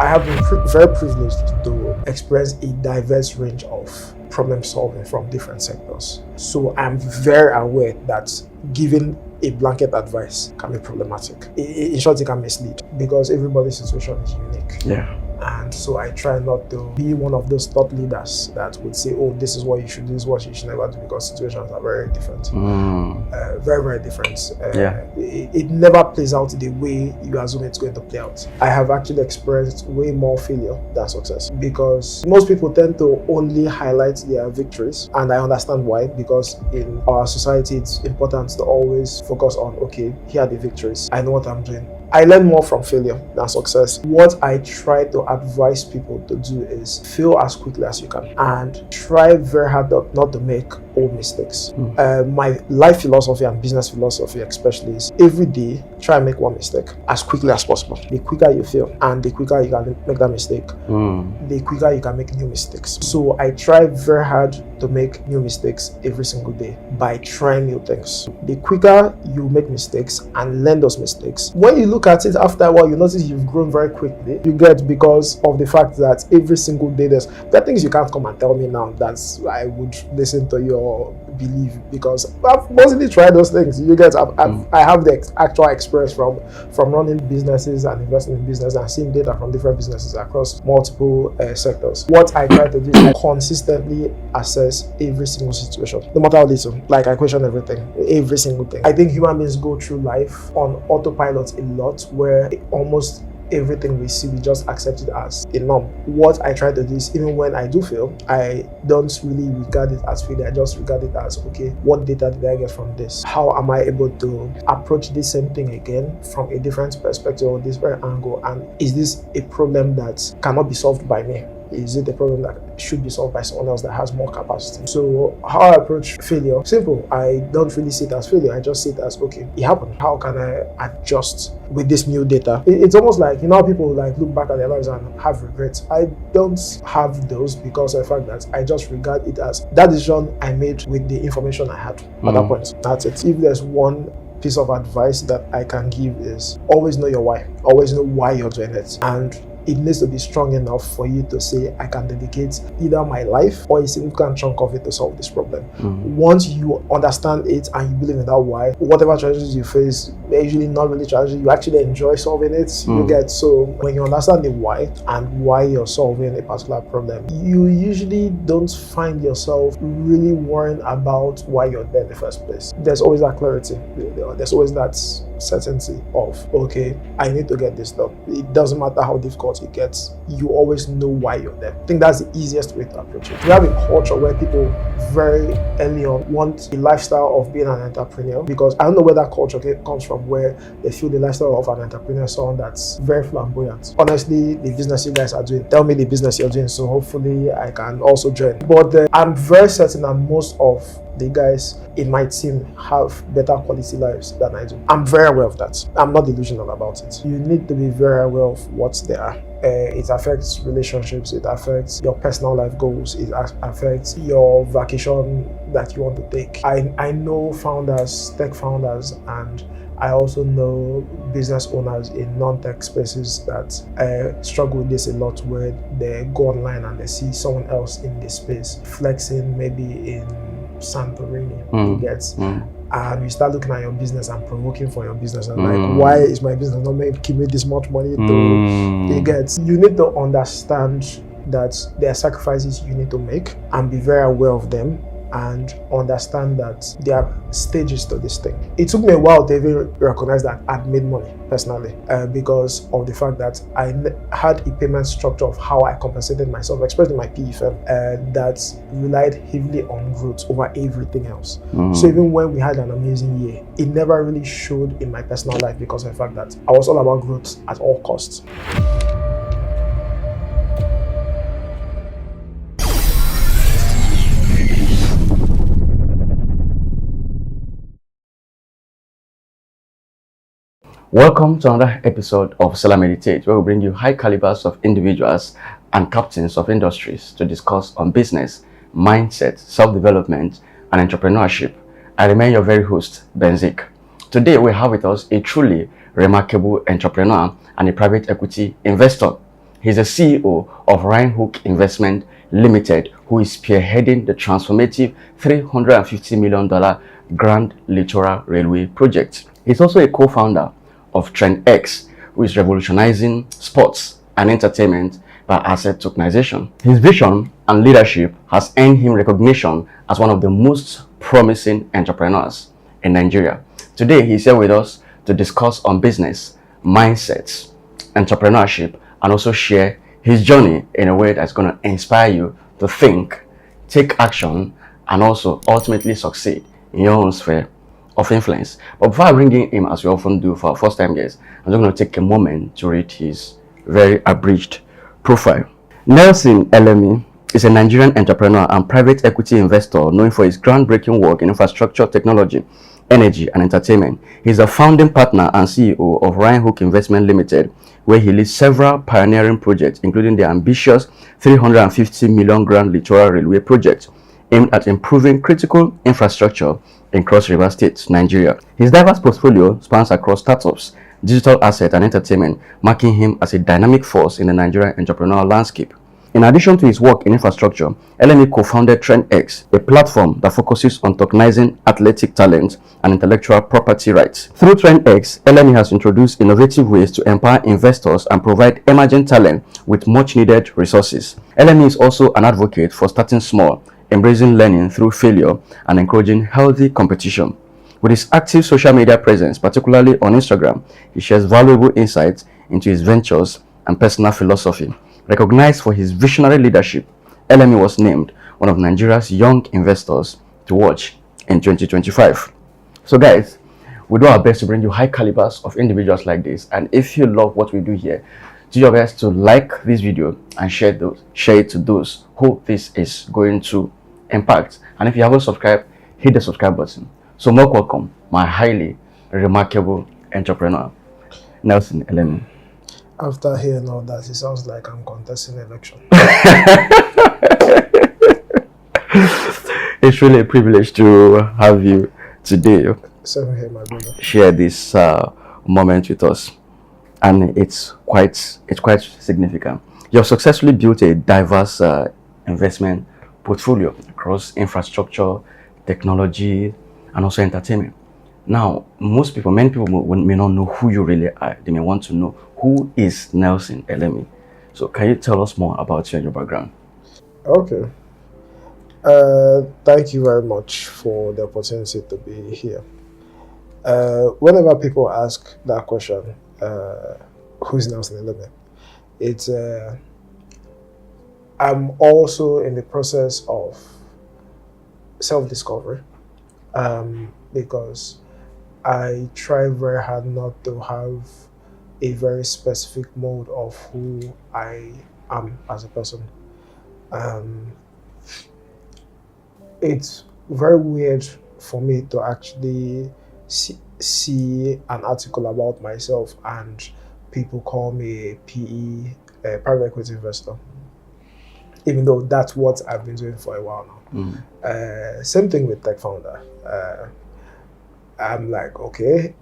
I have been very privileged to experience a diverse range of problem solving from different sectors. So I'm very aware that giving a blanket advice can be problematic. In short, it can mislead because everybody's situation is unique. Yeah. And so I try not to be one of those thought leaders that would say, oh, this is what you should do, this is what you should never do, because situations are very different. Very, very different. It never plays out the way you assume it's going to play out. I have actually experienced way more failure than success because most people tend to only highlight their victories. And I understand why, because in our society, it's important to always focus on, okay, here are the victories. I know what I'm doing. I learn more from failure than success. What I try to advise people to do is fail as quickly as you can and try very hard not to make old mistakes. My life philosophy and business philosophy especially is every day try and make one mistake as quickly as possible. The quicker you fail and the quicker you can make that mistake, the quicker you can make new mistakes. So I try very hard to make new mistakes every single day by trying new things. The quicker you make mistakes and learn those mistakes, when you look at it after a while, you notice you've grown very quickly. You get, because of the fact that every single day there are things you can't come and tell me now that I would listen to your belief, because I've mostly tried those things. You get, I have the actual experience from running businesses and investing in business and seeing data from different businesses across multiple sectors. What I try to do is I consistently assess every single situation, no matter how little. Like I question everything, every single thing. I think human beings go through life on autopilot a lot, where almost everything we see, we just accept it as a norm. What I try to do is, even when I do fail, I don't really regard it as failure. I just regard it as, okay, what data did I get from this? How am I able to approach this same thing again from a different perspective or different angle? And is this a problem that cannot be solved by me? Is it a problem that should be solved by someone else that has more capacity? So how I approach failure, simple. I don't really see it as failure. I just see it as, okay, it happened. How can I adjust with this new data? It's almost like, you know, how people like look back at their lives and have regrets. I don't have those because of the fact that I just regard it as that decision I made with the information I had at that point. That's it. If there's one piece of advice that I can give is always know your why. Always know why you're doing it. And it needs to be strong enough for you to say, I can dedicate either my life or a significant chunk of it to solve this problem. Once you understand it and you believe in that why, whatever challenges you face, they're usually not really challenges, you actually enjoy solving it. You get, so when you understand the why and why you're solving a particular problem, you usually don't find yourself really worrying about why you're there in the first place. There's always that clarity. There's always that certainty of, okay, I need to get this done. It doesn't matter how difficult it gets, you always know why you're there. I think that's the easiest way to approach it. We have a culture where people very early on want a lifestyle of being an entrepreneur, because I don't know where that culture comes from, where they feel the lifestyle of an entrepreneur is someone that's very flamboyant. Honestly, the business you guys are doing, tell me the business you're doing, so hopefully I can also join. But I'm very certain that most of the guys in my team have better quality lives than I do. I'm very aware of that. I'm not delusional about it. You need to be very aware of what's there. It affects relationships, it affects your personal life goals, it affects your vacation that you want to take. I know founders, tech founders, and I also know business owners in non-tech spaces that struggle with this a lot, where they go online and they see someone else in this space flexing, maybe in Santorini, you get, and you start looking at your business and provoking for your business and like, why is my business not making me this much money to get? You need to understand that there are sacrifices you need to make and be very aware of them, and understand that there are stages to this thing. It took me a while to even recognize that I'd made money personally, because of the fact that I had a payment structure of how I compensated myself, especially my PE firm, that relied heavily on growth over everything else. So even when we had an amazing year, it never really showed in my personal life because of the fact that I was all about growth at all costs. Welcome to another episode of Selahmeditate, where we bring you high calibers of individuals and captains of industries to discuss on business, mindset, self-development, and entrepreneurship. I remain your very host, Benzik. Today we have with us a truly remarkable entrepreneur and a private equity investor. He's the CEO of Hook Investment Limited, who is spearheading the transformative $350 million Grand Litora Railway Project. He's also a co-founder of TrendX, who is revolutionizing sports and entertainment by asset tokenization. His vision and leadership has earned him recognition as one of the most promising entrepreneurs in Nigeria. Today, he's here with us to discuss on business, mindsets, entrepreneurship, and also share his journey in a way that's going to inspire you to think, take action, and also ultimately succeed in your own sphere of influence. But before I bring in him, as we often do for our first time guests, I'm just going to take a moment to read his very abridged profile. Nelson Elemi is a Nigerian entrepreneur and private equity investor known for his groundbreaking work in infrastructure, technology, energy, and entertainment. He's a founding partner and CEO of Hook Investment Limited, where he leads several pioneering projects, including the ambitious $350 million Grand Litora Railway Project, aimed at improving critical infrastructure in Cross River State, Nigeria. His diverse portfolio spans across startups, digital asset, and entertainment, marking him as a dynamic force in the Nigerian entrepreneurial landscape. In addition to his work in infrastructure, Elemi co-founded TrendX, a platform that focuses on tokenizing athletic talent and intellectual property rights. Through TrendX, Elemi has introduced innovative ways to empower investors and provide emerging talent with much-needed resources. Elemi is also an advocate for starting small, embracing learning through failure, and encouraging healthy competition. With his active social media presence, particularly on Instagram, he shares valuable insights into his ventures and personal philosophy. Recognized for his visionary leadership, Elemi was named one of Nigeria's young investors to watch in 2025. So guys, we do our best to bring you high calibers of individuals like this. And if you love what we do here, do your best to like this video and share it to those who this is going to impact. And if you haven't subscribed, hit the subscribe button. So more welcome, my highly remarkable entrepreneur, Nelson Elemi. After hearing all that, it sounds like I'm contesting an election. It's really a privilege to have you today. Same here, my brother. Share this moment with us, and it's quite significant. You have successfully built a diverse investment portfolio across infrastructure, technology, and also entertainment. Now, many people may not know who you really are. They may want to know, who is Nelson Elemi? So can you tell us more about you and your background? Okay. Thank you very much for the opportunity to be here. Whenever people ask that question, who is Nelson Elemi? It's I'm also in the process of self-discovery, because I try very hard not to have a very specific mode of who I am as a person. It's very weird for me to actually see an article about myself and people call me a PE, a private equity investor, even though that's what I've been doing for a while now. Same thing with tech founder. I'm like, okay,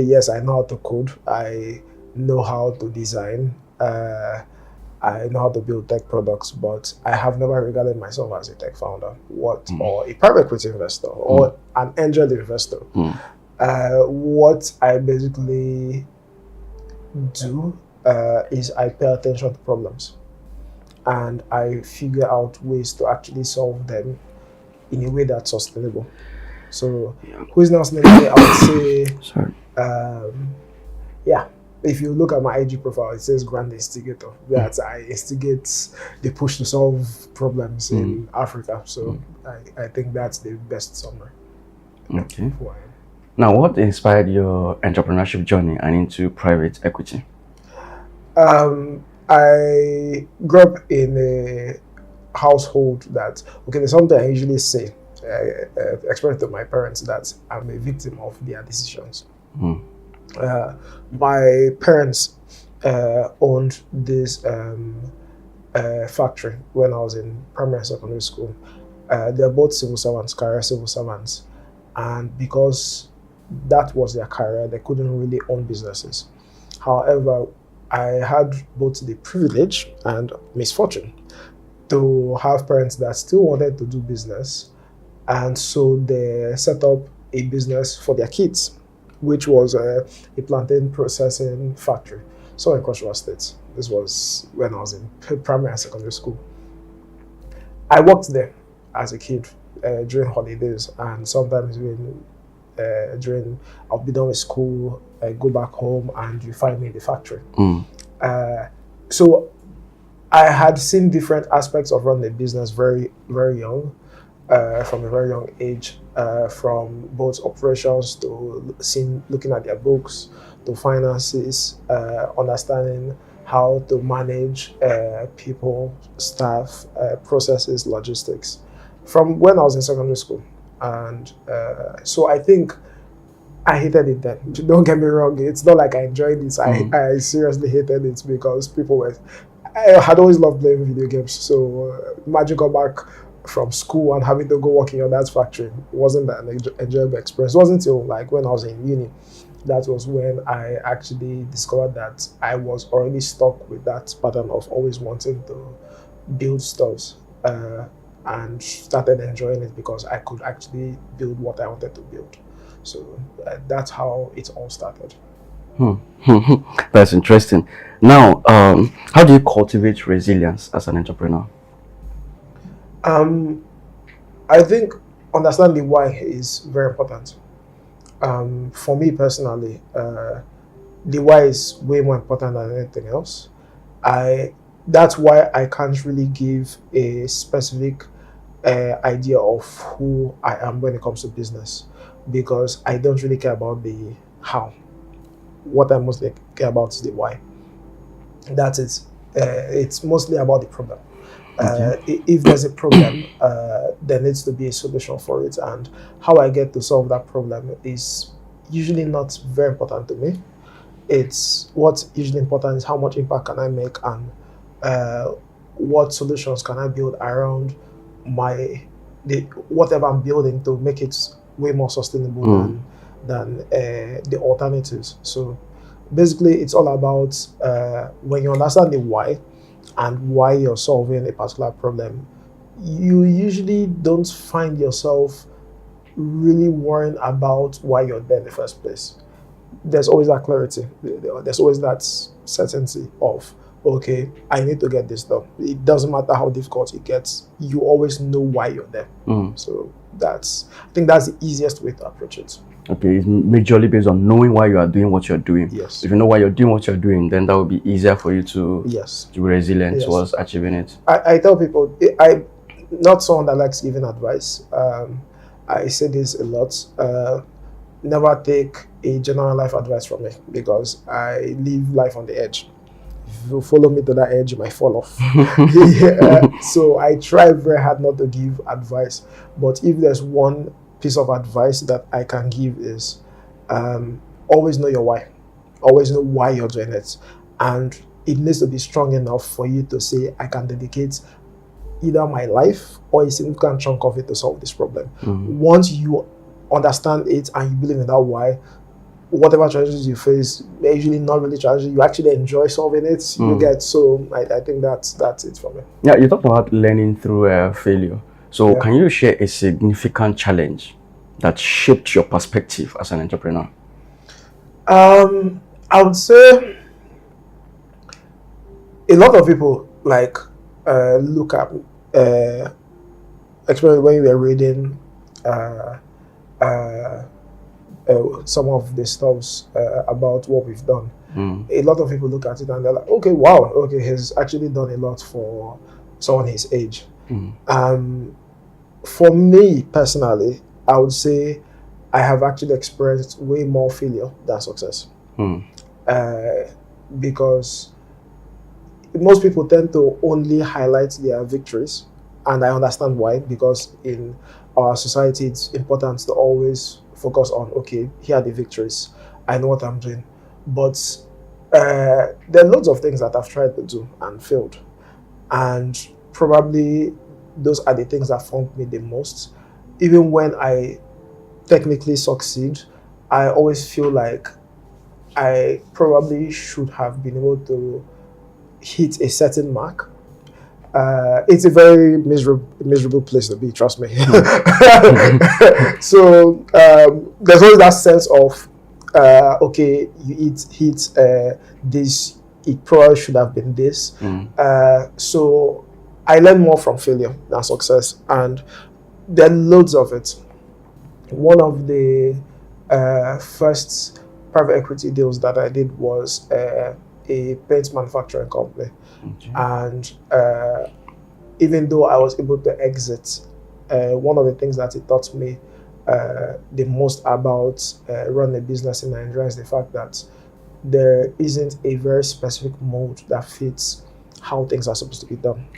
yes, I know how to code. I know how to design. I know how to build tech products, but I have never regarded myself as a tech founder, or a private equity investor, or an angel investor. What I basically do is I pay attention to problems, and I figure out ways to actually solve them in a way that's sustainable. So, who is Nelson Elemi? I would say, if you look at my IG profile, it says Grand Instigator. That I instigate the push to solve problems in Africa. So, I think that's the best summary. Okay. Now, what inspired your entrepreneurship journey and into private equity? I grew up in a household that, there's something I usually say, express to my parents, that I'm a victim of their decisions. My parents owned this factory when I was in primary and secondary school. They're both civil servants, career civil servants, and because that was their career, they couldn't really own businesses. However, I had both the privilege and misfortune to have parents that still wanted to do business, and so they set up a business for their kids, which was a plantain processing factory. So in Cross River State. This was when I was in primary and secondary school. I worked there as a kid during holidays, and sometimes during I'll be done with school, I go back home, and you find me in the factory. So I had seen different aspects of running a business very, very young, from a very young age, from both operations to looking at their books, to finances, understanding how to manage people, staff, processes, logistics, from when I was in secondary school. And so I think I hated it then. Don't get me wrong. It's not like I enjoyed it. I seriously hated it because I had always loved playing video games. So imagine going back from school and having to go work in your dad's factory. It wasn't that an enjoyable experience. It wasn't until like when I was in uni. That was when I actually discovered that I was already stuck with that pattern of always wanting to build stuff, and started enjoying it because I could actually build what I wanted to build. So that's how it all started. That's interesting. Now, how do you cultivate resilience as an entrepreneur? I think understanding why is very important. For me personally, the why is way more important than anything else. That's why I can't really give a specific idea of who I am when it comes to business, because I don't really care about the how. What I mostly care about is the why. That's it. It's mostly about the problem. If there's a problem, there needs to be a solution for it, and how I get to solve that problem is usually not very important to me. It's what's usually important is how much impact can I make, and what solutions can I build around whatever I'm building to make it way more sustainable than the alternatives. So basically, it's all about when you understand the why and why you're solving a particular problem, you usually don't find yourself really worrying about why you're there in the first place. There's always that clarity. There's always that certainty of, okay, I need to get this done. It doesn't matter how difficult it gets. You always know why you're there. So I think that's the easiest way to approach it. Okay, it's majorly based on knowing why you are doing what you're doing. Yes. If you know why you're doing what you're doing, then that will be easier for you to be resilient towards achieving it. I tell people, I'm not someone that likes giving advice. I say this a lot. Never take a general life advice from me, because I live life on the edge. If you follow me to that edge, you might fall off. So I try very hard not to give advice. But if there's one piece of advice that I can give is always know your why. Always know why you're doing it. And it needs to be strong enough for you to say, I can dedicate either my life or a significant chunk of it to solve this problem. Once you understand it and you believe in that why, whatever challenges you face, they're usually not really challenges. You actually enjoy solving it. You get, so I think that's it for me. Yeah, you talked about learning through failure. So can you share a significant challenge that shaped your perspective as an entrepreneur? I would say a lot of people look at, especially when we were reading some of the stuffs about what we've done. A lot of people look at it and they're like, okay, wow, okay, he's actually done a lot for someone his age. For me personally, I would say I have actually experienced way more failure than success. Because most people tend to only highlight their victories, and I understand why, because in our society it's important to always focus on, okay, here are the victories, I know what I'm doing. But there are loads of things that I've tried to do and failed, and probably those are the things that funk me the most. Even when I technically succeed, I always feel like I probably should have been able to hit a certain mark. It's a very miserable place to be, trust me. So there's always that sense of, okay, you hit this, it probably should have been this. So I learned more from failure than success, and there are loads of it. One of the first private equity deals that I did was a paint manufacturing company. Okay. And even though I was able to exit, one of the things that it taught me the most about running a business in Nigeria is the fact that there isn't a very specific mold that fits how things are supposed to be done.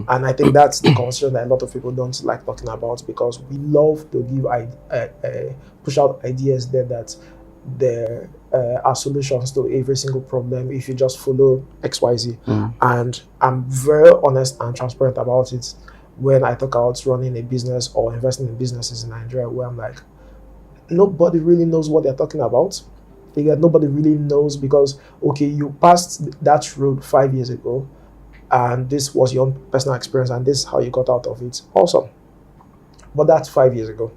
And I think that's the concern that a lot of people don't like talking about, because we love to give push out ideas there that there are solutions to every single problem if you just follow XYZ. And I'm very honest and transparent about it when I talk about running a business or investing in businesses in Nigeria, where I'm like, nobody really knows what they're talking about. Nobody really knows, because, okay, you passed that road 5 years ago, and this was your own personal experience, and this is how you got out of it. Awesome. But that's 5 years ago.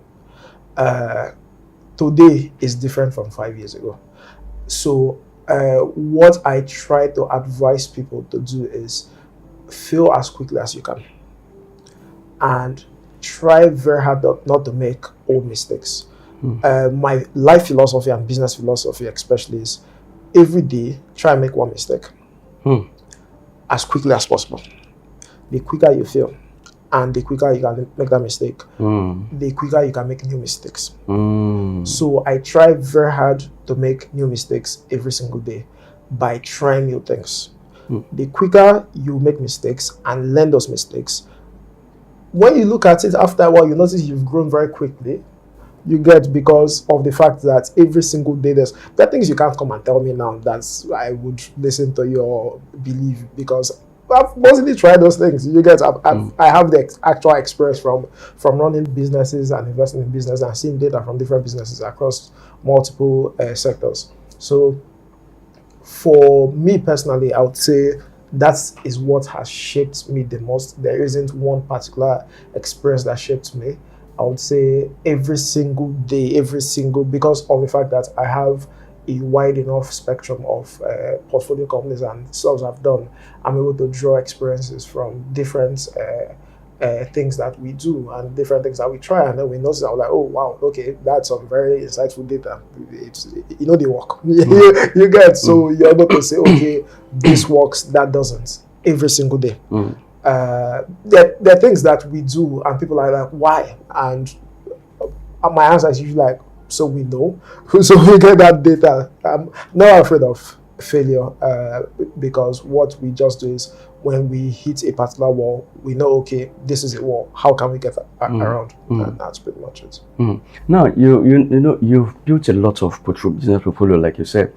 Today is different from 5 years ago. So what I try to advise people to do is fail as quickly as you can, and try very hard not to make old mistakes. My life philosophy and business philosophy especially is, every day try and make one mistake as quickly as possible. The quicker you fail, and the quicker you can make that mistake, the quicker you can make new mistakes. So I try very hard to make new mistakes every single day by trying new things. The quicker you make mistakes and learn those mistakes, when you look at it after a while, you notice you've grown very quickly. You get, because of the fact that every single day there are things you can't come and tell me now that I would listen to your belief, because I've mostly tried those things. You get, I have the actual experience from running businesses and investing in business and seeing data from different businesses across multiple sectors. So for me personally, I would say that is what has shaped me the most. There isn't one particular experience that shaped me. I would say every single day, because of the fact that I have a wide enough spectrum of portfolio companies and stuff I've done, I'm able to draw experiences from different things that we do and different things that we try, and then we notice, I'm like, oh wow, okay, that's some very insightful data. They work. You get, so you're able to say, okay, this works, that doesn't, every single day. There are things that we do and people are like, why? And my answer is usually like, so we know. So we get that data. I'm not afraid of failure, because what we just do is, when we hit a particular wall, we know, okay, this is a wall. How can we get around? And that's pretty much it. Now, you've built a lot of business portfolio, like you said.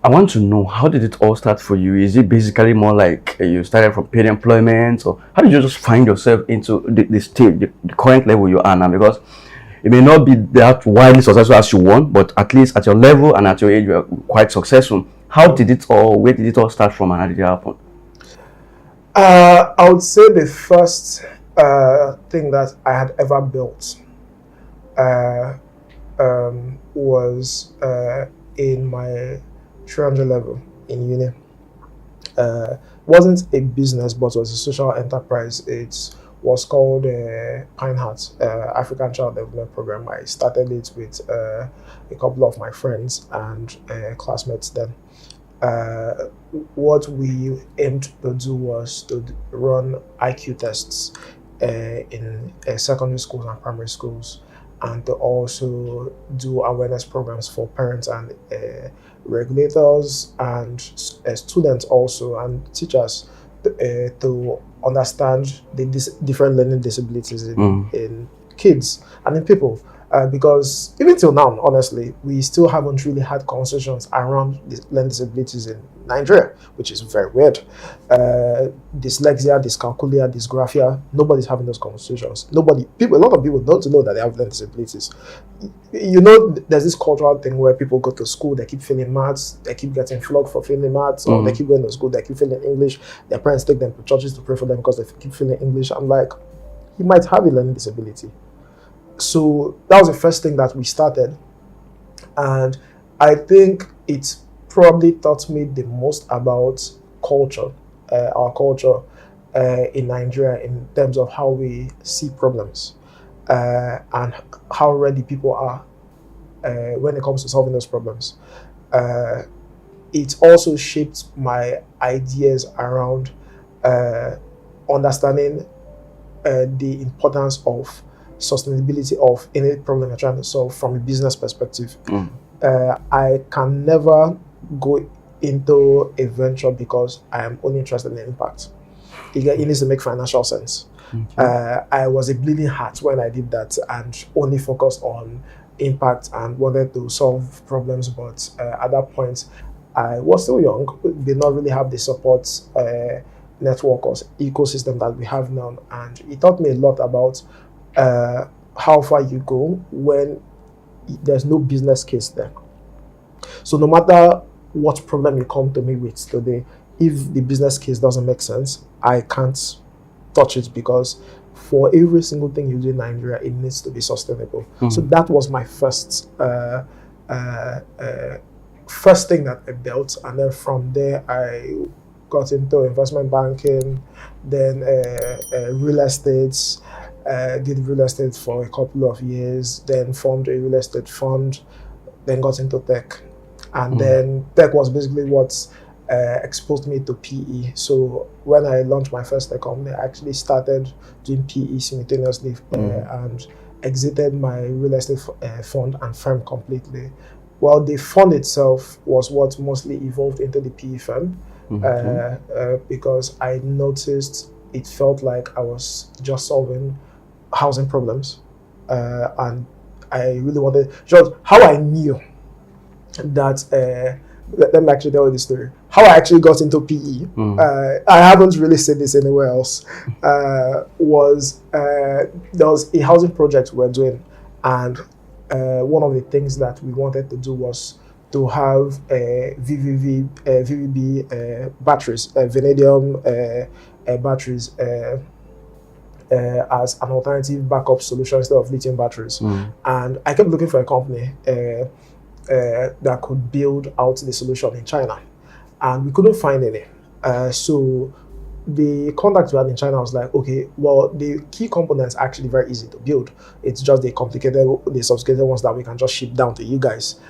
I want to know, how did it all start for you? Is it basically more like you started from paid employment, or how did you just find yourself into the state, the current level you are now? Because it may not be that widely successful as you want, but at least at your level and at your age, you are quite successful. Where did it all start from, and how did it happen? I would say the first thing that I had ever built was in my 300 level in uni. Wasn't a business, but was a social enterprise. It was called Pine Heart, African Child Development Program. I started it with a couple of my friends and classmates then. What we aimed to do was to run IQ tests in secondary schools and primary schools, and to also do awareness programs for parents and regulators and students also, and teachers to understand the different learning disabilities in kids and in people. Because even till now, honestly, we still haven't really had conversations around learning disabilities in Nigeria, which is very weird. Dyslexia, dyscalculia, dysgraphia, nobody's having those conversations. A lot of people don't know that they have learning disabilities. There's this cultural thing where people go to school, they keep failing maths, they keep getting flogged for failing maths, or they keep going to school, they keep failing English. Their parents take them to churches to pray for them because they keep failing English. I'm like, you might have a learning disability. So that was the first thing that we started. And I think it probably taught me the most about culture, our culture in Nigeria, in terms of how we see problems and how ready people are when it comes to solving those problems. It also shaped my ideas around understanding the importance of sustainability of any problem you're trying to solve from a business perspective. I can never go into a venture because I am only interested in impact. It needs to make financial sense. I was a bleeding heart when I did that and only focused on impact and wanted to solve problems, but at that point I was still young, did not really have the support network or ecosystem that we have now, and it taught me a lot about how far you go when there's no business case there. So no matter what problem you come to me with today, if the business case doesn't make sense, I can't touch it, because for every single thing you do in Nigeria, it needs to be sustainable. So that was my first thing that I built, and then from there I got into investment banking, then real estate. Did real estate for a couple of years, then formed a real estate fund, then got into tech. And then tech was basically what exposed me to PE. So when I launched my first tech company, I actually started doing PE simultaneously and exited my real estate fund and firm completely. Well, the fund itself was what mostly evolved into the PE firm because I noticed it felt like I was just solving housing problems, and I really wanted, just how I knew that, let me actually tell you this story, how I actually got into PE, I haven't really said this anywhere else, there was a housing project we were doing, and one of the things that we wanted to do was to have VVB batteries, vanadium batteries, as an alternative backup solution instead of lithium batteries. And I kept looking for a company that could build out the solution in China, and we couldn't find any. So the contact we had in China was like, okay, well, the key components are actually very easy to build. It's just the sophisticated ones that we can just ship down to you guys.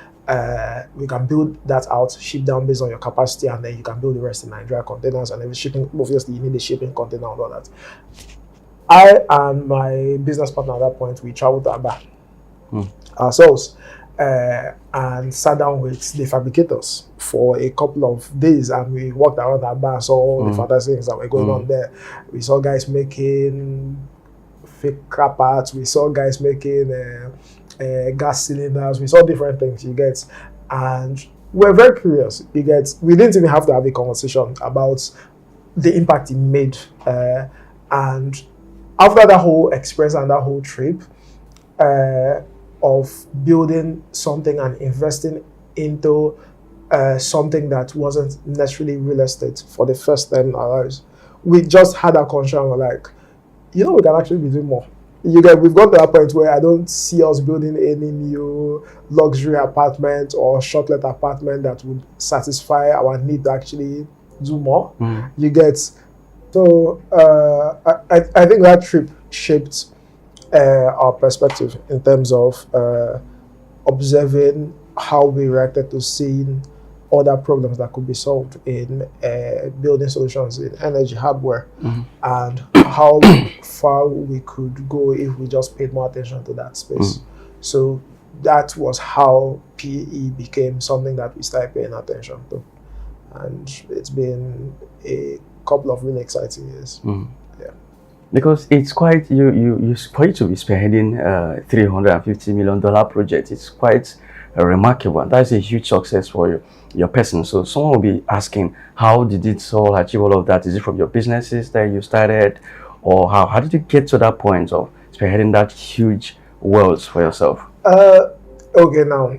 We can build that out, ship down based on your capacity, and then you can build the rest in Nigeria containers, and then shipping, obviously you need a shipping container and all that. I and my business partner at that point, we traveled to Aba ourselves and sat down with the fabricators for a couple of days, and we walked around Aba, saw all the fantastic things that were going on there. We saw guys making fake car parts, we saw guys making gas cylinders, we saw different things, you get, and we're very curious, you get. We didn't even have to have a conversation about the impact it made, and after that whole experience and that whole trip of building something and investing into something that wasn't necessarily real estate for the first time in our lives, we just had a conscience, we're like, we can actually be doing more. We've got to that point where I don't see us building any new luxury apartment or shortlet apartment that would satisfy our need to actually do more. You get. So I think that trip shaped our perspective in terms of observing how we reacted to seeing other problems that could be solved in building solutions in energy hardware, and how far we could go if we just paid more attention to that space. So that was how PE became something that we started paying attention to, and it's been a couple of really exciting years. Because it's quite you for you to be spearheading $350 million project. It's quite remarkable. That's a huge success for your person. So someone will be asking, how did it all achieve all of that? Is it from your businesses that you started, or how did you get to that point of spearheading that huge wealth for yourself? Okay, now,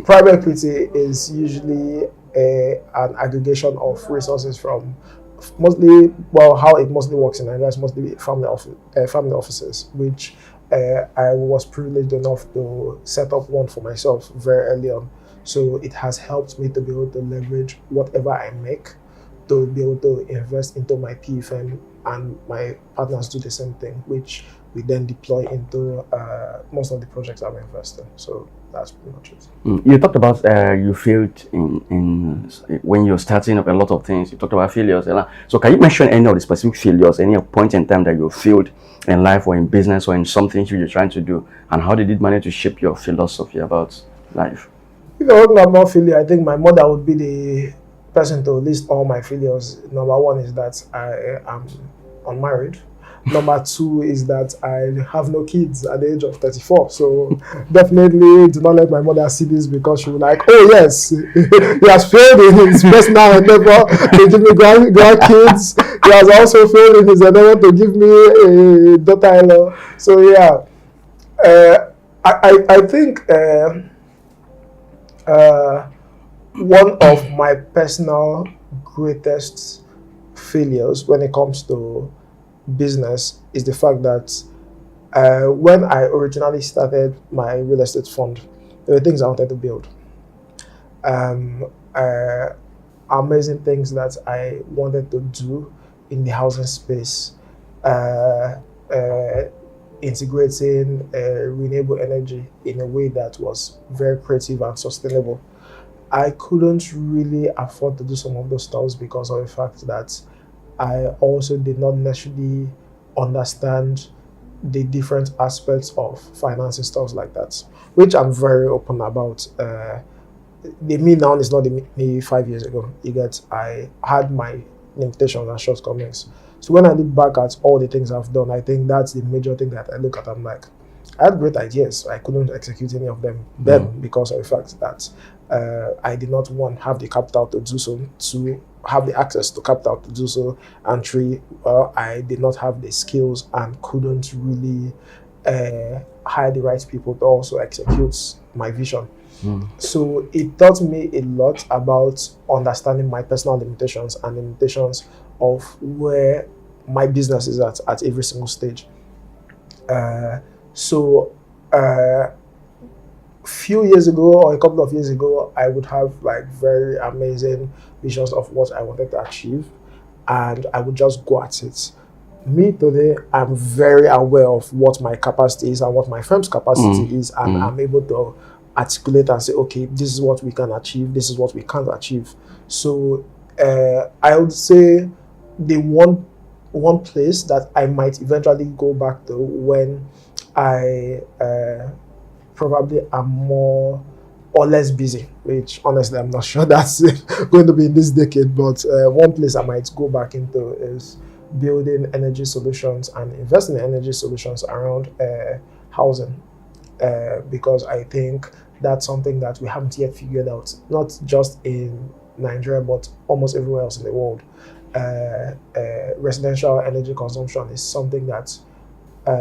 private equity is usually an aggregation of resources from mostly, well, how it mostly works in Nigeria is mostly family offices, which I was privileged enough to set up one for myself very early on. So it has helped me to be able to leverage whatever I make to be able to invest into my PE firm, and my partners do the same thing, which we then deploy into most of the projects I've invested. So that's pretty much it. You talked about you failed in when you're starting up a lot of things. You talked about failures. So can you mention any of the specific failures, any point in time that you failed in life or in business or in something you're trying to do, and how did it manage to shape your philosophy about life? If you're talking about failure, I think my mother would be the person to list all my failures. Number one is that I am unmarried. Number two is that I have no kids at the age of 34. So definitely do not let my mother see this, because she will like, oh yes, he has failed in his personal endeavor to give me grandkids. He has also failed in his endeavor to give me a daughter-in-law. So yeah, I think one of my personal greatest failures when it comes to business is the fact that when I originally started my real estate fund, there were things I wanted to build. Amazing things that I wanted to do in the housing space, integrating renewable energy in a way that was very creative and sustainable. I couldn't really afford to do some of those stuff because of the fact that I also did not necessarily understand the different aspects of financing stuff like that, which I'm very open about. The me now is not the me 5 years ago. I had my limitations and shortcomings. So when I look back at all the things I've done, I think that's the major thing that I look at. I'm like, I had great ideas. I couldn't execute any of them then because of the fact that I did not, one, have the capital to do so, two, have the access to capital to do so, and three, I did not have the skills and couldn't really hire the right people to also execute my vision. So it taught me a lot about understanding my personal limitations and limitations of where my business is at every single stage. Few years ago or a couple of years ago, I would have like very amazing visions of what I wanted to achieve, and I would just go at it. Me today, I'm very aware of what my capacity is and what my firm's capacity is, and I'm able to articulate and say, okay, this is what we can achieve, this is what we can't achieve. So I would say the one place that I might eventually go back to when I probably am more or less busy, which honestly I'm not sure that's going to be in this decade, but one place I might go back into is building energy solutions and investing in energy solutions around housing, because I think that's something that we haven't yet figured out, not just in Nigeria but almost everywhere else in the world. Residential energy consumption is something that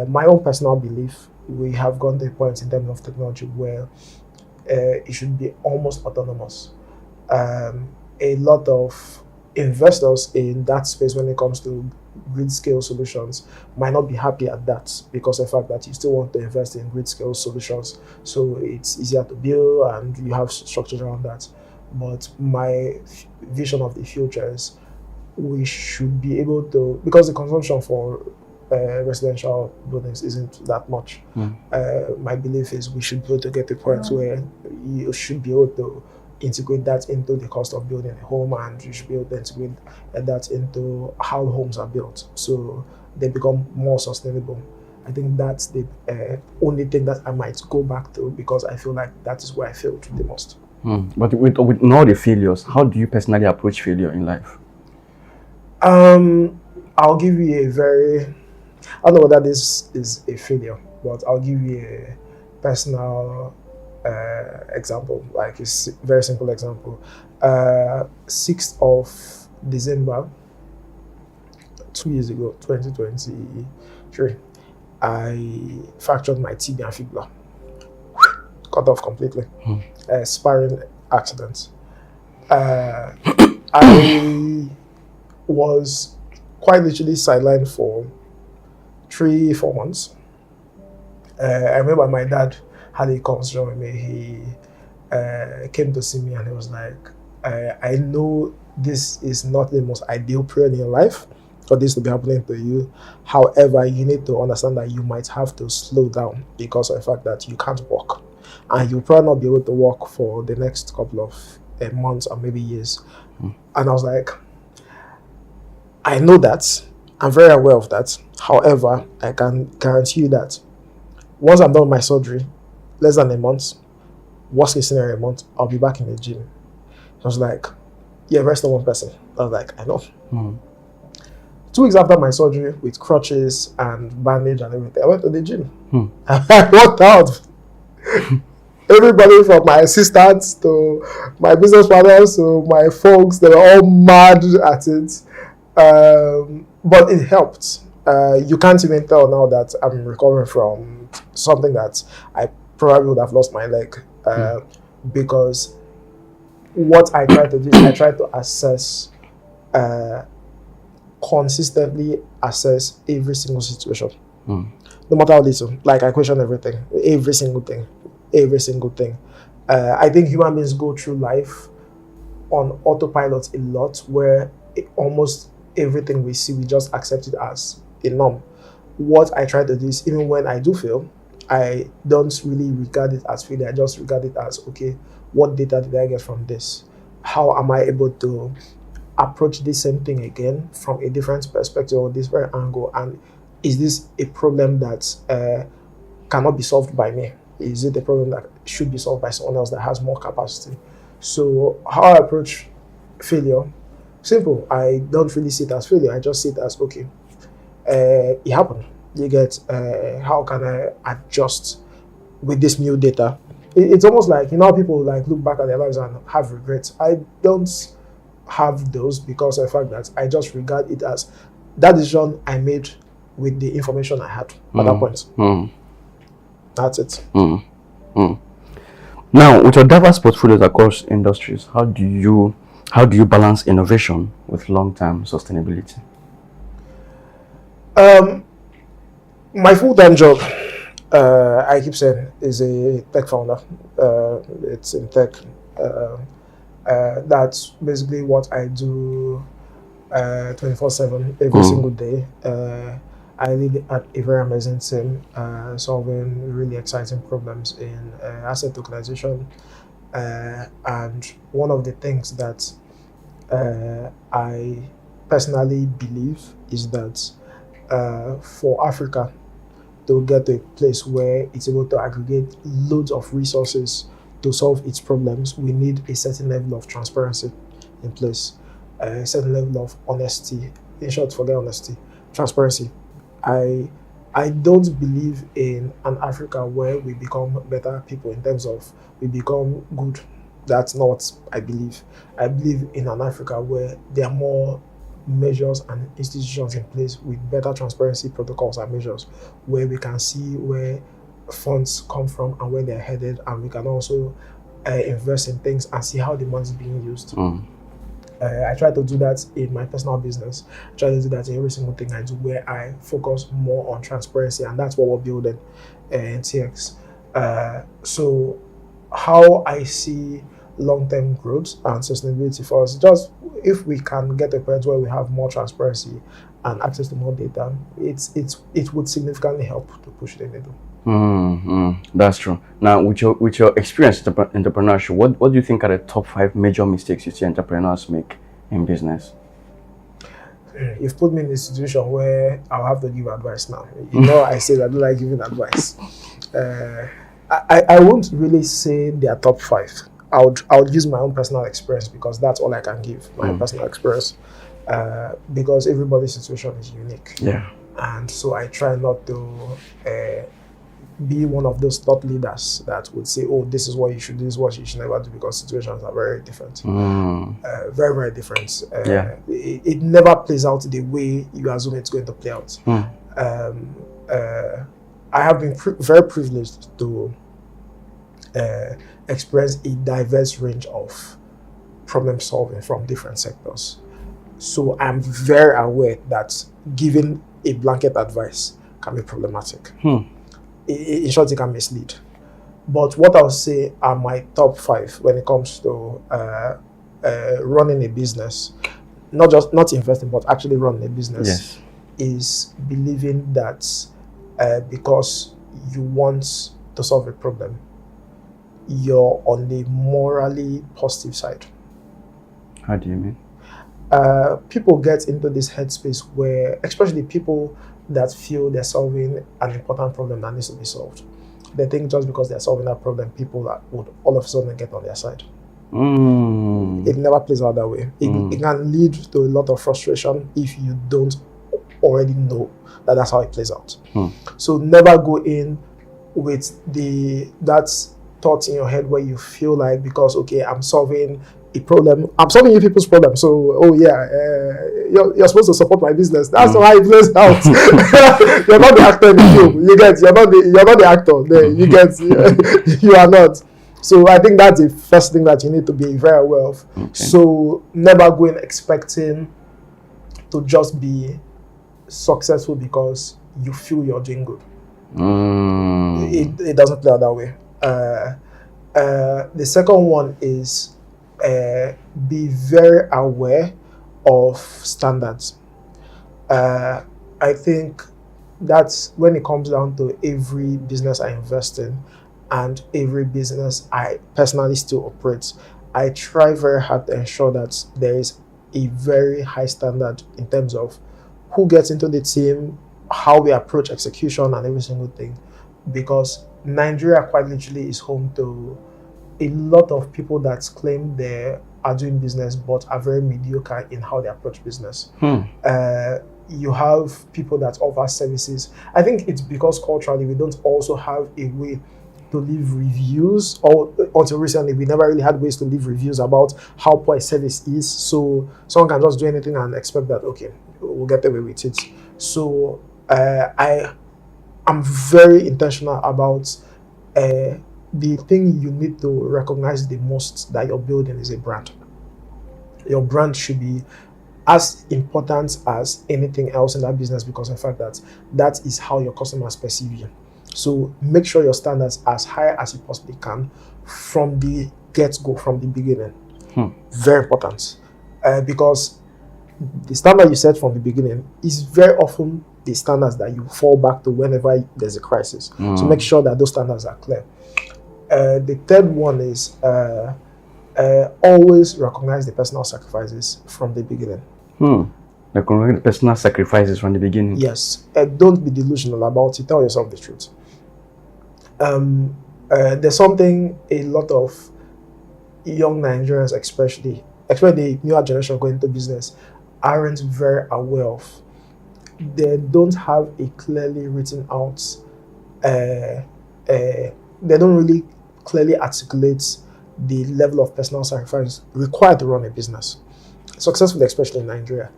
my own personal belief, we have gone to a point in terms of technology where it should be almost autonomous. A lot of investors in that space, when it comes to grid scale solutions, might not be happy at that because of the fact that you still want to invest in grid scale solutions, so it's easier to build and you have structures around that. But my vision of the future is we should be able to, because the consumption for residential buildings isn't that much. My belief is we should be able to get to a point where you should be able to integrate that into the cost of building a home, and you should be able to integrate that into how homes are built, so they become more sustainable. I think that's the only thing that I might go back to, because I feel like that is where I failed the most. But with all the failures, how do you personally approach failure in life? I'll give you a very, I don't know whether this is a failure, but I'll give you a personal example, like a very simple example. 6th of December, 2 years ago, 2023, I fractured my tibia and fibula. Cut off completely. Sparring accident. I was quite literally sidelined for 3-4 months. I remember my dad had a conversation with me. He came to see me and he was like, I know this is not the most ideal period in your life for this to be happening to you. However, you need to understand that you might have to slow down because of the fact that you can't walk. And you'll probably not be able to walk for the next couple of months or maybe years. And I was like, I know that. I'm very aware of that. However, I can guarantee you that once I'm done with my surgery, less than a month, worst case scenario, a month, I'll be back in the gym. I was like, yeah, very stubborn person. I was like, I know. 2 weeks after my surgery, with crutches and bandage and everything, I went to the gym. I worked out. Everybody from my assistants to my business partners to my folks, they were all mad at it. But it helped. You can't even tell now that I'm recovering from something that I probably would have lost my leg. Because what I try to do is I try to assess, consistently assess every single situation. No matter how little. Like I question everything. Every single thing. I think human beings go through life on autopilot a lot, where almost everything we see, we just accept it as a norm. What I try to do is, even when I do fail, I don't really regard it as failure. I just regard it as, okay, what data did I get from this? How am I able to approach this same thing again from a different perspective or this very angle? And is this a problem that cannot be solved by me? Is it a problem that should be solved by someone else that has more capacity? So how I approach failure, simple. I don't really see it as failure. I just see it as, okay, it happened. You get, how can I adjust with this new data? It's almost like, how people like look back at their lives and have regrets. I don't have those because of the fact that I just regard it as that decision I made with the information I had at that point. That's it. Now, with your diverse portfolios across industries, how do you balance innovation with long-term sustainability? My full-time job, I keep saying, is a tech founder. It's in tech. That's basically what I do 24/7 every single day. I lead a very amazing team, solving really exciting problems in asset tokenization. And one of the things that I personally believe is that for Africa to get to a place where it's able to aggregate loads of resources to solve its problems, we need a certain level of transparency in place, a certain level of honesty. In short, forget honesty, transparency. I don't believe in an Africa where we become better people in terms of we become good. That's not what I believe. I believe in an Africa where there are more measures and institutions in place with better transparency protocols and measures, where we can see where funds come from and where they're headed, and we can also invest in things and see how the money is being used. I try to do that in my personal business. I try to do that in every single thing I do, where I focus more on transparency, and that's what we're building in TX. So how I see long-term growth and sustainability for us, just if we can get to a point where we have more transparency and access to more data, it would significantly help to push the needle. That's true. Now, with your experience in entrepreneurship, what do you think are the top 5 major mistakes you see entrepreneurs make in business? You've put me in a situation where I'll have to give advice now. I say that I don't like giving advice. I won't really say they are top 5. I would use my own personal experience because that's all I can give, my personal experience. because everybody's situation is unique. Yeah. And so I try not to be one of those thought leaders that would say, oh, this is what you should do, this is what you should never do, because situations are very different. Very, very different. It never plays out the way you assume it's going to play out. I have been very privileged to experience a diverse range of problem solving from different sectors. So I'm very aware that giving a blanket advice can be problematic. In short, it can mislead. But what I'll say are my top 5 when it comes to running a business, not investing, but actually running a business, is believing that because you want to solve a problem, you're on the morally positive side. How do you mean? People get into this headspace where, especially people that feel they're solving an important problem that needs to be solved, they think just because they're solving that problem, people that would all of a sudden get on their side. It never plays out that way. It can lead to a lot of frustration if you don't already know that that's how it plays out. So never go in with that thought in your head where you feel like, because okay, I'm solving a problem, I'm solving you people's problem, so you're supposed to support my business. That's not how it plays out. You're not the actor in the film. You get, you're not the actor there. You get, you are not. So I think that's the first thing that you need to be very aware of. So never go in expecting to just be successful because you feel you're doing good. It doesn't play out that way. The second one is be very aware of standards. I think that's when it comes down to every business I invest in and every business I personally still operate. I try very hard to ensure that there is a very high standard in terms of who gets into the team, how we approach execution and every single thing, because Nigeria quite literally is home to a lot of people that claim they are doing business but are very mediocre in how they approach business. You have people that offer services. I think it's because culturally we don't also have a way to leave reviews, or until recently we never really had ways to leave reviews about how poor a service is. So someone can just do anything and expect that, okay, we'll get away with it. So I'm very intentional about the thing you need to recognize the most that you're building is a brand. Your brand should be as important as anything else in that business, because of the fact that that is how your customers perceive you. So make sure your standards are as high as you possibly can from the get-go, from the beginning. Very important. Because the standard you set from the beginning is very often the standards that you fall back to whenever there's a crisis. So make sure that those standards are clear. The third one is always recognize the personal sacrifices from the beginning. Recognize the personal sacrifices from the beginning. Yes. Don't be delusional about it. Tell yourself the truth. There's something a lot of young Nigerians, especially the newer generation going into business, aren't very aware of. They don't have a clearly written out, they don't really clearly articulate the level of personal sacrifice required to run a business successfully, especially in Nigeria.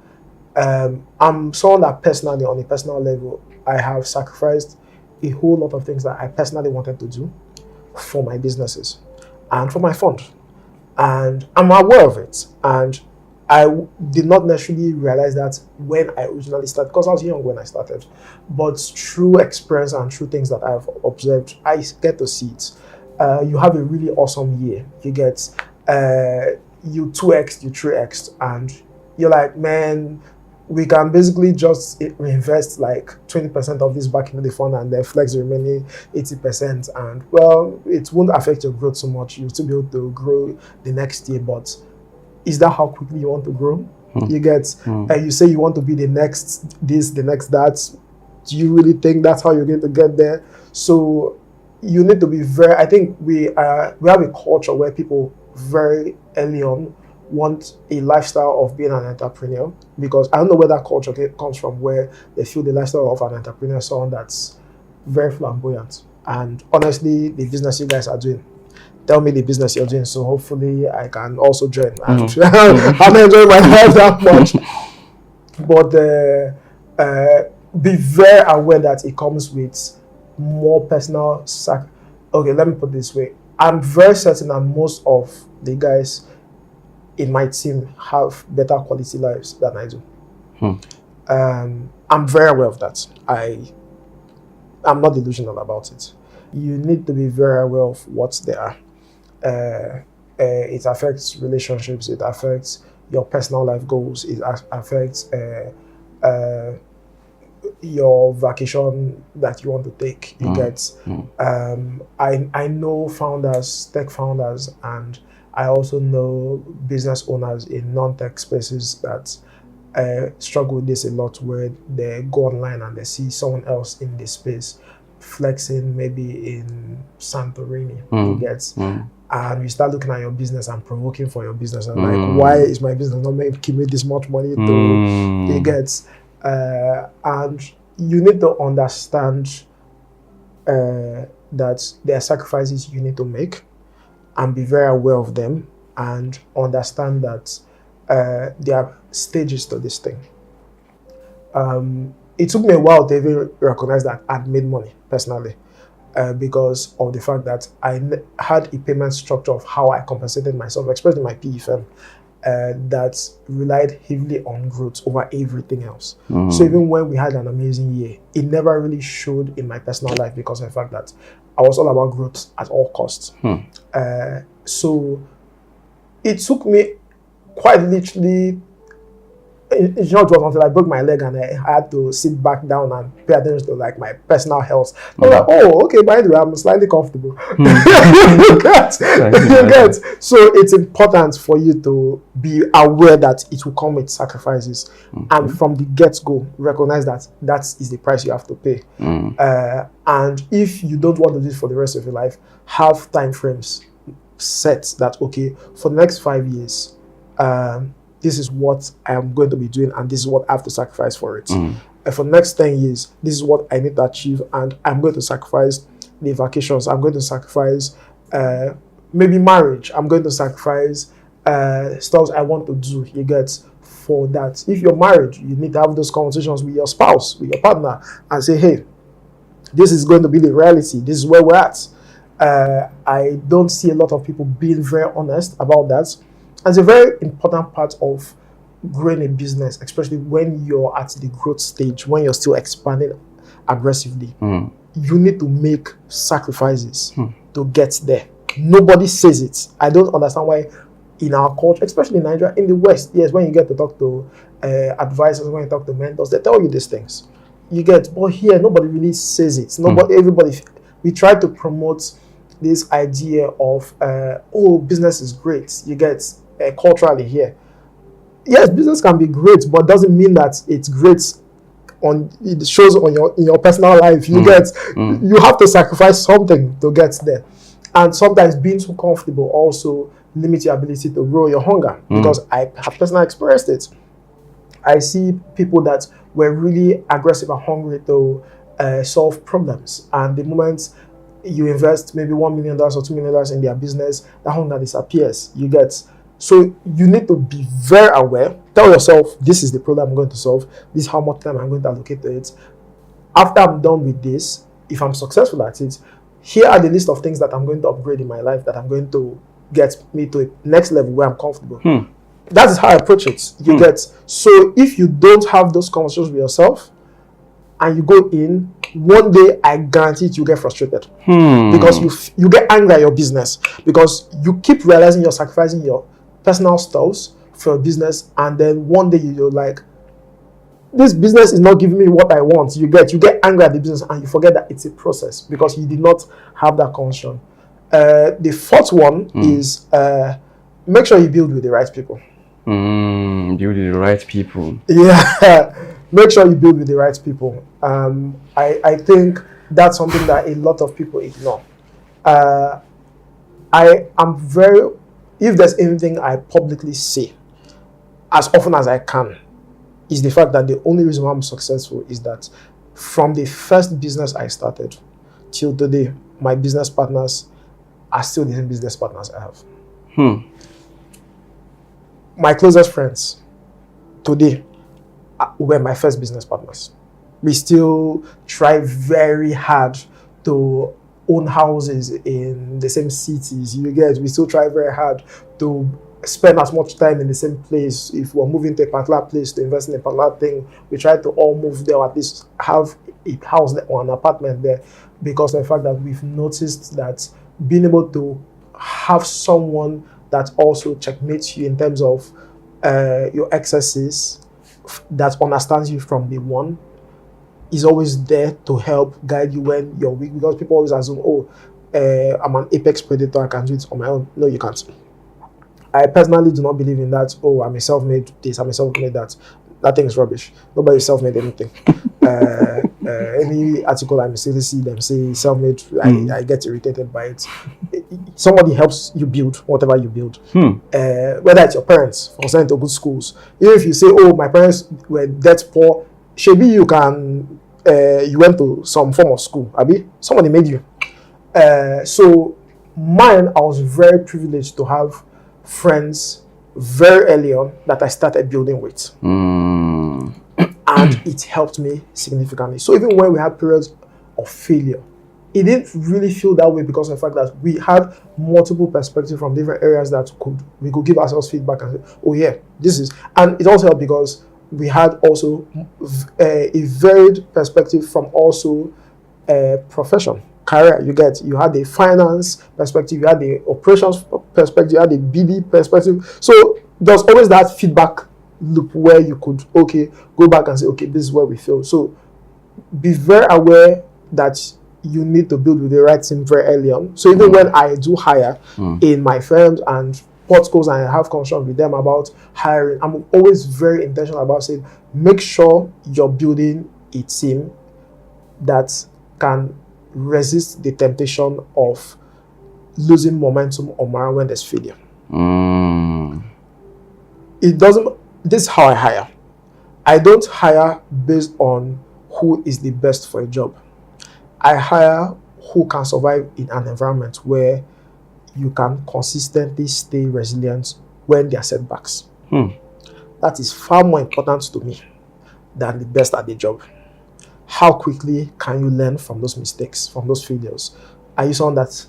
I'm someone that personally, on a personal level, I have sacrificed a whole lot of things that I personally wanted to do for my businesses and for my fund. And I'm aware of it. And I did not necessarily realize that when I originally started, because I was young when I started. But through experience and through things that I've observed, I get to see it. You have a really awesome year. You get, you 2x, you 3x, and you're like, man, we can basically just reinvest like 20% of this back into the fund and then flex the remaining 80%. And well, it won't affect your growth so much. You'll still be able to grow the next year. But is that how quickly you want to grow? You get, you say you want to be the next this, the next that. Do you really think that's how you're going to get there? So you need to be very, I think we have a culture where people very early on want a lifestyle of being an entrepreneur, because I don't know where that culture comes from, where they feel the lifestyle of an entrepreneur is someone that's very flamboyant. And honestly, the business you guys are doing, tell me the business you're doing, so hopefully I can also join. And I'm not enjoying my life that much. But be very aware that it comes with more personal Okay, let me put it this way. I'm very certain that most of the guys in my team have better quality lives than I do. I'm very aware of that. I'm not delusional about it. You need to be very aware of what they are. It affects relationships. It affects your personal life goals. It affects your vacation that you want to take. You get. I know founders, tech founders, and I also know business owners in non-tech spaces that struggle with this a lot, where they go online and they see someone else in this space flexing, maybe in Santorini. You get. And you start looking at your business and provoking for your business, and like, why is my business not making me this much money to get? And you need to understand that there are sacrifices you need to make, and be very aware of them, and understand that there are stages to this thing. It took me a while to even recognize that I'd made money personally, because of the fact that I had a payment structure of how I compensated myself, especially my PE firm, that relied heavily on growth over everything else. So even when we had an amazing year, it never really showed in my personal life, because of the fact that I was all about growth at all costs. So it took me quite literally, it was until I broke my leg and I had to sit back down and pay attention to like my personal health. I was like, oh, okay, by the way, I'm slightly comfortable. You get. So it's important for you to be aware that it will come with sacrifices. And from the get-go, recognize that that is the price you have to pay. And if you don't want to do it for the rest of your life, have time frames set that, okay, for the next 5 years, this is what I am going to be doing, and this is what I have to sacrifice for it. And for the next 10 years, this is what I need to achieve, and I'm going to sacrifice the vacations. I'm going to sacrifice maybe marriage. I'm going to sacrifice stuff I want to do. You get, for that. If you're married, you need to have those conversations with your spouse, with your partner, and say, hey, this is going to be the reality. This is where we're at. I don't see a lot of people being very honest about that. It's a very important part of growing a business, especially when you're at the growth stage, when you're still expanding aggressively. You need to make sacrifices to get there. Nobody says it. I don't understand why in our culture, especially in Nigeria, in the West, yes, when you get to talk to advisors, when you talk to mentors, they tell you these things. You get, but here, nobody really says it. Everybody, we try to promote this idea of, business is great. You get, culturally here. Yes, business can be great, but doesn't mean that it's great it shows in your personal life. You get, you have to sacrifice something to get there. And sometimes being too comfortable also limits your ability to grow your hunger, because I have personally experienced it. I see people that were really aggressive and hungry to solve problems, and the moment you invest maybe $1 million or $2 million in their business, that hunger disappears. You get. So you need to be very aware. Tell yourself, this is the problem I'm going to solve. This is how much time I'm going to allocate to it. After I'm done with this, if I'm successful at it, here are the list of things that I'm going to upgrade in my life, that I'm going to get me to a next level where I'm comfortable. That is how I approach it. You get. So if you don't have those conversations with yourself and you go in, one day I guarantee you get frustrated, because you get angry at your business, because you keep realizing you're sacrificing your personal stuffs for your business, and then one day you're like, this business is not giving me what I want. You get angry at the business, and you forget that it's a process, because you did not have that connection. The fourth one is make sure you build with the right people. Build with the right people. Yeah, make sure you build with the right people. I think that's something that a lot of people ignore. if there's anything I publicly say as often as I can, is the fact that the only reason why I'm successful is that from the first business I started till today, my business partners are still the same business partners I have. My closest friends today were my first business partners. We still try very hard to own houses in the same cities. We still try very hard to spend as much time in the same place. If we're moving to a particular place to invest in a particular thing, we try to all move there, or at least have a house there or an apartment there, because of the fact that we've noticed that being able to have someone that also checkmates you in terms of your excesses, that understands you from the one, is always there to help guide you when you're weak. Because people always assume, I'm an apex predator, I can do it on my own. No, you can't. I personally do not believe in that. I'm a self-made this, I'm a self-made that. That thing is rubbish. Nobody's self-made anything. Any article I mistakenly see them say self-made, I get irritated by it. Somebody helps you build whatever you build. Whether it's your parents for sending to good schools. Even if you say, my parents were that poor, maybe you can, you went to some form of school. Abi, somebody made you. So mine, I was very privileged to have friends very early on that I started building with. And it helped me significantly. So even when we had periods of failure, it didn't really feel that way because of the fact that we had multiple perspectives from different areas that we could give ourselves feedback and say, this is. And it also helped because we had also a varied perspective from also profession, career. You had the finance perspective, you had the operations perspective, you had the BD perspective. So there's always that feedback loop where you could go back and say, this is where we failed. So be very aware that you need to build with the right team very early on. So even when I do hire in my firms and portcos, and I have conversation with them about hiring, I'm always very intentional about saying, make sure you're building a team that can resist the temptation of losing momentum or morale when there's failure. This is how I hire. I don't hire based on who is the best for a job. I hire who can survive in an environment where you can consistently stay resilient when there are setbacks. That is far more important to me than the best at the job. How quickly can you learn from those mistakes, from those failures? Are you someone that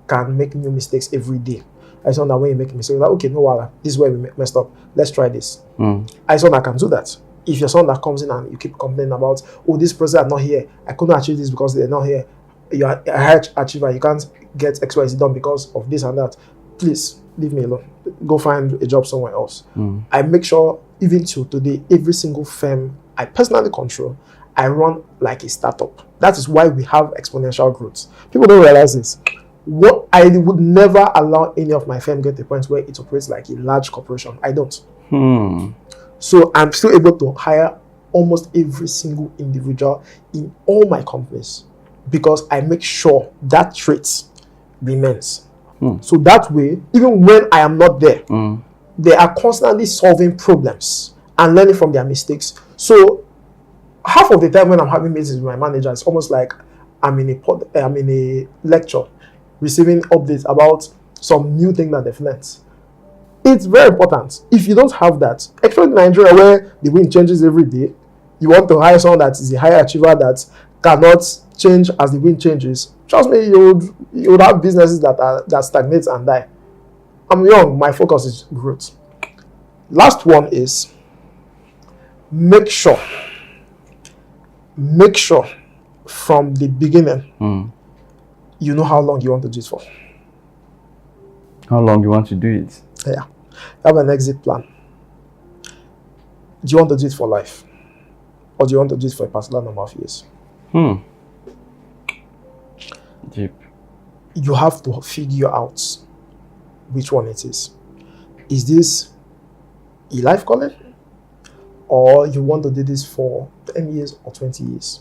can make new mistakes every day? Are you someone that when you make a mistake, this is where we messed up, let's try this. Are you someone that can do that? If you're someone that comes in and you keep complaining about, this person are not here, I couldn't achieve this because they're not here, you're a high achiever, you can't get XYZ done because of this and that, please leave me alone. Go find a job somewhere else. I make sure, even till today, every single firm I personally control, I run like a startup. That is why we have exponential growth. People don't realize this. What I would never allow any of my firm get to a point where it operates like a large corporation. I don't. So I'm still able to hire almost every single individual in all my companies because I make sure that trait remains. So that way, even when I am not there, they are constantly solving problems and learning from their mistakes. So half of the time when I'm having meetings with my manager, it's almost like I'm in a lecture receiving updates about some new thing that they've learned. It's very important. If you don't have that, especially in Nigeria where the wind changes every day, you want to hire someone that is a high achiever that cannot change as the wind changes. Trust me, you would have businesses that stagnate and die. I'm young, my focus is growth. Last one is make sure from the beginning you know how long you want to do it for. How long you want to do it? Yeah. Have an exit plan. Do you want to do it for life? Or do you want to do it for a particular number of years? Deep. You have to figure out which one it is. Is this a life calling? Or you want to do this for 10 years or 20 years?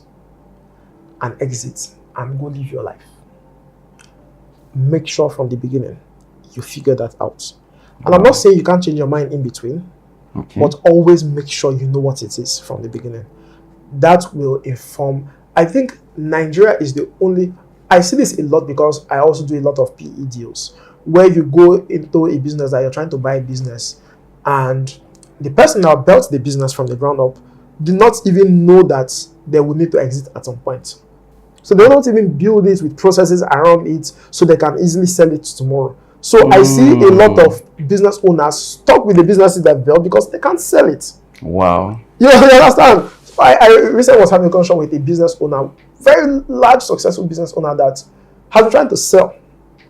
And exit and go live your life. Make sure from the beginning you figure that out. And I'm not saying you can't change your mind in between, but always make sure you know what it is from the beginning. That will inform. I think Nigeria is the only. I see this a lot because I also do a lot of PE deals where you go into a business that you're trying to buy a business, and the person that built the business from the ground up did not even know that they will need to exit at some point. So they don't even build it with processes around it so they can easily sell it tomorrow. So I see a lot of business owners stuck with the businesses they've built because they can't sell it. Wow. You understand? I recently was having a conversation with a business owner, very large, successful business owner that has been trying to sell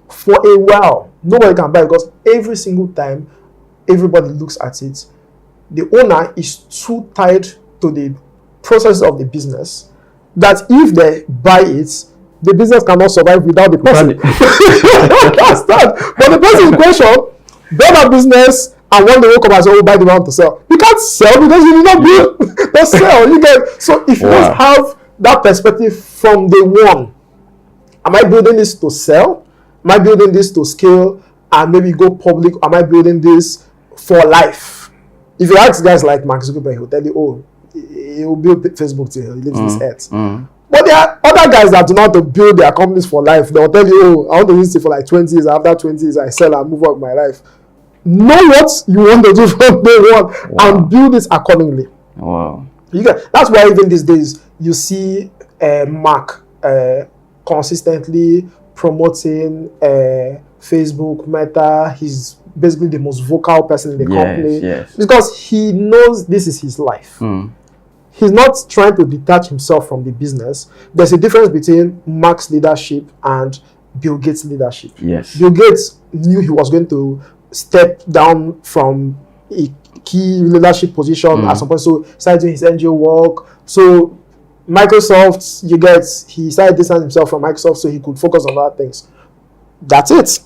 for a while. Nobody can buy it because every single time everybody looks at it, the owner is too tied to the process of the business that if they buy it, the business cannot survive without the person. Understand? But the person in question built a business and one day woke up and said, "Oh, buy the one to sell." You can't sell because you did not build the sell. You get so if you don't have that perspective from day one, am I building this to sell? Am I building this to scale and maybe go public? Am I building this for life? If you ask guys like Mark Zuckerberg, he'll tell you, "Oh, he will build Facebook till he leaves this earth." But there are other guys that do not want to build their companies for life. They'll tell you, "Oh, I want to use it for like 20 years. After 20 years, I sell and move on with my life." Know what you want to do from day one and build it accordingly. Wow. That's why even these days you see Mark consistently promoting Facebook, Meta. He's basically the most vocal person in the company because he knows this is his life. He's not trying to detach himself from the business. There's a difference between Mark's leadership and Bill Gates' leadership. Yes. Bill Gates knew he was going to step down from a key leadership position at some point, so started doing his NGO work. So Microsoft, he started distancing himself from Microsoft so he could focus on other things. That's it.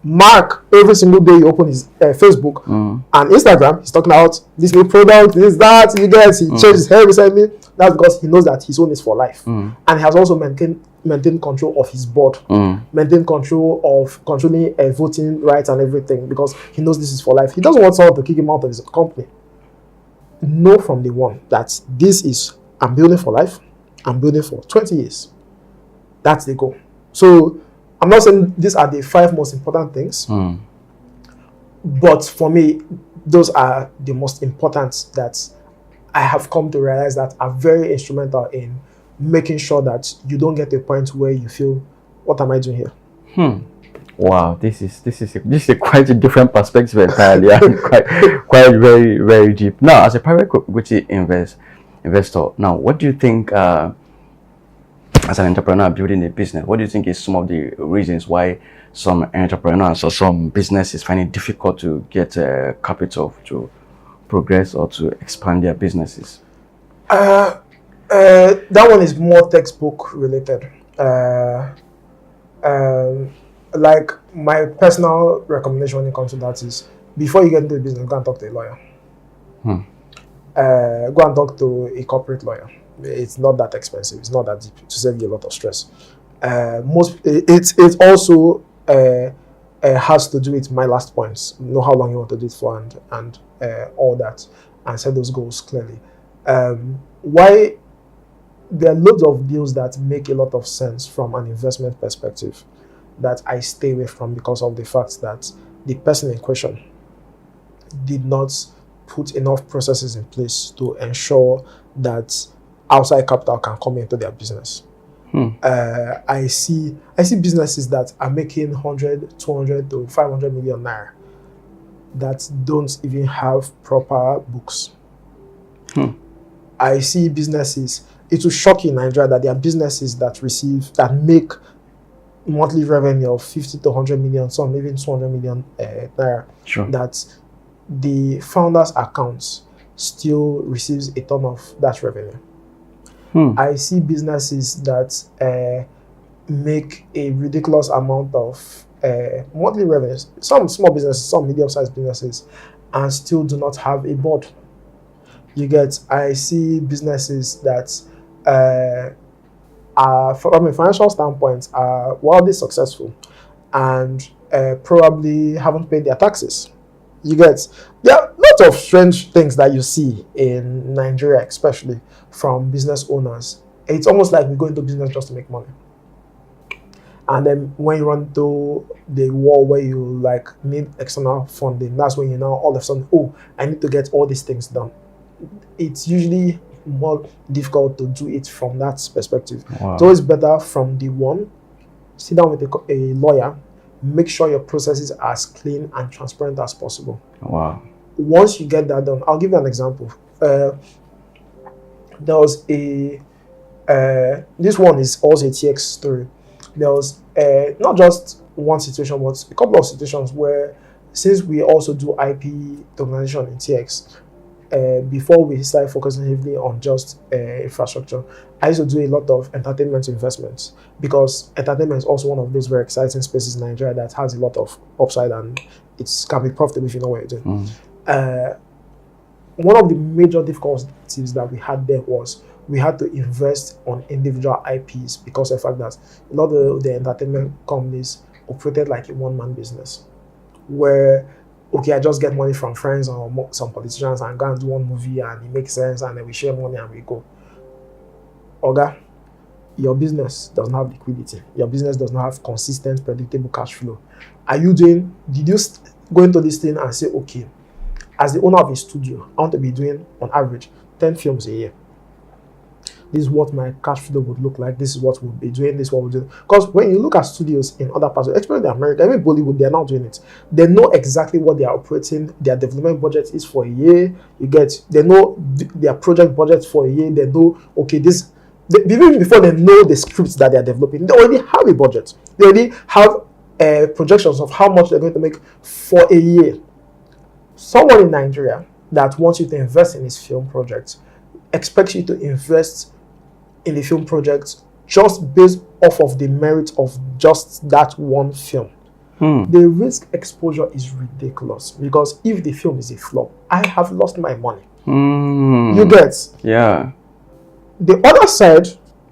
Mark, every single day you open his Facebook and Instagram, he's talking about this new product, this, that, he changed his hair recently. That's because he knows that his own is for life. And he has also maintained control of his board, maintained control of controlling voting rights and everything because he knows this is for life. He doesn't want someone to kick him out of his company. Know from the one that this is, I'm building for life, I'm building for 20 years. That's the goal. So I'm not saying these are the 5 most important things, but for me, those are the most important that I have come to realize that are very instrumental in making sure that you don't get to a point where you feel, what am I doing here? Wow, this is quite a different perspective entirely, and quite very, very deep. Now, as a private equity investor, now what do you think? As an entrepreneur building a business, what do you think is some of the reasons why some entrepreneurs or some businesses find it difficult to get capital to progress or to expand their businesses? That one is more textbook related. Like my personal recommendation when it comes to that is, before you get into the business, go and talk to a lawyer. Go and talk to a corporate lawyer. It's not that expensive. It's not that deep to save you a lot of stress. It also has to do with my last points. Know how long you want to do it for and all that, and set those goals clearly. Why there are loads of deals that make a lot of sense from an investment perspective that I stay away from because of the fact that the person in question did not put enough processes in place to ensure that outside capital can come into their business. I see businesses that are making 100, 200 to 500 million naira that don't even have proper books. I see businesses, it will shock you in Nigeria that there are businesses that make monthly revenue of 50 to 100 million, some even 200 million naira, that the founder's accounts still receives a ton of that revenue. I see businesses that make a ridiculous amount of monthly revenues, some small businesses, some medium-sized businesses, and still do not have a board. I see businesses that are, from a financial standpoint, are wildly successful and probably haven't paid their taxes. You get, there are lots of strange things that you see in Nigeria, especially from business owners. It's almost like we go into business just to make money. And then when you run to the wall where you like need external funding, that's when you now all of a sudden, oh, I need to get all these things done. It's usually more difficult to do it from that perspective. Wow. It's always better from the one, sit down with a lawyer, make sure your processes are as clean and transparent as possible. Wow. Once you get that done, I'll give you an example. There was this one is also a TX story. There was not just one situation, but a couple of situations where, since we also do IP tokenization in TX, before we started focusing heavily on just infrastructure, I used to do a lot of entertainment investments, because entertainment is also one of those very exciting spaces in Nigeria that has a lot of upside, and it can be profitable if you know what you're doing. One of the major difficulties that we had there was we had to invest on individual IPs, because of the fact that a lot of the entertainment companies operated like a one-man business, where, okay, I just get money from friends or some politicians and go and do one movie and it makes sense, and then we share money and we go. Oga, your business doesn't have liquidity. Your business does not have consistent, predictable cash flow. Did you go into this thing and say, okay, as the owner of a studio, I want to be doing on average 10 films a year. This is what my cash flow would look like. This is what we'll be doing. This is what we'll do. Because when you look at studios in other parts, especially in America, even Bollywood, they're not doing it. They know exactly what they are operating. Their development budget is for a year. They know their project budget for a year. They know, okay, even before they know the scripts that they are developing, they already have a budget. They already have projections of how much they're going to make for a year. Someone in Nigeria that wants you to invest in his film project expects you to invest in the film project just based off of the merit of just that one film. The risk exposure is ridiculous, because if the film is a flop, I have lost my money. You get? Yeah. The other side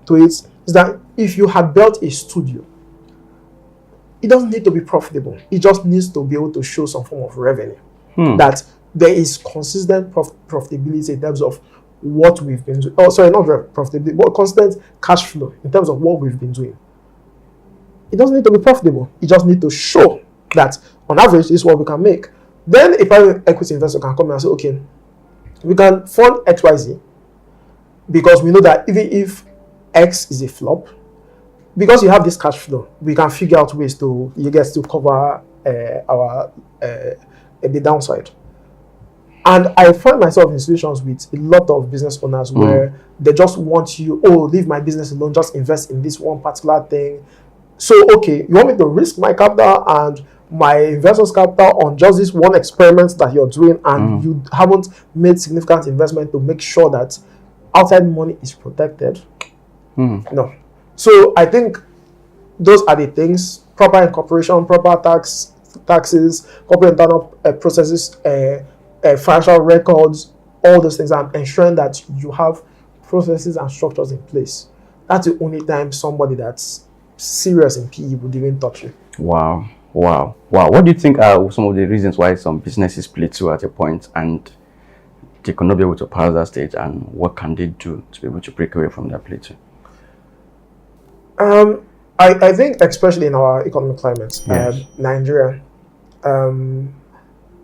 to it is that if you had built a studio, it doesn't need to be profitable. It just needs to be able to show some form of revenue. That there is consistent profitability in terms of what we've been doing. Oh, sorry, not profitability, but constant cash flow in terms of what we've been doing. It doesn't need to be profitable. It just needs to show that on average this is what we can make. Then a private equity investor can come and say, okay, we can fund XYZ, because we know that even if X is a flop, because you have this cash flow, we can figure out ways to cover the downside. And I find myself in situations with a lot of business owners where they just want you, leave my business alone, just invest in this one particular thing. So, okay, you want me to risk my capital and my investors' capital on just this one experiment that you're doing, and you haven't made significant investment to make sure that outside money is protected? No. So I think those are the things: proper incorporation, proper taxes, corporate internal processes, financial records, all those things, and ensuring that you have processes and structures in place. That's the only time somebody that's serious in PE would even touch you. Wow. What do you think are some of the reasons why some businesses plateau at a point and they cannot be able to pass that stage, and what can they do to be able to break away from that plateau? I think, especially in our economic climate, Nigeria,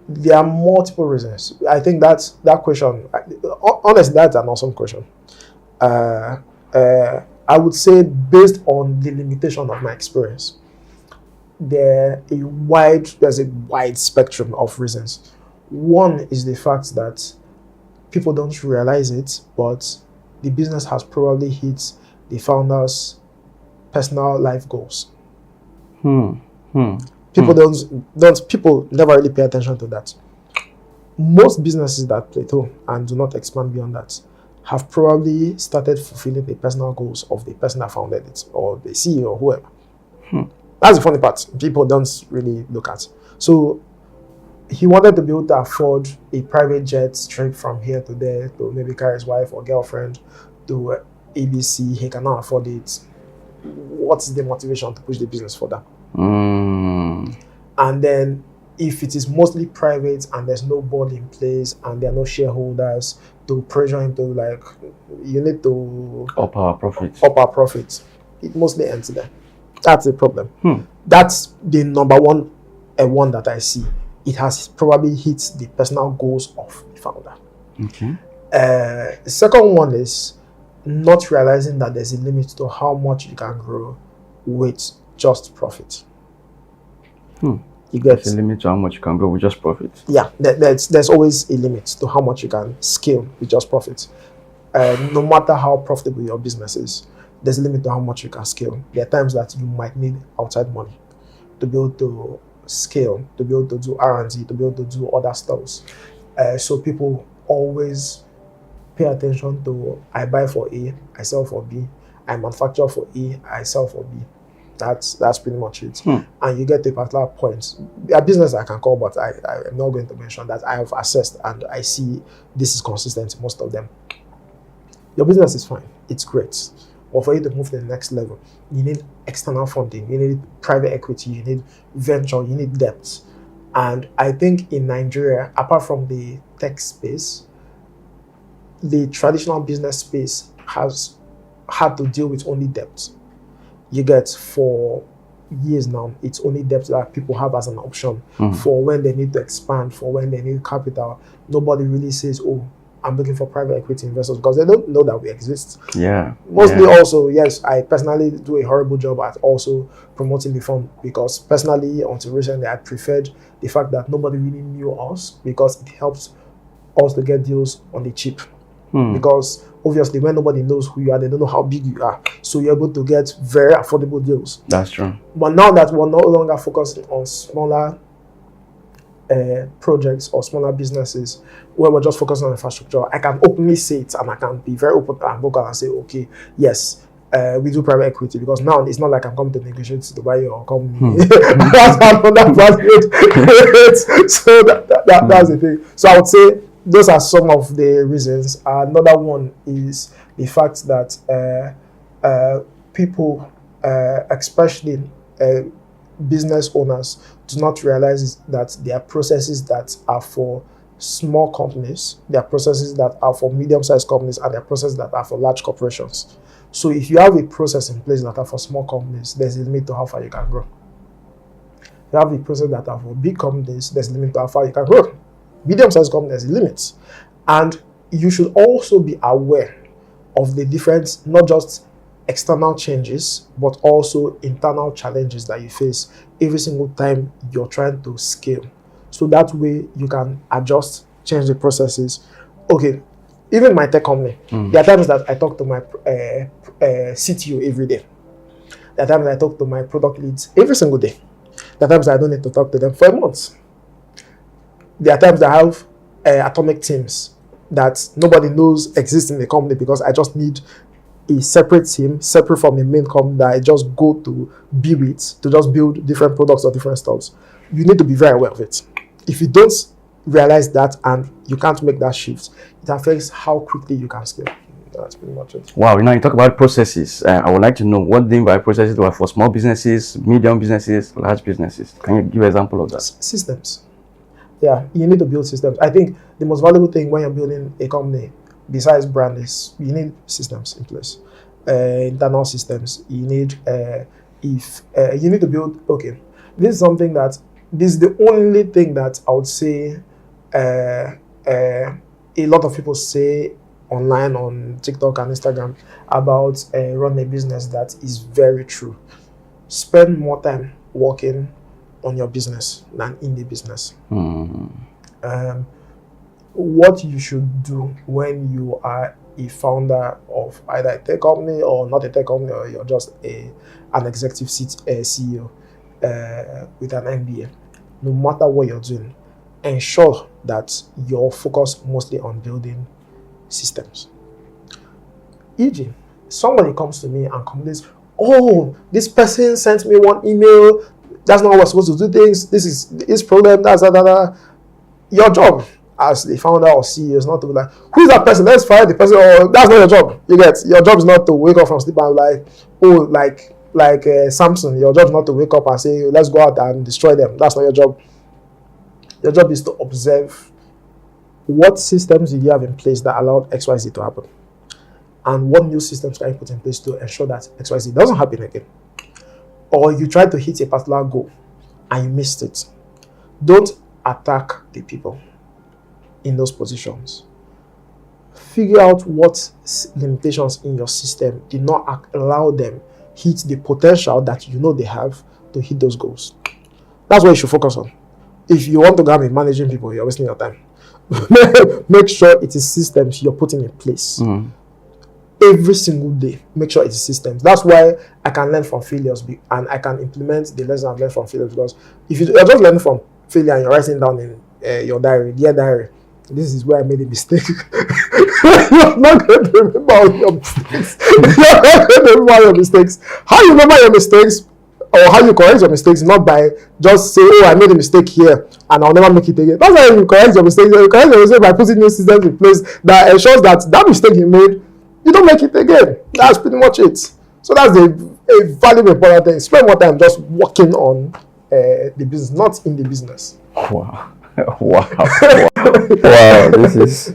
there are multiple reasons. I think that question, honestly, that's an awesome question. I would say, based on the limitation of my experience, there's a wide spectrum of reasons. One is the fact that people don't realize it, but the business has probably hit the founder's personal life goals. People never really pay attention to that. Most businesses that plateau and do not expand beyond that have probably started fulfilling the personal goals of the person that founded it, or the CEO, or whoever. That's the funny part. People don't really look at. So he wanted to be able to afford a private jet straight from here to there to maybe carry his wife or girlfriend to ABC. He cannot afford it. What's the motivation to push the business further? And then if it is mostly private and there's no board in place and there are no shareholders to pressure him to, like, you need to up our profits. It mostly ends there. That's the problem. That's the number one that I see. It has probably hit the personal goals of the founder. Okay. The second one is not realizing that there's a limit to how much you can grow with just profit. You get there's a limit to how much you can grow with just profit. Yeah, there's always a limit to how much you can scale with just profit. No matter how profitable your business is, there's a limit to how much you can scale. There are times that you might need outside money to be able to scale, to be able to do R&D, to be able to do other stuff. So people always pay attention to, I buy for A, I sell for B, I manufacture for A, I sell for B. That's pretty much it. And you get to a particular point. A business I can call, but I am not going to mention that I have assessed and I see this is consistent in most of them. Your business is fine. It's great. But for you to move to the next level, you need external funding, you need private equity, you need venture, you need debt. And I think in Nigeria, apart from the tech space, the traditional business space has had to deal with only debt. You get, for years now, it's only debt that people have as an option for when they need to expand, for when they need capital. Nobody really says, oh, I'm looking for private equity investors, because they don't know that we exist. Mostly also, yes, I personally do a horrible job at also promoting the fund, because personally, until recently, I preferred the fact that nobody really knew us, because it helps us to get deals on the cheap. Because obviously, when nobody knows who you are, they don't know how big you are. So you're able to get very affordable deals. That's true. But now that we're no longer focusing on smaller projects or smaller businesses, where we're just focusing on infrastructure, I can openly say it, and I can be very open and vocal and say, okay, yes, we do private equity, because now it's not like I'm coming to negotiate to buy your company. That's another value. So that's the thing. So I would say those are some of the reasons. Another one is the fact that people, especially business owners, do not realize that there are processes that are for small companies, there are processes that are for medium-sized companies, and there are processes that are for large corporations. So if you have a process in place that are for small companies, there's a limit to how far you can grow. If you have a process that are for big companies, there's a limit to how far you can grow. Medium-sized companies, there's a limit. And you should also be aware of the difference, not just external changes, but also internal challenges that you face every single time you're trying to scale. So that way you can adjust, change the processes. Okay, even my tech company, there are times that I talk to my CTO every day. There are times I talk to my product leads every single day. There are times I don't need to talk to them for a month. There are times I have atomic teams that nobody knows exist in the company, because I just need a separate team, separate from the main company, that I just go to be with, to just build different products or different stuffs. You need to be very aware of it. If you don't realize that and you can't make that shift, it affects how quickly you can scale. That's pretty much it. Wow, you talk about processes. I would like to know what do you mean by processes are for small businesses, medium businesses, large businesses. Can you give an example of that? Systems. Yeah, you need to build systems. I think the most valuable thing when you're building a company, besides brand, is you need systems in place. Internal systems. You need you need to build. Okay, this is something that this is the only thing that I would say a lot of people say online on TikTok and Instagram about running a business that is very true. Spend more time working on your business than in the business. What you should do when you are a founder of either a tech company or not a tech company, or you're just an executive CEO with an MBA, no matter what you're doing, ensure that you're focused mostly on building systems. E.g., somebody comes to me and complains, oh, this person sent me one email, that's not how we're supposed to do things, this is this problem, that's that. Your job as the founder or CEO is not to be like, who is that person? Let's fire the person. Or that's not your job. You get, your job is not to wake up from sleep and like, oh, like like Samson. Your job is not to wake up and say, let's go out and destroy them. That's not your job. Your job is to observe what systems did you have in place that allowed XYZ to happen, and what new systems can you put in place to ensure that XYZ doesn't happen again. Or you tried to hit a particular goal and you missed it. Don't attack the people in those positions. Figure out what limitations in your system did not allow them hit the potential that you know they have to hit those goals. That's what you should focus on. If you want to go and be managing people, you're wasting your time. Make sure it is systems you're putting in place. Every single day, make sure it is systems. That's why I can learn from failures and I can implement the lessons I've learned from failures, because if you're just learning from failure and you're writing down in your diary, dear diary, this is where I made a mistake. You're not going to remember all your mistakes. You're not going to remember all your mistakes. How you remember your mistakes or how you correct your mistakes, not by just saying, oh, I made a mistake here and I'll never make it again. That's how you correct your mistakes. You correct your mistakes by putting new systems in place that ensures that mistake you made, you don't make it again. That's pretty much it. So that's a valuable important thing. Spend more time just working on the business, not in the business. Wow. Wow. This is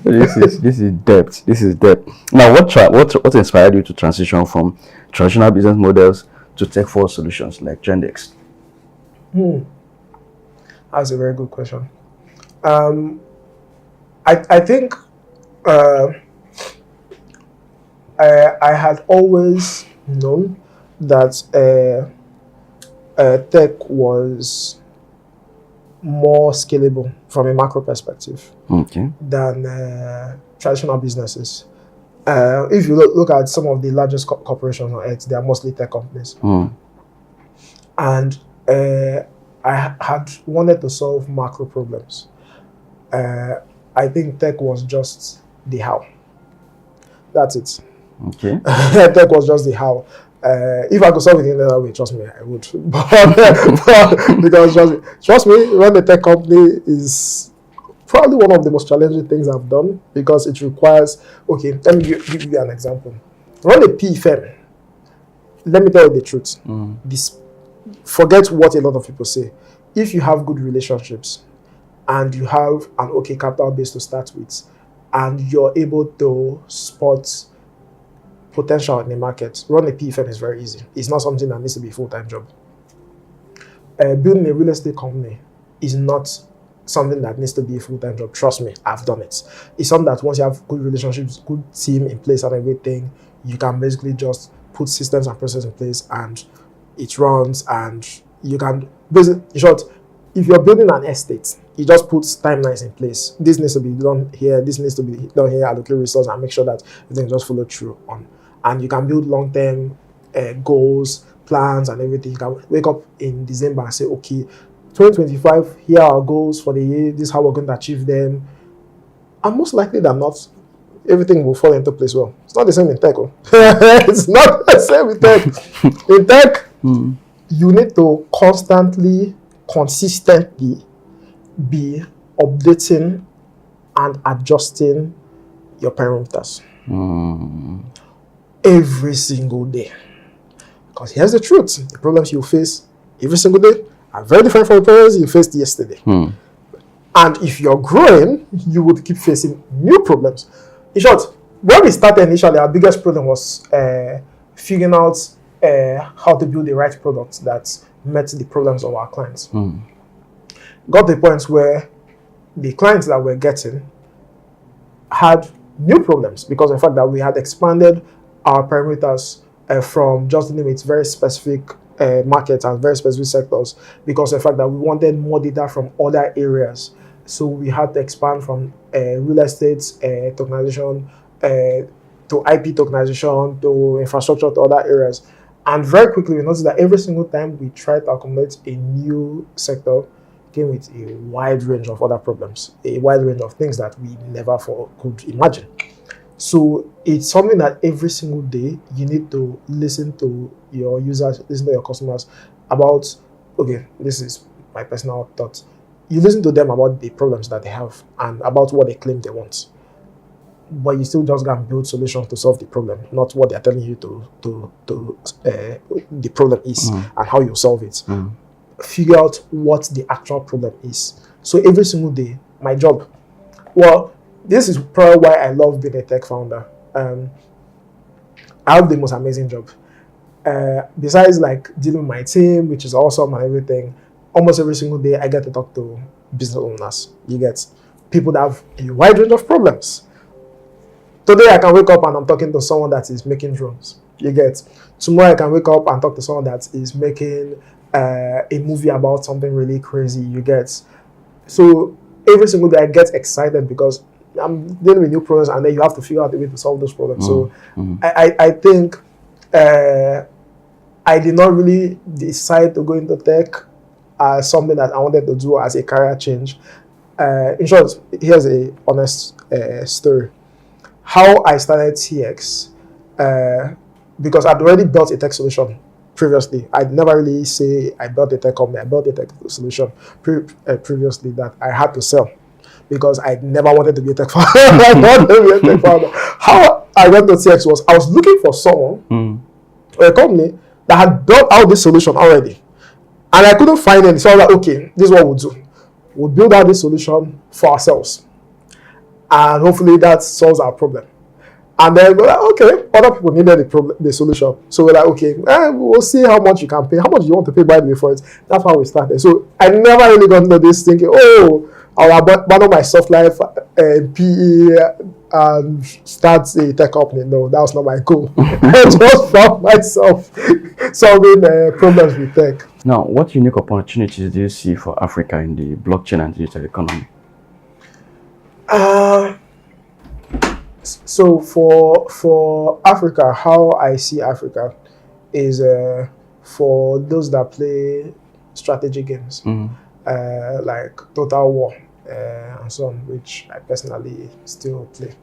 depth. This is depth. Now, what inspired you to transition from traditional business models to tech-forward solutions like TrendX? That's a very good question. I think I had always known that tech was more scalable from a macro perspective than traditional businesses. If you look at some of the largest corporations on earth, they are mostly tech companies. And I had wanted to solve macro problems. I think tech was just the how. That's it. Okay. Tech was just the how. If I could solve it in another way, trust me, I would. Because trust me, run a tech company is probably one of the most challenging things I've done, because it requires, okay, let me give you an example. Run a PE firm. Let me tell you the truth. Forget what a lot of people say. If you have good relationships and you have an okay capital base to start with, and you're able to spot potential in the market, run a PE firm is very easy. It's not something that needs to be a full-time job. Building a real estate company is not something that needs to be a full-time job. Trust me, I've done it. It's something that once you have good relationships, good team in place and everything, you can basically just put systems and processes in place and it runs, and you can basically, in short, if you're building an estate, you just put timelines in place. This needs to be done here, this needs to be done here, allocate resources and make sure that everything just follow through on. And you can build long-term goals, plans and everything. You can wake up in December and say, okay, 2025, here are our goals for the year, this is how we're going to achieve them. And most likely than not, everything will fall into place well. It's not the same in tech. It's not the same in tech. In tech, you need to constantly, consistently be updating and adjusting your parameters. Every single day. Because here's the truth. The problems you face every single day are very different from the problems you faced yesterday. And if you're growing, you would keep facing new problems. In short, when we started initially, our biggest problem was figuring out how to build the right product that met the problems of our clients. Got the points where the clients that we're getting had new problems because of the fact that we had expanded our parameters from just dealing with very specific markets and very specific sectors, because of the fact that we wanted more data from other areas. So we had to expand from real estate tokenization to IP tokenization to infrastructure to other areas. And very quickly we noticed that every single time we tried to accommodate a new sector, came with a wide range of other problems, a wide range of things that we never could imagine. So it's something that every single day you need to listen to your users, listen to your customers about, okay, this is my personal thought. You listen to them about the problems that they have and about what they claim they want. but you still just go and build solutions to solve the problem, not what they're telling you the problem is and how you solve it. Figure out what the actual problem is. So every single day, my job, well, this is probably why I love being a tech founder. I have the most amazing job. Besides like dealing with my team, which is awesome and everything, almost every single day I get to talk to business owners. You get people that have a wide range of problems. Today I can wake up and I'm talking to someone that is making drones. You get. Tomorrow I can wake up and talk to someone that is making a movie about something really crazy. You get. So every single day I get excited because I'm dealing with new problems, and then you have to figure out a way to solve those problems. So I think I did not really decide to go into tech as something that I wanted to do as a career change. In short, here's a honest story. How I started TX, because I'd already built a tech solution previously. I'd never really say I built a tech company. I built a tech solution previously that I had to sell because I never wanted to be a tech founder. I wanted to be a tech founder. How I went to TX was I was looking for someone or a company that had built out this solution already. And I couldn't find any. So I was like, okay, this is what we'll do. We'll build out this solution for ourselves. And hopefully that solves our problem. And then we're like, okay, other people needed the solution. So we're like, okay, we'll see how much you can pay. How much do you want to pay by the way for it? That's how we started. So I never really got into this thinking, I'll abandon my soft life and PE and start a tech company. No, that was not my goal. I just found myself solving problems with tech. Now, what unique opportunities do you see for Africa in the blockchain and digital economy? So for Africa, how I see Africa is for those that play strategy games, like Total War and so on, which I personally still play.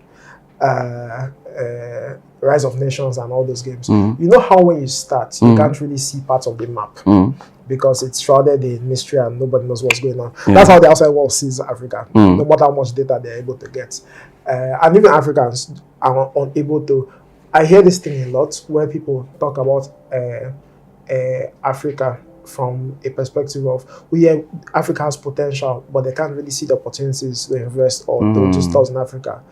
Rise of Nations and all those games. You know how when you start, you can't really see parts of the map because it's shrouded in mystery and nobody knows what's going on. That's how the outside world sees Africa, no matter how much data they're able to get. And even Africans are unable to. I hear this thing a lot where people talk about Africa from a perspective of, Africa has potential, but they can't really see the opportunities to invest or to do stuff in Africa.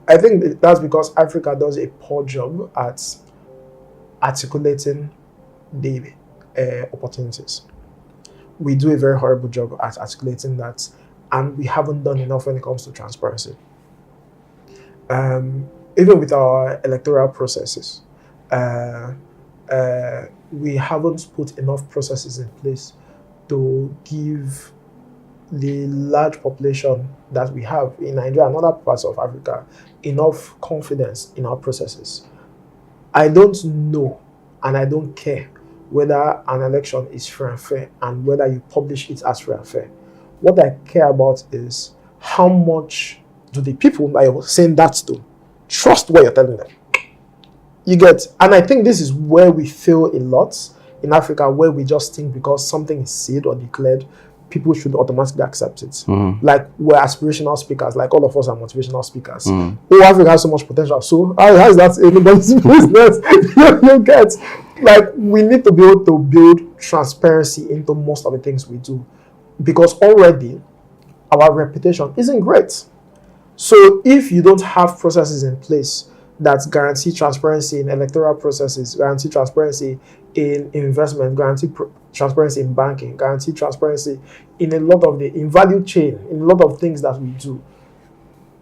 I think that's because Africa does a poor job at articulating the opportunities. We do a very horrible job at articulating that, and we haven't done enough when it comes to transparency. Even with our electoral processes, we haven't put enough processes in place to give the large population that we have in Nigeria and other parts of Africa enough confidence in our processes. I don't know and I don't care whether an election is fair and fair and whether you publish it as fair and fair. What I care about is how much do the people that you're saying that to trust what you're telling them. You get, and I think this is where we fail a lot in Africa, where we just think because something is said or declared, people should automatically accept it. Like we're aspirational speakers, like all of us are motivational speakers. Africa has so much potential. So how is that anybody's business? You get, like we need to be able to build transparency into most of the things we do, because already our reputation isn't great. So if you don't have processes in place that guarantee transparency in electoral processes, guarantee transparency in investment, guarantee transparency in banking, guarantee transparency in a lot of in value chain, in a lot of things that we do,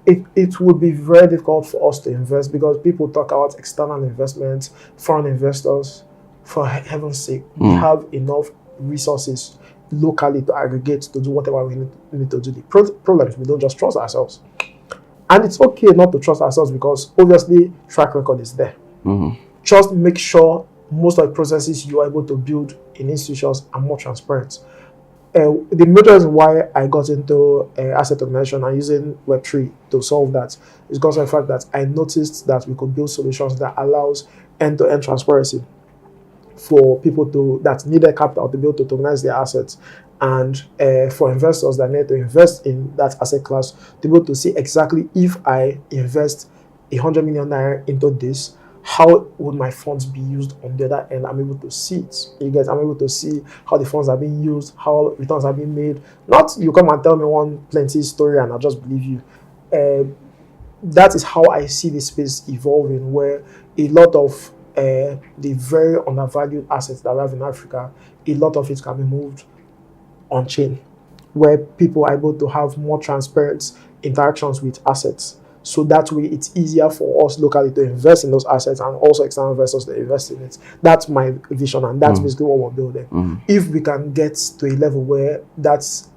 it would be very difficult for us to invest, because people talk about external investments, foreign investors. For heaven's sake, we have enough resources locally to aggregate to do whatever we need to do. The problem is we don't just trust ourselves. And it's okay not to trust ourselves, because obviously track record is there. Just make sure most of the processes you are able to build in institutions are more transparent. The major reason why I got into asset organization and using Web3 to solve that is because of the fact that I noticed that we could build solutions that allows end-to-end transparency for people that needed capital to be able to tokenize their assets, and for investors that need to invest in that asset class to be able to see exactly if I invest 100 million naira into this, how would my funds be used on the other end? I'm able to see it. You guys, I'm able to see how the funds are being used, how returns are being made. Not you come and tell me one plenty story and I'll just believe you. That is how I see this space evolving, where a lot of the very undervalued assets that we have in Africa, a lot of it can be moved on chain, where people are able to have more transparent interactions with assets. So that way it's easier for us locally to invest in those assets and also external investors to invest in it. That's my vision, and that's basically what we're building. If we can get to a level where that's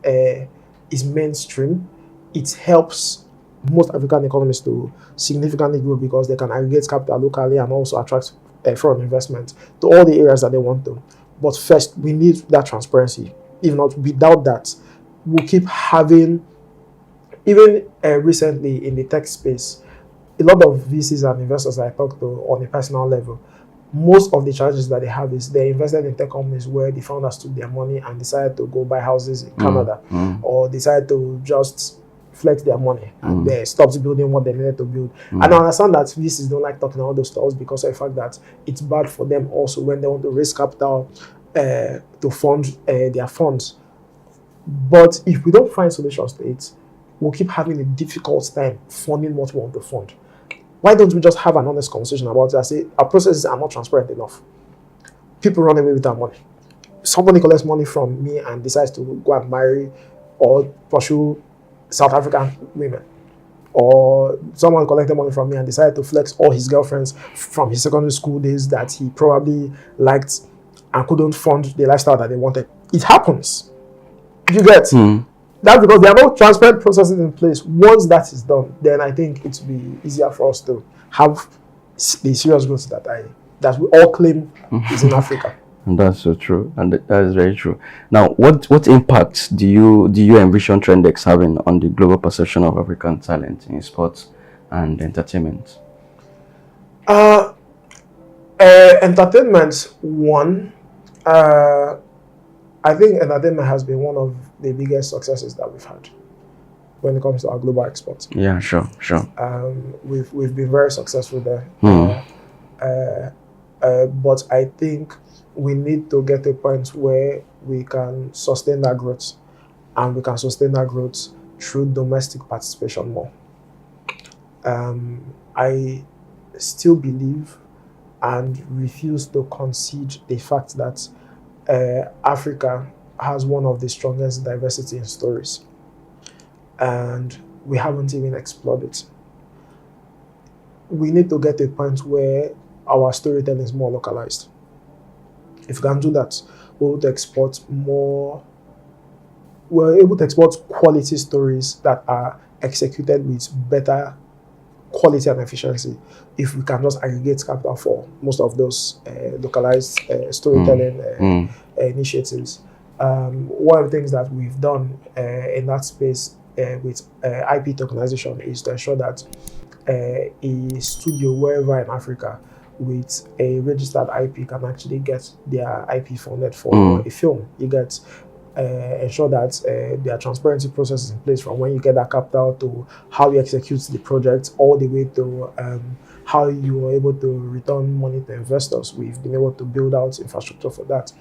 is mainstream, it helps most African economies to significantly grow because they can aggregate capital locally and also attract foreign investment to all the areas that they want to. But first, we need that transparency. If not, without that, we'll keep having, even recently in the tech space, a lot of VCs and investors that I talk to on a personal level, most of the challenges that they have is they invested in tech companies where the founders took their money and decided to go buy houses in Canada or decided to just flex their money and they stopped building what they needed to build. And I understand that VCs don't like talking about those stuff because of the fact that it's bad for them also when they want to raise capital to fund their funds. But if we don't find solutions to it, we'll keep having a difficult time funding what we want to fund. Why don't we just have an honest conversation about it? I say our processes are not transparent enough. People run away with our money. Somebody collects money from me and decides to go and marry or pursue South African women. Or someone collected money from me and decided to flex all his girlfriends from his secondary school days that he probably liked and couldn't fund the lifestyle that they wanted. It happens. You get? That's because there are no transparent processes in place. Once that is done, then I think it will be easier for us to have the serious growth that we all claim is in Africa. And that's so true, and that is very true. Now, what impacts do you envision TrendX having on the global perception of African talent in sports and entertainment? Entertainment, one. I think entertainment has been one of the biggest successes that we've had when it comes to our global exports. Yeah, sure. We've been very successful there. But I think we need to get to a point where we can sustain that growth, and we can sustain that growth through domestic participation more. I still believe and refuse to concede the fact that Africa has one of the strongest diversity in stories, and we haven't even explored it. We need to get to a point where our storytelling is more localized. If we can do that, we're able to export more. We're able to export quality stories that are executed with better quality and efficiency. If we can just aggregate capital for most of those localized storytelling initiatives. One of the things that we've done in that space with IP tokenization is to ensure that a studio wherever in Africa with a registered IP can actually get their IP funded for a film. You get ensure that there are transparency processes in place from when you get that capital to how you execute the project, all the way to how you are able to return money to investors. We've been able to build out infrastructure for that.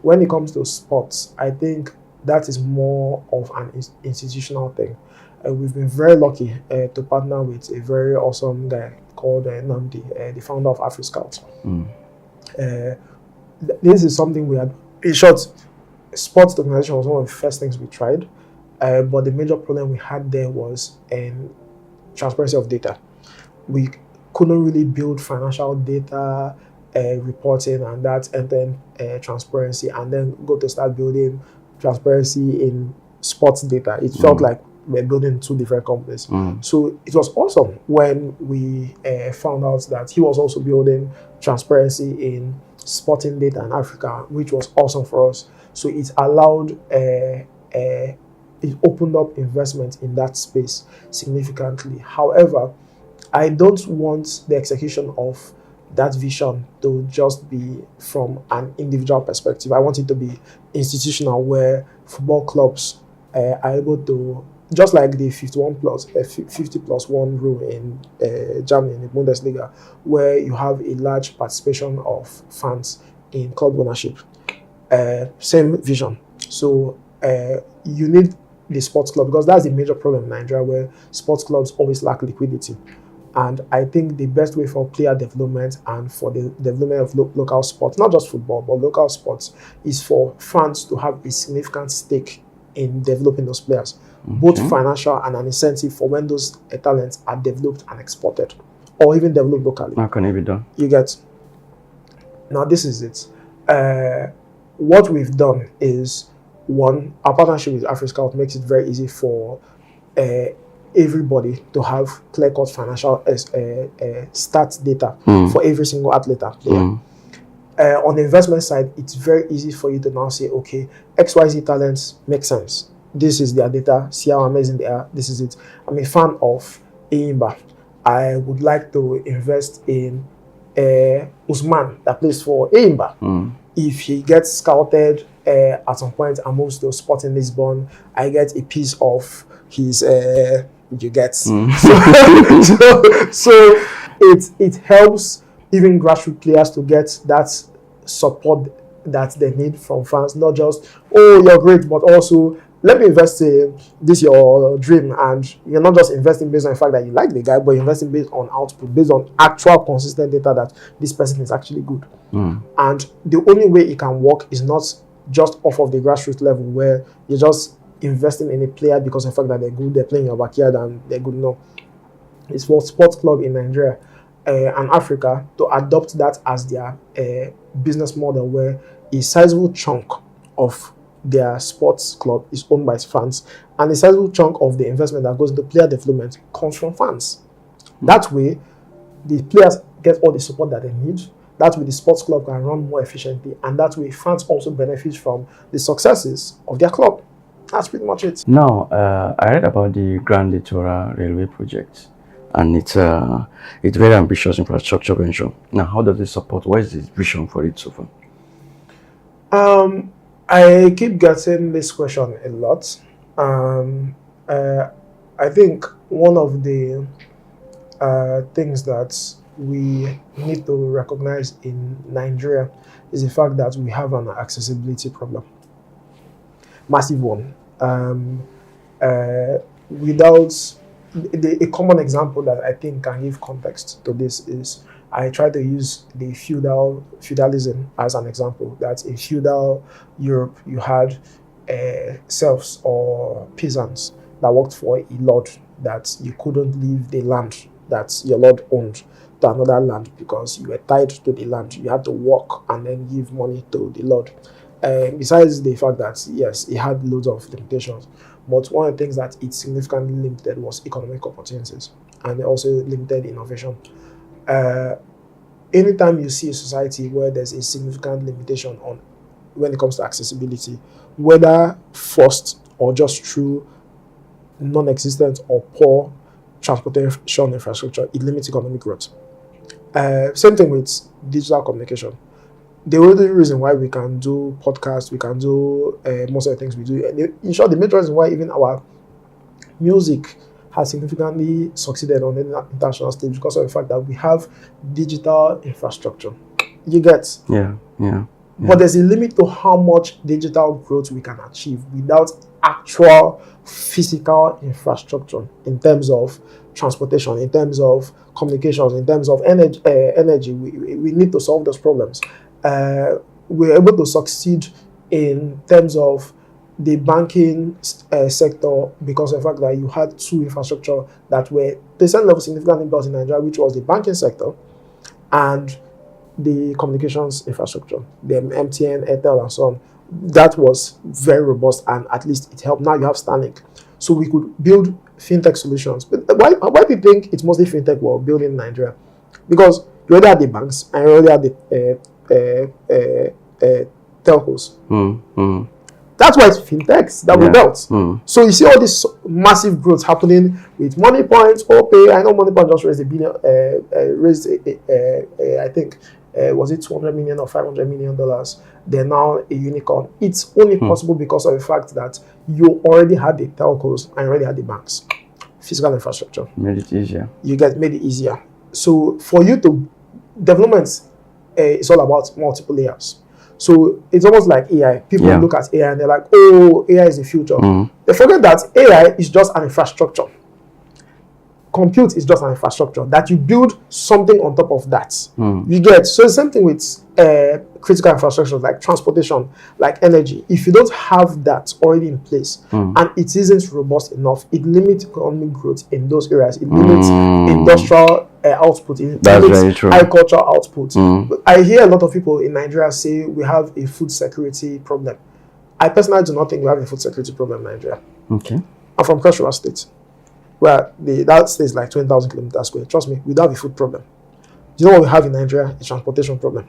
When it comes to sports, I think that is more of an institutional thing. We've been very lucky to partner with a very awesome guy called Nnamdi, the founder of AfriScout. This is something we had. In short, sports tokenization was one of the first things we tried, but the major problem we had there was transparency of data. We couldn't really build financial data reporting and that end-to-end transparency, and then go to start building transparency in sports data. It felt like we're building two different companies. So it was awesome when we found out that he was also building transparency in sporting data in Africa, which was awesome for us. So it allowed, it opened up investment in that space significantly. However, I don't want the execution of that vision to just be from an individual perspective. I want it to be institutional, where football clubs are able to just like the 50 plus 1 rule in Germany, in the Bundesliga, where you have a large participation of fans in club ownership. Same vision. So you need the sports club, because that's the major problem in Nigeria, where sports clubs always lack liquidity. And I think the best way for player development and for the development of local sports, not just football, but local sports, is for fans to have a significant stake in developing those players, both financial and an incentive for when those talents are developed and exported, or even developed locally. How can it be done? You get. Now this is it. What we've done is, one, our partnership with AfriScout makes it very easy for everybody to have clear-cut financial stats data for every single athlete and player. On the investment side, it's very easy for you to now say, okay, XYZ talents make sense. This is their data. See how amazing they are. This is it. I'm a fan of Enyimba. I would like to invest in Usman that plays for Enyimba. If he gets scouted at some point and moves to Sporting Lisbon, I get a piece of his you get. So it helps even grassroots players to get that support that they need from fans, not just, oh, you're great, but also let me invest in this your dream. And you're not just investing based on the fact that you like the guy, but you're investing based on output, based on actual consistent data that this person is actually good. And the only way it can work is not just off of the grassroots level, where you're just investing in a player because of the fact that they're good, they're playing in your backyard and they're good. No, it's for sports club in Nigeria and Africa to adopt that as their business model, where a sizable chunk of their sports club is owned by fans, and a sizable chunk of the investment that goes into player development comes from fans. That way, the players get all the support that they need. That way, the sports club can run more efficiently, and that way, fans also benefit from the successes of their club. That's pretty much it. Now, I read about the Grand Litora Railway Project, and it's a very ambitious infrastructure venture. Now, how does it support? What is the vision for it so far? I keep getting this question a lot. I think one of the things that we need to recognize in Nigeria is the fact that we have an accessibility problem. Massive one. Without a common example that I think can give context to this is, I try to use the feudalism as an example. That in feudal Europe, you had serfs or peasants that worked for a lord, that you couldn't leave the land that your lord owned to another land because you were tied to the land. You had to work and then give money to the lord. Besides the fact that, yes, it had loads of limitations, but one of the things that it significantly limited was economic opportunities, and it also limited innovation. Anytime you see a society where there's a significant limitation on when it comes to accessibility, whether forced or just through non-existent or poor transportation infrastructure, it limits economic growth. Same thing with digital communication. The only reason why we can do podcasts, we can do most of the things we do. In short, the major reason why even our music has significantly succeeded on the international stage because of the fact that we have digital infrastructure. You get? Yeah. But there's a limit to how much digital growth we can achieve without actual physical infrastructure in terms of transportation, in terms of communications, in terms of energy. We need to solve those problems. We're able to succeed in terms of the banking sector because of the fact that you had two infrastructure that were the same level significantly built in Nigeria, which was the banking sector and the communications infrastructure, the MTN, Airtel, and so on. That was very robust, and at least it helped. Now you have Starlink, so we could build fintech solutions. But why do you think it's mostly fintech we're building in Nigeria? Because you already had the banks and you already had the telcos. That's why it's fintechs that we built. So you see all this massive growth happening with Money Points, OPay. I know Money Point just raised $1 billion, I think was it 200 million or 500 million dollars? They're now a unicorn. It's only possible because of the fact that you already had the telcos and already had the banks. Physical infrastructure. Made it easier. Made it easier. So for you to development, it's all about multiple layers. So it's almost like AI. People look at AI and they're like, oh, AI is the future. They forget that AI is just an infrastructure. Compute is just an infrastructure that you build something on top of that. You get, so the same thing with critical infrastructure like transportation, like energy. If you don't have that already in place and it isn't robust enough, it limits economic growth in those areas. It limits industrial output. It limits agricultural output. I hear a lot of people in Nigeria say we have a food security problem. I personally do not think we have a food security problem in Nigeria. Okay. I'm from Cross River State, where that state is like 20,000 kilometers square. Trust me, we don't have a food problem. Do you know what we have in Nigeria? A transportation problem.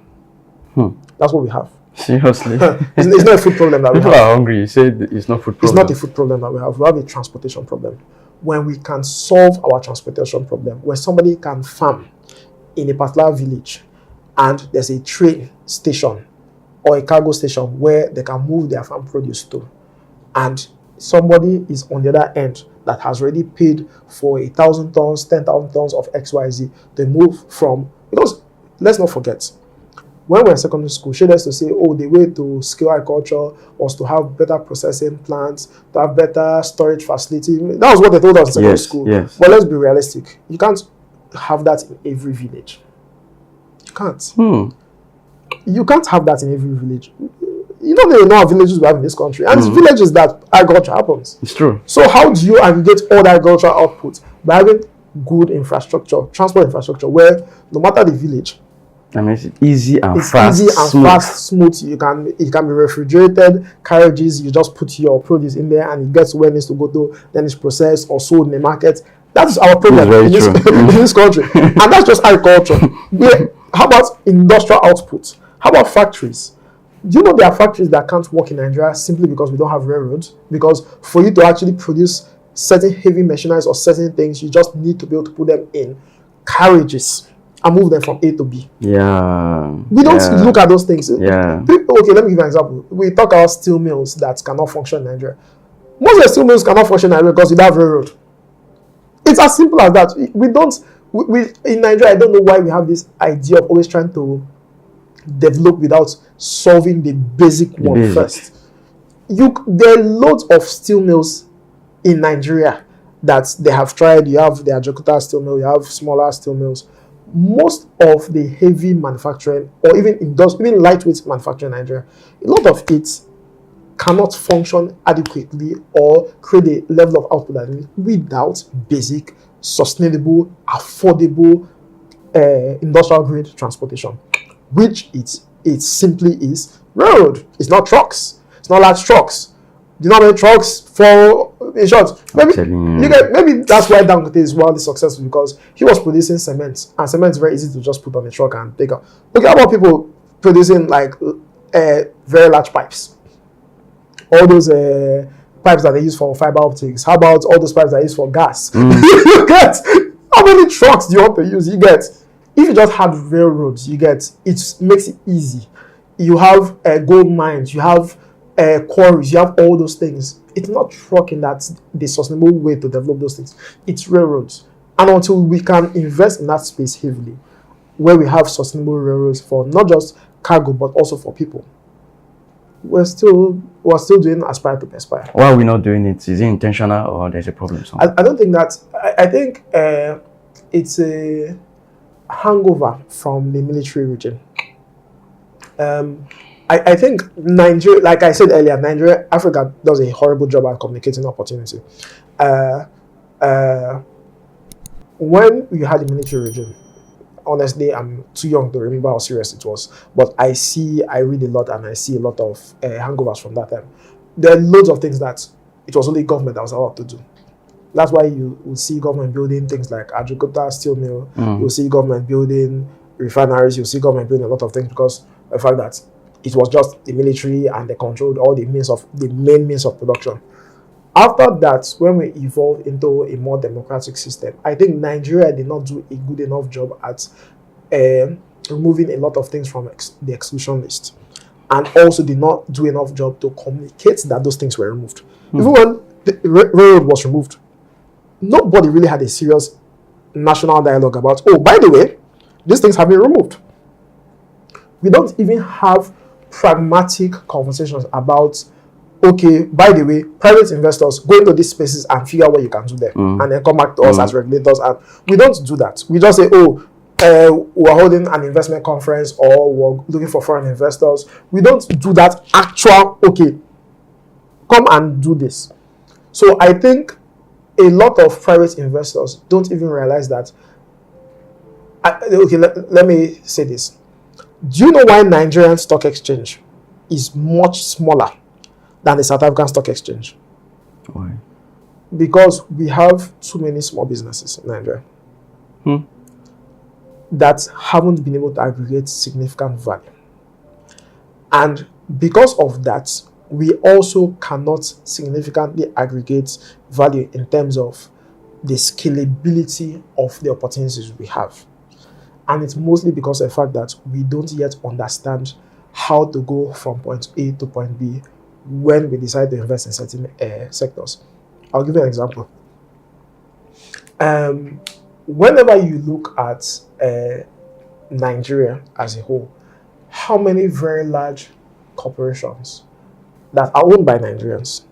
That's what we have. Seriously? It's not a food problem that we have. People are hungry. You said it's not food problem. It's not a food problem that we have. We have a transportation problem. When we can solve our transportation problem, where somebody can farm in a particular village and there's a train station or a cargo station where they can move their farm produce to, and somebody is on the other end that has already paid for 1,000 tons, 10,000 tons of XYZ to move from, because let's not forget, when we were in secondary school, she used to say, oh, the way to scale agriculture was to have better processing plants, to have better storage facility. That was what they told us in secondary school. Yes. But let's be realistic. You can't have that in every village. You can't. You can't have that in every village. You don't even know how villages we have in this country. And it's villages that agriculture happens. It's true. So how do you aggregate all the agricultural output? By having good infrastructure, transport infrastructure, where no matter the village, I mean, it's easy and smooth. You can it can be refrigerated carriages. You just put your produce in there, and it gets where it needs to go to. Then it's processed or sold in the market. That is our problem in this country, and that's just agriculture. How about industrial output? How about factories? Do you know there are factories that can't work in Nigeria simply because we don't have railroads? Because for you to actually produce certain heavy machinery or certain things, you just need to be able to put them in carriages and move them from A to B. We don't look at those things. Okay, let me give you an example. We talk about steel mills that cannot function in Nigeria. Most of the steel mills cannot function in Nigeria because we don't have railroad. It's as simple as that. In Nigeria, I don't know why we have this idea of always trying to develop without solving the basic one first. There are loads of steel mills in Nigeria that they have tried. You have the Ajaokuta steel mill, you have smaller steel mills. Most of the heavy manufacturing or even lightweight manufacturing in Nigeria, a lot of it cannot function adequately or create a level of output that needs without basic, sustainable, affordable industrial grade transportation, which it simply is railroad. It's not trucks. It's not large trucks. Do you know how many trucks for, in short, maybe that's why Dangote is wildly successful, because he was producing cement, and cement is very easy to just put on a truck and take out. Okay, how about people producing like very large pipes? All those pipes that they use for fiber optics. How about all those pipes that they use for gas? You get, how many trucks do you want to use? You get, if you just had railroads, you get, it makes it easy. You have gold mines, you have quarries, you have all those things. It's not trucking that's the sustainable way to develop those things. It's railroads. And until we can invest in that space heavily, where we have sustainable railroads for not just cargo but also for people, we're still doing aspire to perspire. Why are we not doing it? Is it intentional or there's a problem somewhere? I don't think that. I think it's a hangover from the military region. I think Nigeria, like I said earlier, Africa does a horrible job at communicating opportunity. When we had the military region, honestly, I'm too young to remember how serious it was. But I read a lot, and I see a lot of hangovers from that time. There are loads of things that it was only government that was allowed to do. That's why you will see government building things like Ajaokuta steel mill. You'll see government building refineries. You'll see government building a lot of things because of the fact that it was just the military and they controlled all the main means of production. After that, when we evolved into a more democratic system, I think Nigeria did not do a good enough job at removing a lot of things from the exclusion list, and also did not do enough job to communicate that those things were removed. Even when the railroad was removed, nobody really had a serious national dialogue about, oh, by the way, these things have been removed. We don't even have pragmatic conversations about, okay, by the way, private investors go into these spaces and figure out what you can do there, and then come back to us as regulators. And we don't do that. We just say, oh, we're holding an investment conference, or we're looking for foreign investors. We don't do that actual, okay, come and do this. So I think a lot of private investors don't even realize that. Let me say this. Do you know why Nigerian stock exchange is much smaller than the South African stock exchange? Why? Because we have too many small businesses in Nigeria that haven't been able to aggregate significant value. And because of that, we also cannot significantly aggregate value in terms of the scalability of the opportunities we have. And it's mostly because of the fact that we don't yet understand how to go from point A to point B when we decide to invest in certain sectors. I'll give you an example. Whenever you look at Nigeria as a whole, how many very large corporations that are owned by Nigerians,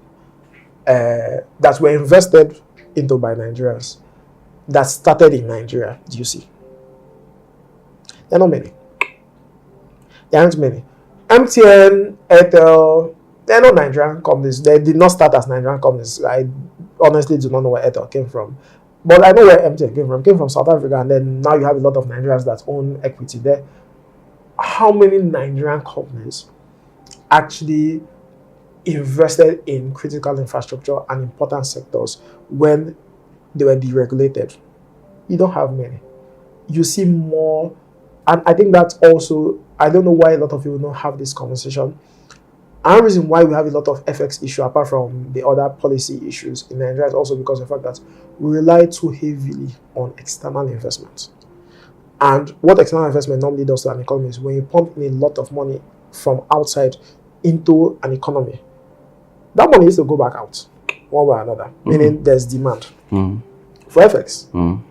that were invested into by Nigerians, that started in Nigeria, do you see? There are not many. There aren't many. MTN, Airtel, they're not Nigerian companies. They did not start as Nigerian companies. I honestly do not know where Airtel came from. But I know where MTN came from. It came from South Africa, and then now you have a lot of Nigerians that own equity there. How many Nigerian companies actually invested in critical infrastructure and important sectors when they were deregulated? You don't have many. You see more. And I think that's also, I don't know why a lot of people don't have this conversation. Another reason why we have a lot of FX issue, apart from the other policy issues in Nigeria, is also because of the fact that we rely too heavily on external investment. And what external investment normally does to an economy is when you pump in a lot of money from outside into an economy, that money needs to go back out one way or another, meaning there's demand for FX.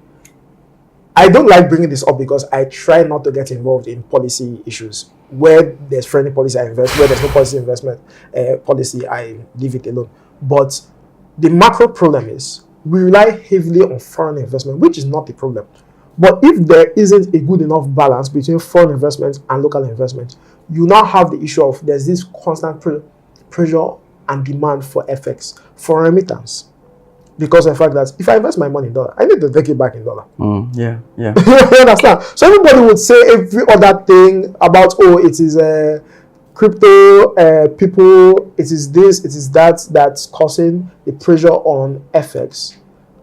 I don't like bringing this up because I try not to get involved in policy issues. Where there's friendly policy, I invest. Where there's no policy investment policy, I leave it alone. But the macro problem is we rely heavily on foreign investment, which is not the problem. But if there isn't a good enough balance between foreign investment and local investment, you now have the issue of there's this constant pressure and demand for FX, for remittance. Because of the fact that if I invest my money in dollar, I need to take it back in dollar. Yeah. You understand? So everybody would say every other thing about, oh, it is crypto, people, it is this, it is that, that's causing the pressure on FX.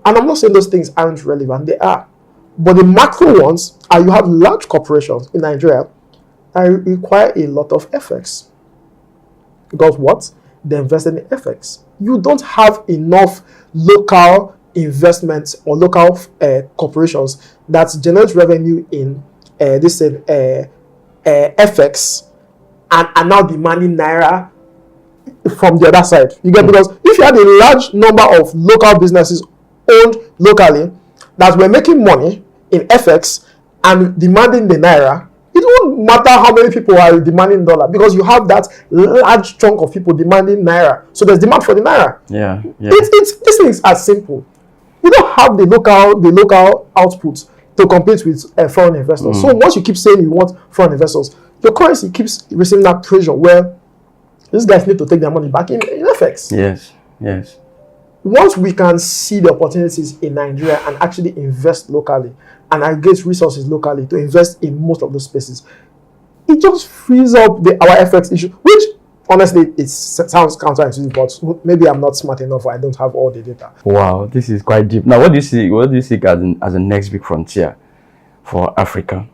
And I'm not saying those things aren't relevant, they are. But the macro ones are you have large corporations in Nigeria that require a lot of FX. Because what? They invested in FX. You don't have enough local investments or local corporations that generate revenue in FX and are now demanding naira from the other side. You get, because if you had a large number of local businesses owned locally that were making money in FX and demanding the naira, it won't matter how many people are demanding dollar, because you have that large chunk of people demanding naira. So there's demand for the naira. Yeah. These things are simple. You don't have the local output to compete with foreign investors. So once you keep saying you want foreign investors, your currency keeps receiving that pressure where these guys need to take their money back in FX. Yes. Once we can see the opportunities in Nigeria and actually invest locally and aggregate resources locally to invest in most of those spaces, it just frees up our FX issue, which honestly it sounds counterintuitive, but maybe I'm not smart enough or I don't have all the data. Wow, this is quite deep. Now, what do you see as a next big frontier for Africa,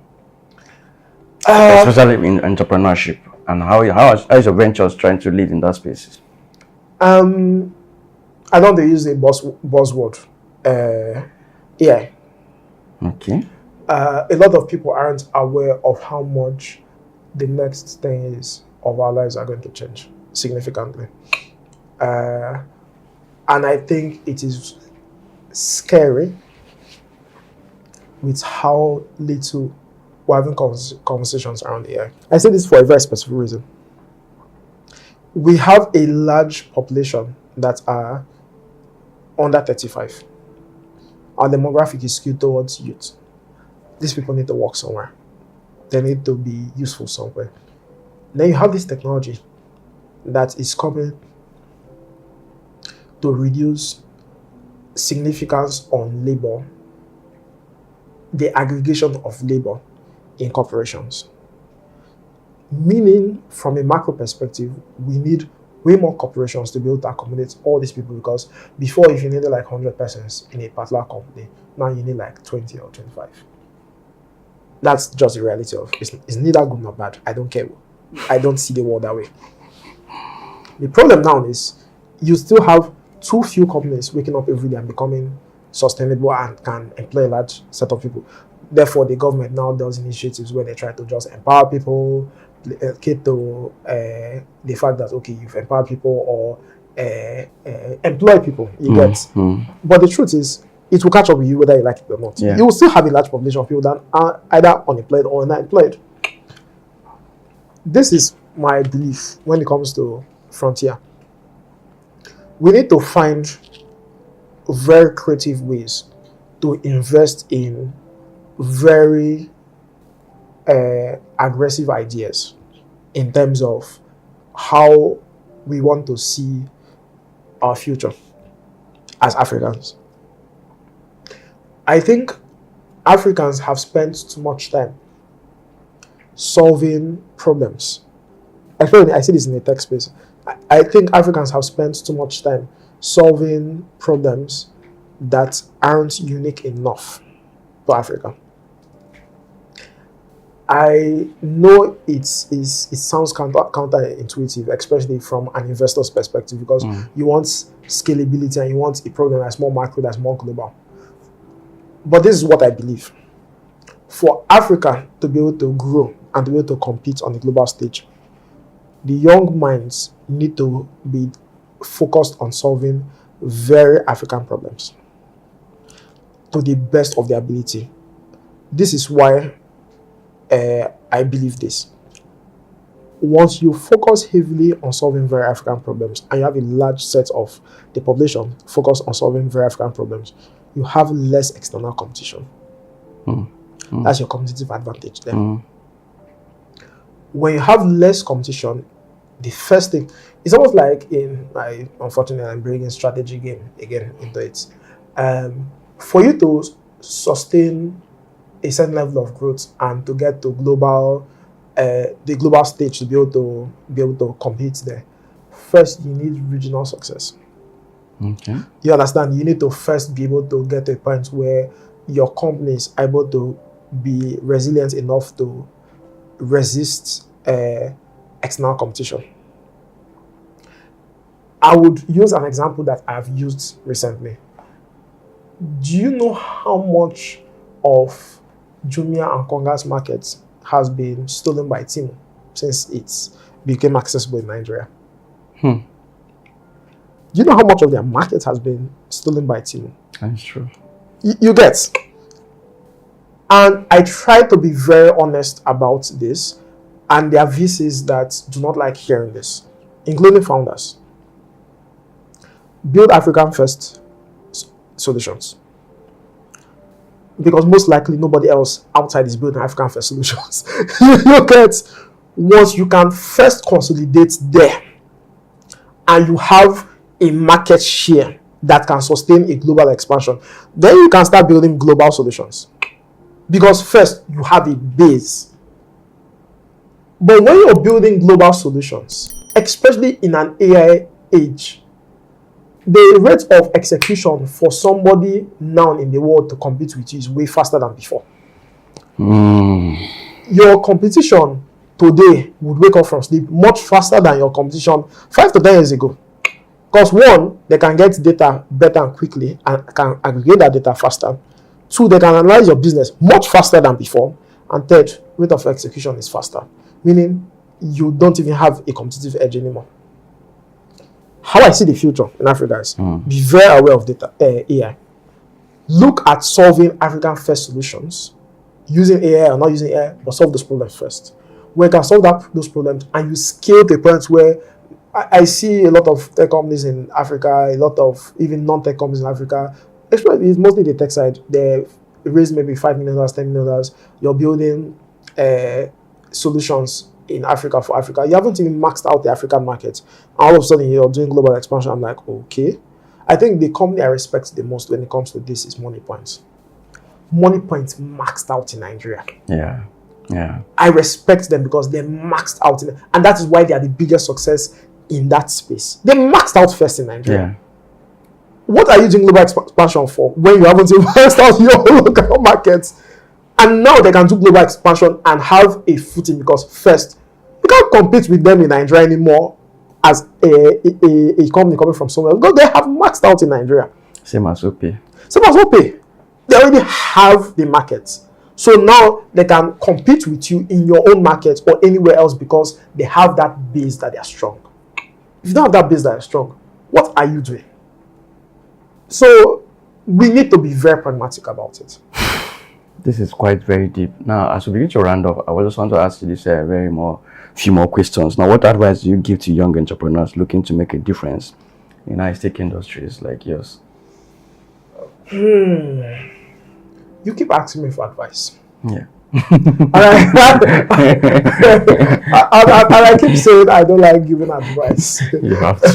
especially in entrepreneurship, and how is your ventures trying to lead in that space? I don't use a buzzword. AI. Okay. a lot of people aren't aware of how much the next 10 years of our lives are going to change significantly. And I think it is scary with how little we're having conversations around AI. I say this for a very specific reason. We have a large population that are under 35. Our demographic is skewed towards youth. These people need to work somewhere. They need to be useful somewhere. Then you have this technology that is coming to reduce significance on labor, the aggregation of labor in corporations. Meaning, from a macro perspective, we need way more corporations to be able to accommodate all these people, because before, if you needed like 100 persons in a particular company, now you need like 20 or 25. That's just the reality of it. It's neither good nor bad. I don't care. I don't see the world that way. The problem now is you still have too few companies waking up every day and becoming sustainable and can employ a large set of people. Therefore, the government now does initiatives where they try to just empower people, cater to the fact that, okay, you've empowered people or employ people, you get. But the truth is, it will catch up with you whether you like it or not. You will still have a large population of people that are either unemployed or unemployed. This is my belief when it comes to frontier. We need to find very creative ways to invest in very aggressive ideas in terms of how we want to see our future as Africans. I think Africans have spent too much time solving problems. Actually, I see this in the tech space. I think Africans have spent too much time solving problems that aren't unique enough to Africa. I know it sounds counterintuitive, especially from an investor's perspective, because you want scalability and you want a problem that's more macro, that's more global. But this is what I believe. For Africa to be able to grow and to be able to compete on the global stage, the young minds need to be focused on solving very African problems to the best of their ability. This is why I believe this. Once you focus heavily on solving very African problems and you have a large set of the population focused on solving very African problems, you have less external competition. That's your competitive advantage there. When you have less competition, the first thing, it's almost like unfortunately, I'm bringing strategy game again into it. For you to sustain a certain level of growth and to get to the global stage to be able to compete there, first you need regional success. Okay. You understand? You need to first be able to get to a point where your company is able to be resilient enough to resist external competition. I would use an example that I've used recently. Do you know how much of Jumia and Konga's markets has been stolen by Temu since it became accessible in Nigeria? Do you know how much of their market has been stolen by Temu? That's true. You get. And I try to be very honest about this, and there are VCs that do not like hearing this, including founders. Build African first solutions. Because most likely nobody else outside is building African first solutions. You get, once you can first consolidate there, and you have a market share that can sustain a global expansion, then you can start building global solutions. Because first, you have a base. But when you're building global solutions, especially in an AI age, the rate of execution for somebody now in the world to compete with you is way faster than before. Your competition today would wake up from sleep much faster than your competition 5 to 10 years ago. Because one, they can get data better and quickly and can aggregate that data faster. Two, they can analyze your business much faster than before. And third, rate of execution is faster, meaning you don't even have a competitive edge anymore. How I see the future in Africa is be very aware of data, AI. Look at solving African first solutions using AI or not using AI, but solve those problems first. When you can solve those problems and you scale to a point where I see a lot of tech companies in Africa, a lot of even non-tech companies in Africa, especially it's mostly the tech side, they raise maybe $5 million, $10 million. You're building solutions in Africa for Africa. You haven't even maxed out the African market. All of a sudden, you're doing global expansion. I'm like, okay. I think the company I respect the most when it comes to this is Money Points. Money Points maxed out in Nigeria. Yeah. I respect them because they're maxed out, and that is why they are the biggest success in that space. They maxed out first in Nigeria. Yeah. What are you doing global expansion for when you haven't even maxed out your local markets? And now they can do global expansion and have a footing because first, you can't compete with them in Nigeria anymore as a company coming from somewhere because they have maxed out in Nigeria. Same as OP. They already have the market. So now they can compete with you in your own market or anywhere else because they have that base that they are strong. If you don't have that base that is strong, what are you doing? So we need to be very pragmatic about it. This is very deep. Now, as we begin to round up, I just want to ask you this few more questions. Now, what advice do you give to young entrepreneurs looking to make a difference in high-stake industries like yours? You keep asking me for advice. Yeah. And I keep saying I don't like giving advice. You have to.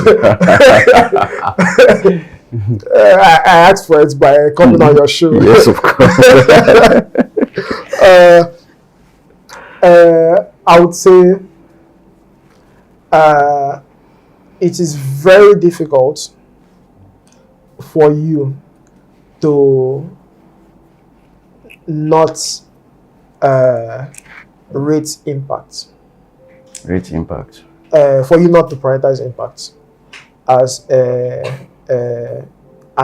I asked for it by coming on your show. Yes, of course. I would say it is very difficult for you to not rate impact. Rate impact. For you not to prioritize impact as an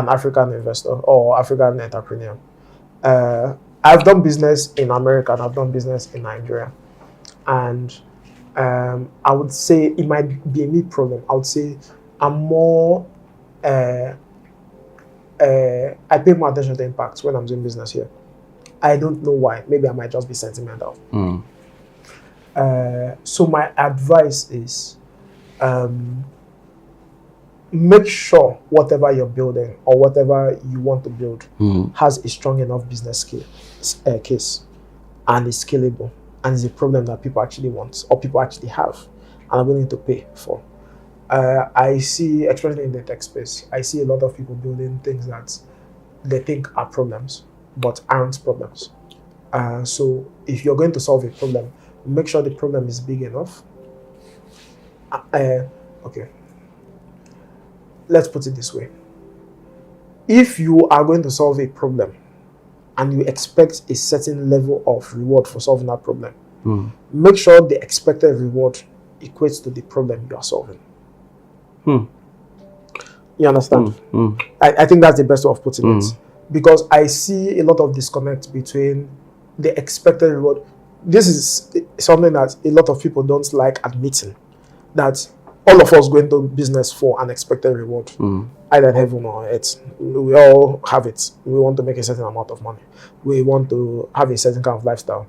African investor or African entrepreneur. I've done business in America and I've done business in Nigeria. And I would say it might be a me problem. I would say I'm more, I pay more attention to impact when I'm doing business here. I don't know why. Maybe I might just be sentimental. So my advice is make sure whatever you're building or whatever you want to build has a strong enough business case and is scalable and is a problem that people actually want or people actually have and are willing to pay for. I see, especially in the tech space, I see a lot of people building things that they think are problems but aren't problems. So if you're going to solve a problem, make sure the problem is big enough. Okay. Let's put it this way. If you are going to solve a problem and you expect a certain level of reward for solving that problem, make sure the expected reward equates to the problem you are solving. You understand? I think that's the best way of putting it. Because I see a lot of disconnect between the expected reward. This is something that a lot of people don't like admitting, that all of us go into business for an expected reward, either in heaven or earth. We all have it. We want to make a certain amount of money. We want to have a certain kind of lifestyle.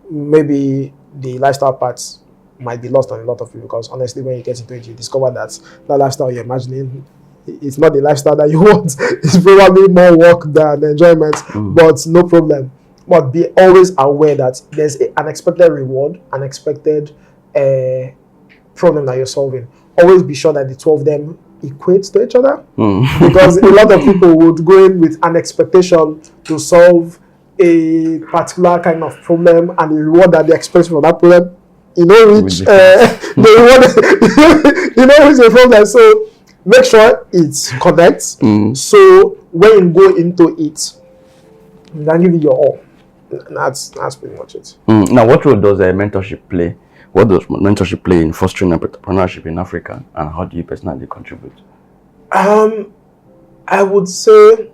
Maybe the lifestyle parts might be lost on a lot of people because honestly, when you get into it, you discover that lifestyle you're imagining, it's not the lifestyle that you want. It's probably more work than enjoyment, but no problem. But be always aware that there's an expected reward, an expected problem that you're solving. Always be sure that the two of them equate to each other. Because a lot of people would go in with an expectation to solve a particular kind of problem and the reward that they expect for that problem, reach the reward, reach the problem. So make sure it's correct. So when you go into it, you can give it your all. That's pretty much it. Now, what role does mentorship play? What does mentorship play in fostering entrepreneurship in Africa, and how do you personally contribute? I would say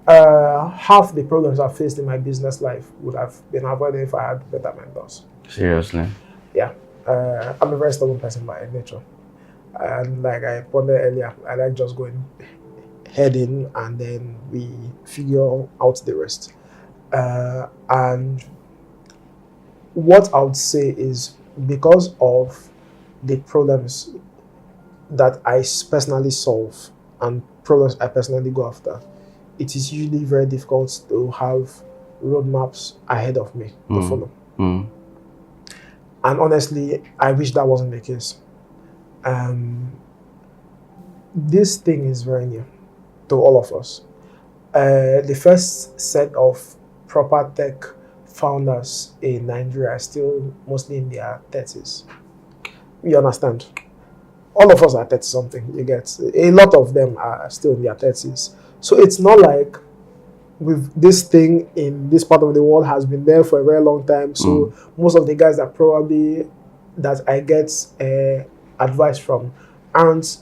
half the problems I've faced in my business life would have been avoided if I had better mentors. Seriously? Yeah. I'm a very stubborn person by nature. And like I pondered earlier, I like just going head in and then we figure out the rest. And what I would say is because of the problems that I personally solve and problems I personally go after, it is usually very difficult to have roadmaps ahead of me to follow. And honestly, I wish that wasn't the case. This thing is very new to all of us. The first set of proper tech founders in Nigeria are still mostly in their 30s. You understand? All of us are 30 something, you get. A lot of them are still in their 30s. So it's not like this thing in this part of the world has been there for a very long time. So most of the guys that I get advice from aren't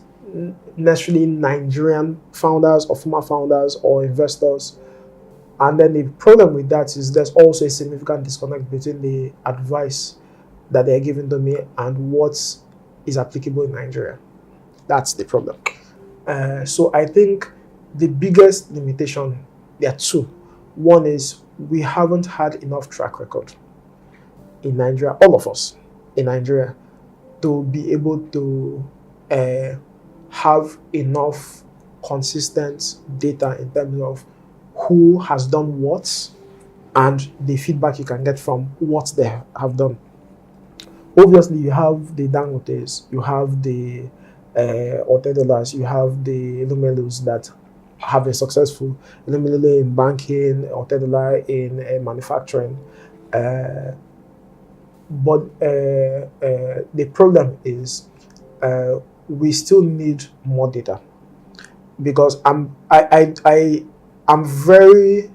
necessarily Nigerian founders or former founders or investors. And then the problem with that is there's also a significant disconnect between the advice that they're giving to me and what is applicable in Nigeria. That's the problem. So I think the biggest limitation, there are two. One is we haven't had enough track record in Nigeria, all of us in Nigeria, to be able to have enough consistent data in terms of who has done what and the feedback you can get from what they have done. Obviously, you have the Dangotes, you have the Otedolas, you have the Lumelus that have been successful, Lumelu in banking, Otedola in manufacturing. But the problem is we still need more data, because I'm very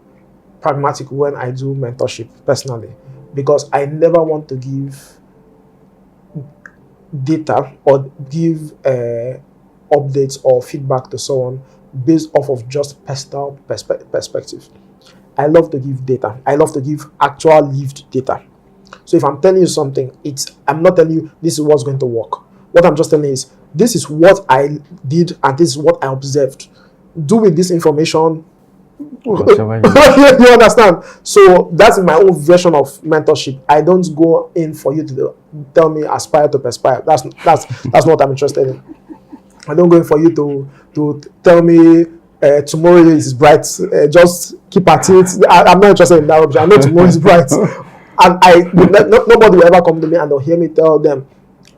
pragmatic when I do mentorship personally, because I never want to give data or give updates or feedback to someone based off of just personal perspective. I love to give data. I love to give actual lived data. So if I'm telling you something, I'm not telling you this is what's going to work. What I'm just telling you is this is what I did and this is what I observed. Do with this information you understand? So that's my own version of mentorship. I don't go in for you to tell me aspire to perspire. That's not what I'm interested in. I don't go in for you to tell me tomorrow is bright. Just keep at it. I'm not interested in that option. I know tomorrow is bright, and nobody will ever come to me and they'll hear me tell them,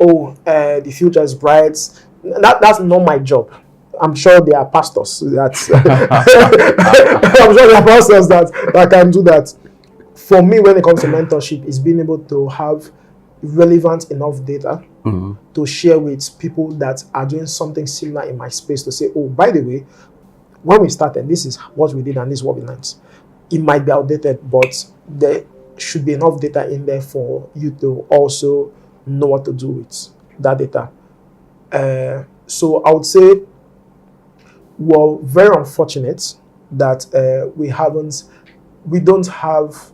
"Oh, the future is bright." That's not my job. I'm sure there are pastors that that can do that. For me, when it comes to mentorship, is being able to have relevant enough data to share with people that are doing something similar in my space, to say, oh, by the way, when we started, this is what we did and this is what we learned. It might be outdated, but there should be enough data in there for you to also know what to do with that data. So I would say we're very unfortunate that we don't have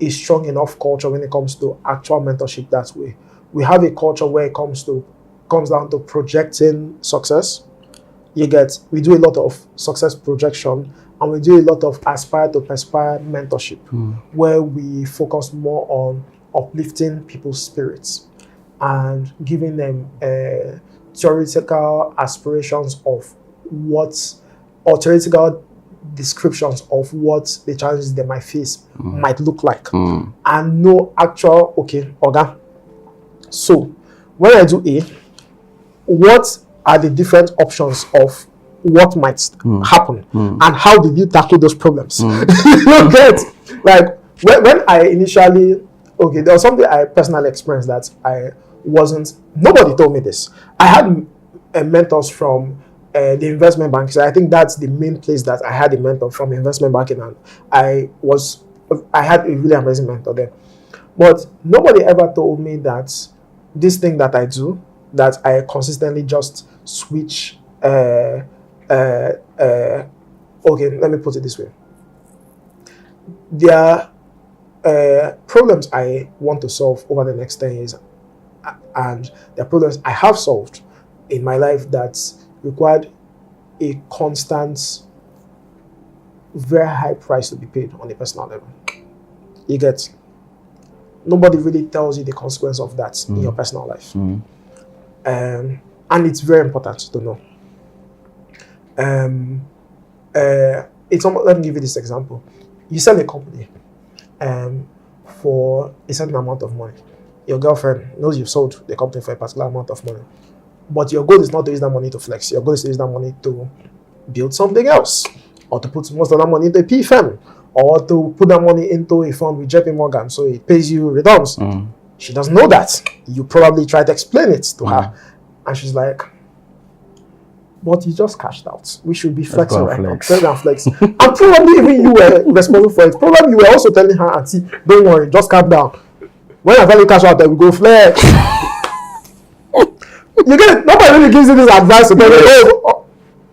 a strong enough culture when it comes to actual mentorship that way. We have a culture where it comes down to projecting success. We do a lot of success projection, and we do a lot of aspire to perspire mentorship, where we focus more on uplifting people's spirits and giving them theoretical aspirations of theoretical descriptions of what the challenges they might face might look like, and no actual, okay, Oga. So when I do A, what are the different options of what might happen, and how did you tackle those problems? You get, like when I initially, there was something I personally experienced that nobody told me this. I had mentors from the investment bank. So I think that's the main place that I had a mentor from investment banking, and I had a really amazing mentor there. But nobody ever told me that this thing that I do, that I consistently just switch. Okay, let me put it this way. there are problems I want to solve over the next 10 years, and there are problems I have solved in my life that required a constant, very high price to be paid on a personal level. You get, nobody really tells you the consequence of that in your personal life. And it's very important to know. It's almost, let me give you this example. You sell a company for a certain amount of money. Your girlfriend knows you've sold the company for a particular amount of money. But your goal is not to use that money to flex. Your goal is to use that money to build something else, or to put most of that money into a P firm, or to put that money into a fund with JP Morgan so it pays you returns. She doesn't know that. You probably try to explain it to her, and she's like, but you just cashed out. We should be flexing right now. Flex. And probably even you were responsible for it. Probably you were also telling her, Auntie, don't worry, just calm down. When I finally cash out, then we go flex. You get it? Nobody really gives you this advice to tell you,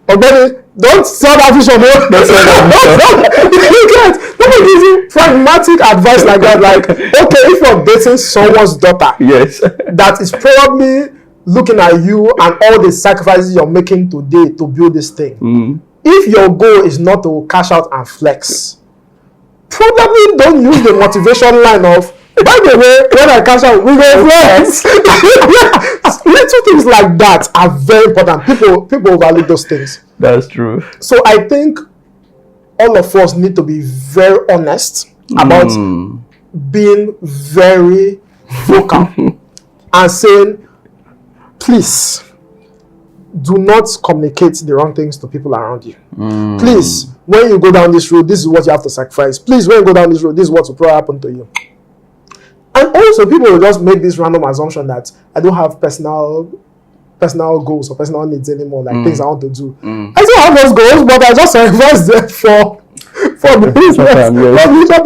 baby, don't sell that vision. You get it? Nobody gives you pragmatic advice like that. Like, okay, if you're dating someone's daughter, yes, that is probably looking at you and all the sacrifices you're making today to build this thing. If your goal is not to cash out and flex, probably don't use the motivation line of, by the way, when I cash out, we go flex. Little things like that are very important. People overlook those things. That's true. So I think all of us need to be very honest about being very vocal and saying, please do not communicate the wrong things to people around you. Please, when you go down this road, this is what you have to sacrifice. Please, when you go down this road, this is what will probably happen to you. And also, people will just make this random assumption that I don't have personal goals or personal needs anymore, like things I want to do. I still have those goals, but I just sacrifice them for the business.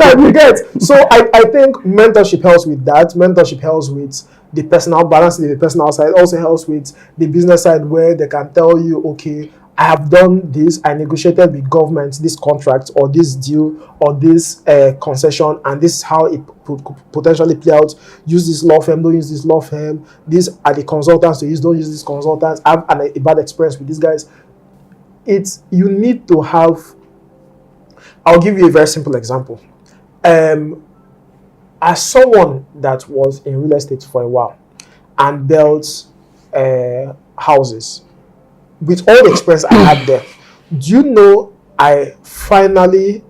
Time you get. So I think mentorship helps with that. Mentorship helps with the personal balance, the personal side. Also helps with the business side, where they can tell you, okay, I have done this, I negotiated with government this contract or this deal or this concession, and this is how it could potentially play out. Use this law firm, don't use this law firm. These are the consultants to use, don't use these consultants. I have a bad experience with these guys. You need to have, I'll give you a very simple example. As someone that was in real estate for a while and built houses, with all the experience I had there, do you know I finally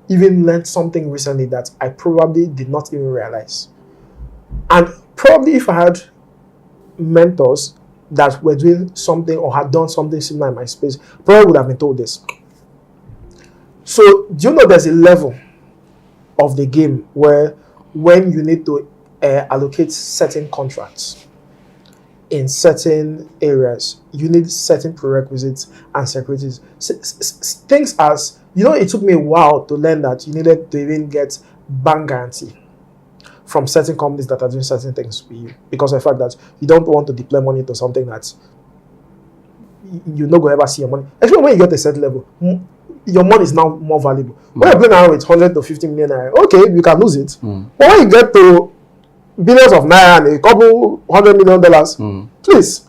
even learned something recently that I probably did not even realize? And probably if I had mentors that were doing something or had done something similar in my space, probably would have been told this. So do you know there's a level of the game where when you need to allocate certain contracts in certain areas, you need certain prerequisites and securities. Things as, it took me a while to learn that you needed to even get bank guarantee from certain companies that are doing certain things with you, because of the fact that you don't want to deploy money to something that you're not going to ever see your money. Actually, when you get a certain level, your money is now more valuable. When you're playing around with 100 to 50 million naira, okay, you can lose it. But when you get to billions of naira and a couple $100 million, please,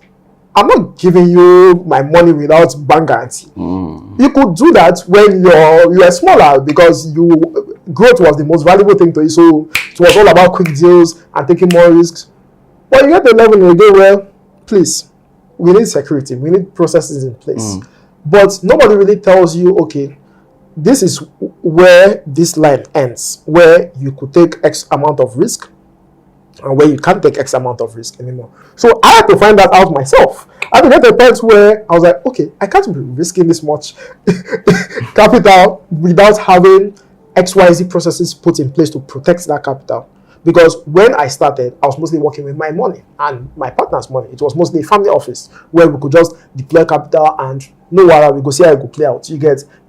I'm not giving you my money without bank guarantee. You could do that when you are smaller, because growth was the most valuable thing to you. So it was all about quick deals and taking more risks. But you get to a level and you go, well, please, we need security, we need processes in place. But nobody really tells you, okay, this is where this line ends, where you could take X amount of risk and where you can't take X amount of risk anymore. So I had to find that out myself. I had to get to a point where I was like, okay, I can't be risking this much capital without having XYZ processes put in place to protect that capital. Because when I started, I was mostly working with my money and my partner's money. It was mostly a family office where we could just deploy capital and no water, we go see how it could play out.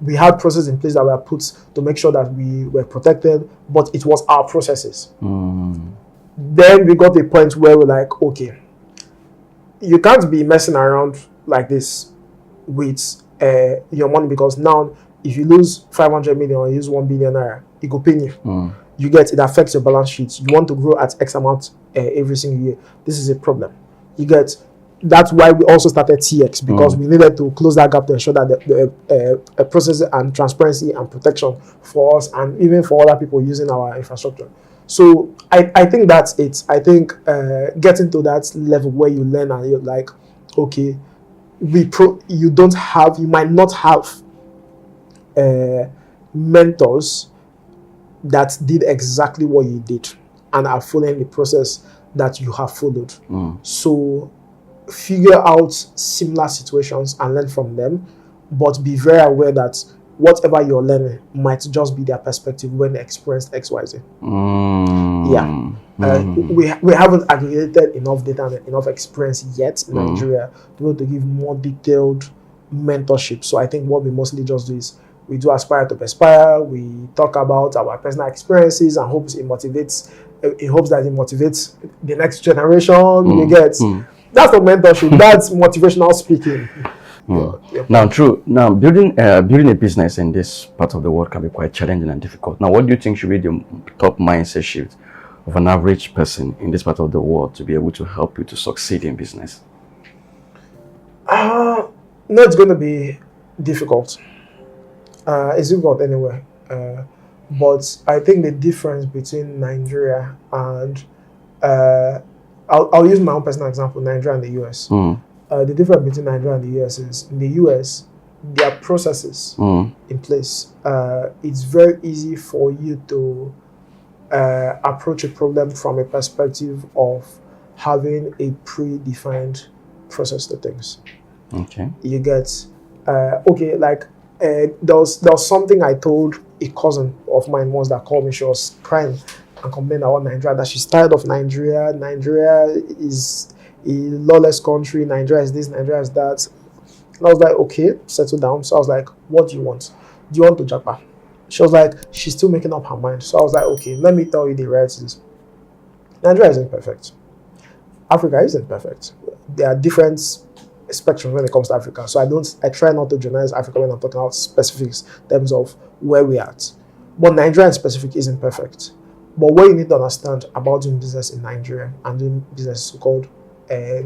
We had processes in place that were put to make sure that we were protected, but it was our processes. Then we got to a point where we're like, okay, you can't be messing around like this with your money, because now if you lose 500 million or you lose 1 billion naira, it go pain you. You get, it affects your balance sheet. You want to grow at X amount every single year. This is a problem. You get, that's why we also started TX, because we needed to close that gap to ensure that the process and transparency and protection for us and even for other people using our infrastructure. So I think that's it. I think getting to that level where you learn and you're like, okay, you might not have mentors that did exactly what you did and are following the process that you have followed. So figure out similar situations and learn from them, but be very aware that whatever you're learning might just be their perspective when they experienced XYZ. We haven't aggregated enough data and enough experience yet in Nigeria to be able to give more detailed mentorship. So I think what we mostly just do is we do aspire to perspire. We talk about our personal experiences and hopes it motivates. In hopes that it motivates the next generation. You get, that's not mentorship. That's motivational speaking. Now, true. Now, building a business in this part of the world can be quite challenging and difficult. Now, what do you think should be the top mindset shift of an average person in this part of the world to be able to help you to succeed in business? No, it's going to be difficult. It's difficult anyway. But I think the difference between Nigeria and I'll use my own personal example, Nigeria and the US. The difference between Nigeria and the US is in the US, there are processes in place. It's very easy for you to approach a problem from a perspective of having a predefined process to things. Okay. You get, there was something I told a cousin of mine once that called me. She was crying and complaining about Nigeria, that she's tired of Nigeria. Nigeria is a lawless country. Nigeria is this, Nigeria is that. And I was like, okay, settle down. So I was like, what do you want? Do you want to japa? She was like, she's still making up her mind. So I was like, okay, let me tell you the realities. Nigeria isn't perfect. Africa isn't perfect. There are different spectrums when it comes to Africa. So I try not to generalize Africa when I'm talking about specifics in terms of where we're at. But Nigeria in specific isn't perfect. But what you need to understand about doing business in Nigeria and doing business in so-called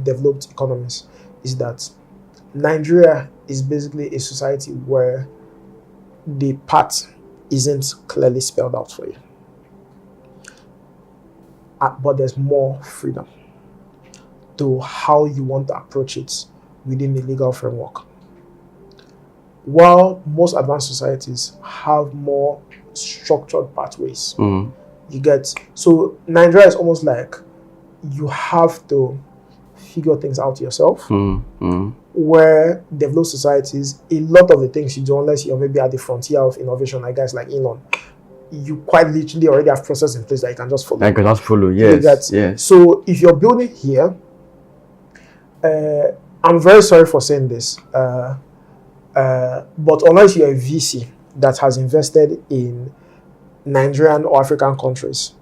developed economies is that Nigeria is basically a society where the path isn't clearly spelled out for you. But there's more freedom to how you want to approach it within the legal framework. While most advanced societies have more structured pathways, you get, so Nigeria is almost like you have to figure things out yourself. Where developed societies, a lot of the things you do, unless you're maybe at the frontier of innovation, like guys like Elon, you quite literally already have process in place that you can just follow. I can just follow, yes. So if you're building here, I'm very sorry for saying this, but unless you're a VC that has invested in Nigerian or African countries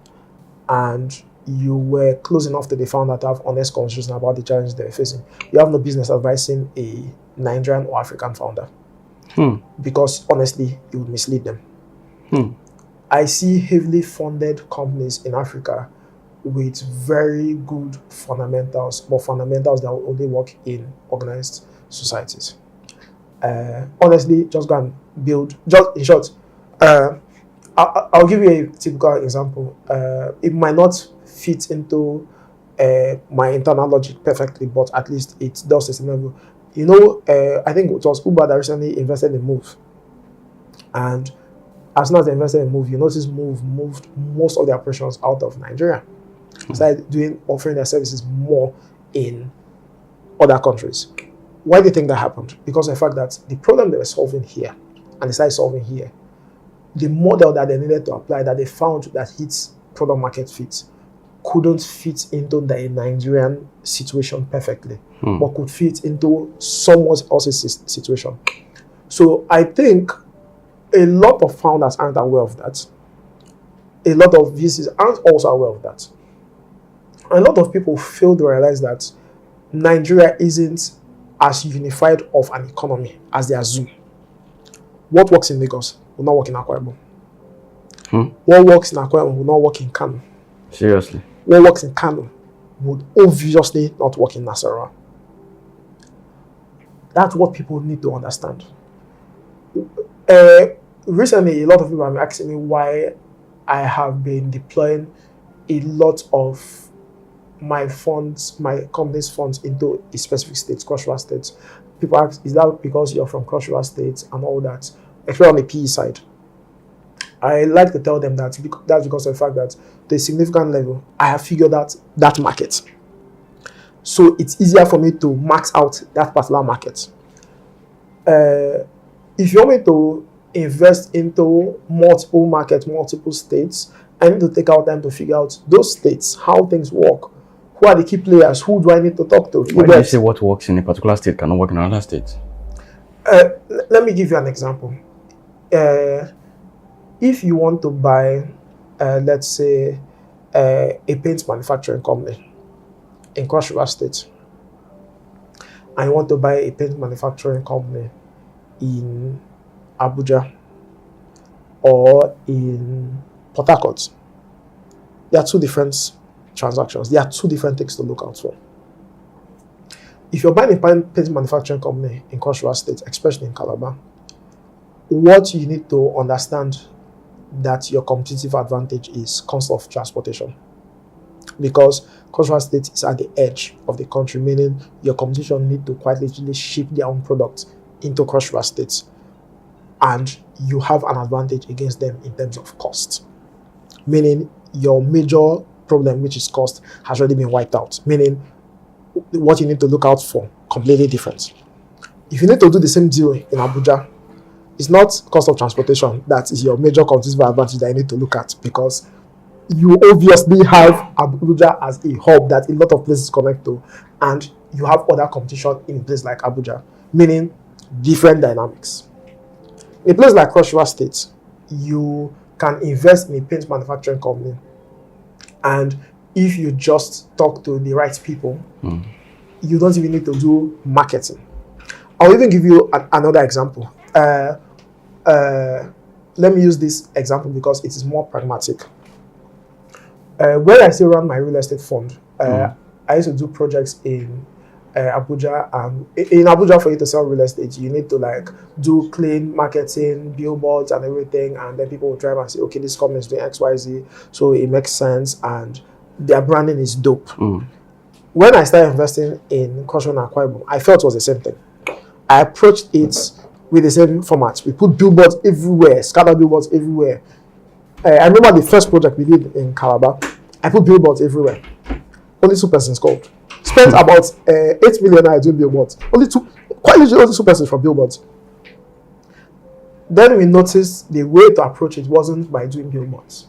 and you were close enough to the founder to have honest conversations about the challenges they're facing, you have no business advising a Nigerian or African founder. Because honestly, it would mislead them. I see heavily funded companies in Africa with very good fundamentals, but fundamentals that will only work in organized societies. Honestly, just go and build, just in short, I'll give you a typical example. It might not fit into my internal logic perfectly, but at least it does a level. You know, I think it was Uber that recently invested in Move. And as soon as they invested in Move, you notice Move moved most of their operations out of Nigeria. Started offering their services more in other countries. Why do you think that happened? Because of the fact that the problem they were solving here, and they started solving here, the model that they needed to apply, that they found that hits product market fit, couldn't fit into the Nigerian situation perfectly, but could fit into someone else's situation. So I think a lot of founders aren't aware of that. A lot of VCs aren't also aware of that. A lot of people fail to realize that Nigeria isn't as unified of an economy as they assume. What works in Lagos will not work in Akwa What works in Akwa Ibom will not work in Kano. Seriously. What works in Kano would obviously not work in Nasarawa. That's what people need to understand. Recently, a lot of people have been asking me why I have been deploying a lot of my funds, my company's funds, into a specific state, Cross River State. People ask, is that because you're from Cross River State and all that, especially on the PE side? I like to tell them that that's because of the fact that to a significant level, I have figured out that market. So it's easier for me to max out that particular market. If you want me to invest into multiple markets, multiple states, I need to take out time to figure out those states, how things work, who are the key players, who do I need to talk to. Why do you say what works in a particular state cannot work in another state? Let me give you an example. If you want to buy, let's say, a paint manufacturing company in Cross River State, and you want to buy a paint manufacturing company in Abuja or in Port Harcourt, there are two different transactions. There are two different things to look out for. If you're buying a paint manufacturing company in Cross River State, especially in Calabar, what you need to understand that your competitive advantage is cost of transportation. Because Cross River State is at the edge of the country, meaning your competition need to quite literally ship their own product into Cross River State, and you have an advantage against them in terms of cost. Meaning your major problem, which is cost, has already been wiped out. Meaning what you need to look out for, completely different. If you need to do the same deal in Abuja, it's not cost of transportation that is your major competitive advantage that you need to look at, because you obviously have Abuja as a hub that a lot of places connect to, and you have other competition in a place like Abuja, meaning different dynamics. In a place like Cross River State, you can invest in a paint manufacturing company, and if you just talk to the right people, you don't even need to do marketing. I'll even give you another example. Let me use this example because it is more pragmatic. When I still run my real estate fund, I used to do projects in Abuja. In Abuja, for you to sell real estate, you need to do clean marketing, billboards and everything, and then people will drive and say, okay, this company is doing XYZ, so it makes sense, and their branding is dope. When I started investing in Cross River and Akwa Ibom, I felt it was the same thing. I approached it with the same format. We put billboards everywhere, scattered billboards everywhere. I remember the first project we did in Calabar. I put billboards everywhere. Only 2 persons called. Spent about 8 million doing billboards. Quite literally only 2 persons for billboards. Then we noticed the way to approach it wasn't by doing billboards.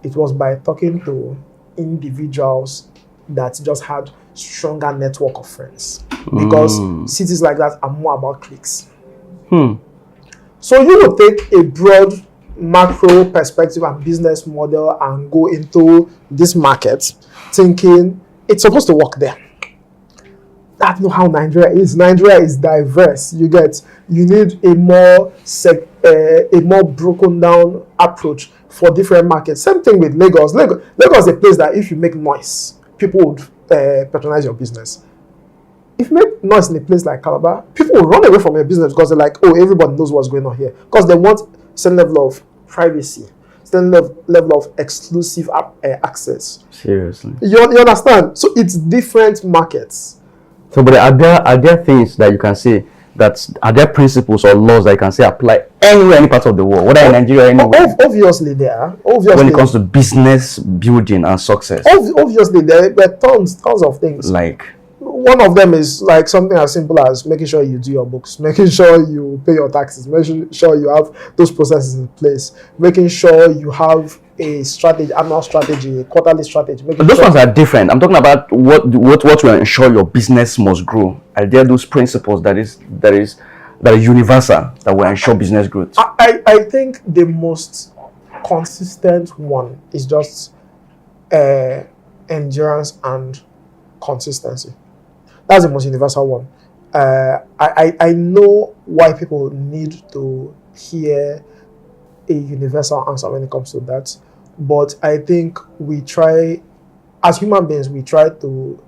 It was by talking to individuals that just had stronger network of friends. Because cities like that are more about clicks. So you would take a broad macro perspective and business model and go into this market thinking it's supposed to work there. That's not how Nigeria is. Nigeria is diverse. You need a more broken down approach for different markets. Same thing with Lagos. Lagos is a place that if you make noise, people would patronize your business. If you make noise in a place like Calabar, people will run away from your business because they're like, oh, everybody knows what's going on here. Because they want certain level of privacy, certain level of exclusive access. Seriously. You understand? So it's different markets. So, but are there things that you can say, are there principles or laws that you can say apply anywhere, any part of the world, whether in Nigeria or anywhere? Obviously there are. When it comes to business building and success. Obviously there are tons of things. One of them is something as simple as making sure you do your books, making sure you pay your taxes, making sure you have those processes in place, making sure you have a strategy, annual strategy, quarterly strategy. But those ones are different. I'm talking about what will ensure your business must grow. Are there those principles that are universal that will ensure business growth? I think the most consistent one is just endurance and consistency. That's the most universal one. I know why people need to hear a universal answer when it comes to that. But I think we try, as human beings, we try to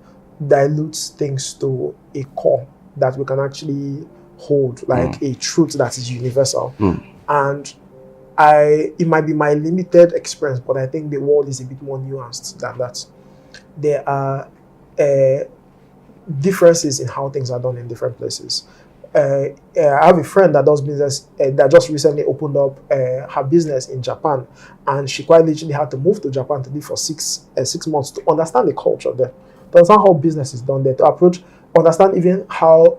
dilute things to a core that we can actually hold, like a truth that is universal. And it might be my limited experience, but I think the world is a bit more nuanced than that. There are differences in how things are done in different places. I have a friend that does business that just recently opened up her business in Japan, and she quite literally had to move to Japan to live for 6 months to understand the culture there, to understand how business is done there, to understand even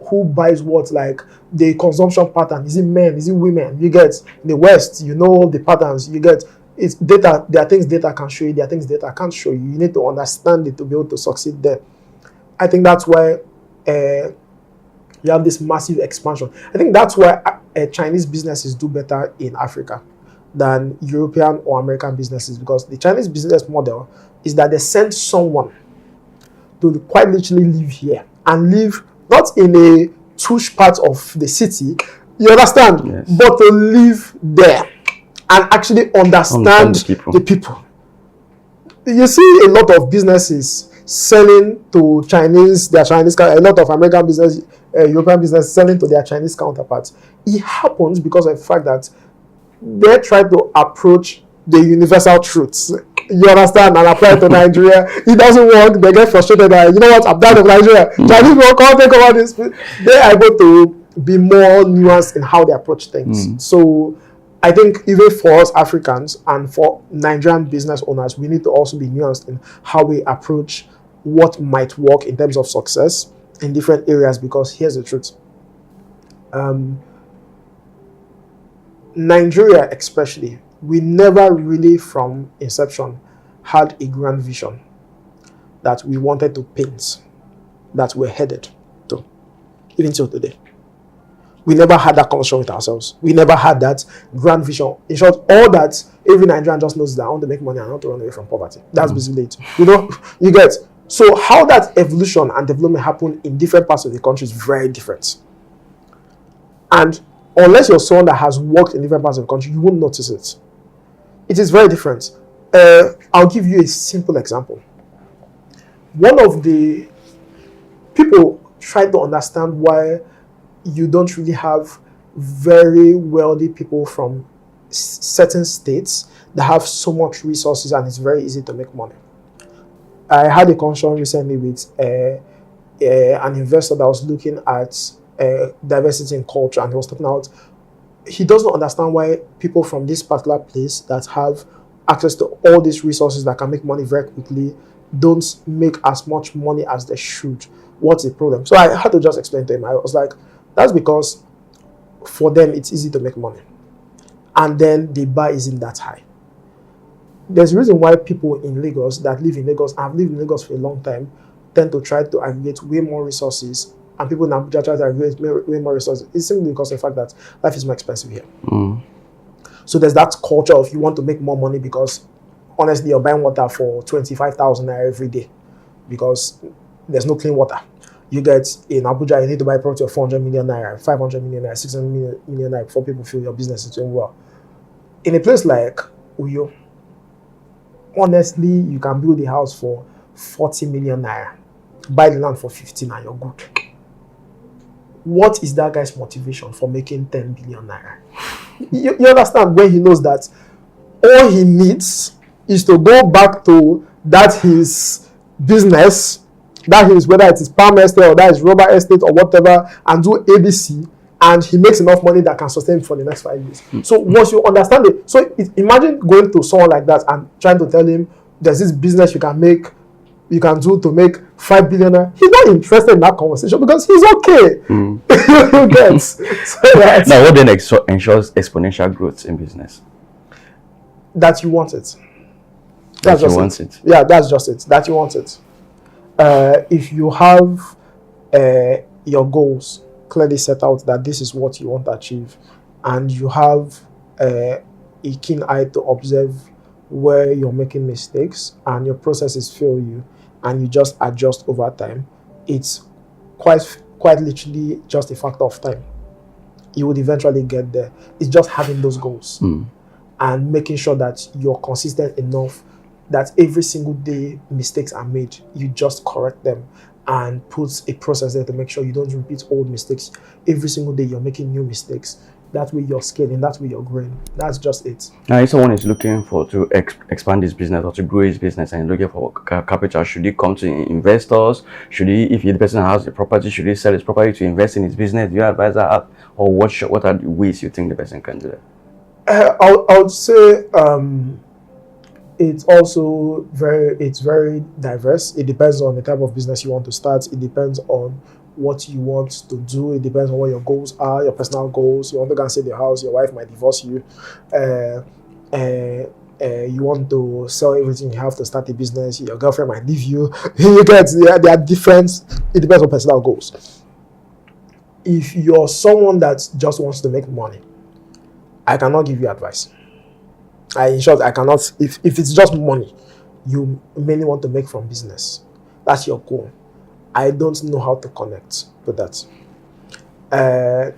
who buys what, like the consumption pattern. Is it men? Is it women? You get in the West, you know the patterns. You get it's data. There are things data can show you. There are things data can't show you. You need to understand it to be able to succeed there. I think that's why you have this massive expansion. I think that's why Chinese businesses do better in Africa than European or American businesses, because the Chinese business model is that they send someone to quite literally live here and live not in a tush part of the city, you understand, Yes. but to live there and actually understand the people. You see a lot of businesses selling to their Chinese, a lot of American business, European business selling to their Chinese counterparts. It happens because of the fact that they try to approach the universal truths, you understand, and apply it to Nigeria. It doesn't work. They get frustrated. You know what? I'm done with Nigeria. Chinese people can't take over this. They are able to be more nuanced in how they approach things. So I think even for us Africans and for Nigerian business owners, we need to also be nuanced in how we approach what might work in terms of success in different areas, because here's the truth. Nigeria especially, we never really from inception had a grand vision that we wanted to paint, that we're headed to, even till today. We never had that conversation with ourselves. We never had that grand vision. In short, all that every Nigerian just knows is that I want to make money and I want to run away from poverty. That's basically it. You know, you get. So how that evolution and development happen in different parts of the country is very different. And unless you're someone that has worked in different parts of the country, you won't notice it. It is very different. I'll give you a simple example. One of the people try to understand why you don't really have very wealthy people from certain states that have so much resources and it's very easy to make money. I had a conversation recently with an investor that was looking at diversity in culture, and he was talking about he doesn't understand why people from this particular place that have access to all these resources that can make money very quickly don't make as much money as they should. What's the problem? So I had to just explain to him. I was like, that's because for them it's easy to make money, and then the bar isn't that high. There's a reason why people in Lagos that live in Lagos, have lived in Lagos for a long time, tend to try to aggregate way more resources, and people in Abuja try to aggregate way more resources. It's simply because of the fact that life is more expensive here. So there's that culture of you want to make more money because honestly you're buying water for 25,000 naira every day because there's no clean water. You get in Abuja, you need to buy property of 400 million naira, 500 million naira, 600 million naira before people feel your business is doing well. In a place like Uyo, honestly, you can build a house for 40 million naira, buy the land for 15 and you're good. What is that guy's motivation for making 10 billion naira? You understand, when he knows that all he needs is to go back to that his business, that is whether it is palm estate or that is rubber estate or whatever, and do ABC, and he makes enough money that can sustain him for the next 5 years. So once you understand it, imagine going to someone like that and trying to tell him there's this business you can do to make 5 billion. He's not interested in that conversation because he's okay. You get. So now, what then ensures exponential growth in business? That you want it. That you want it. Yeah, that's just it. That you want it. If you have your goals clearly set out that this is what you want to achieve, and you have a keen eye to observe where you're making mistakes and your processes fail you, and you just adjust over time, it's quite literally just a factor of time. You would eventually get there. It's just having those goals. and making sure that you're consistent enough that every single day mistakes are made, you just correct them and put a process there to make sure you don't repeat old mistakes. Every single day you're making new mistakes. That way you're scaling, that way you're growing. That's just it. Now, if someone is looking for to expand his business or to grow his business and looking for capital, should he come to investors? Should he, if the person has a property, should he sell his property to invest in his business? Do you advise that? Or what are the ways you think the person can do that? I would say it's also very diverse. It depends on the type of business you want to start. It depends on what you want to do. It depends on what your goals are, your personal goals. You want to go and sell your house, your wife might divorce you. You want to sell everything you have to start a business, your girlfriend might leave you. You get, they are different. It depends on personal goals. If you're someone that just wants to make money, I cannot give you advice. In short, I cannot. If it's just money you mainly want to make from business, that's your goal, I don't know how to connect with that.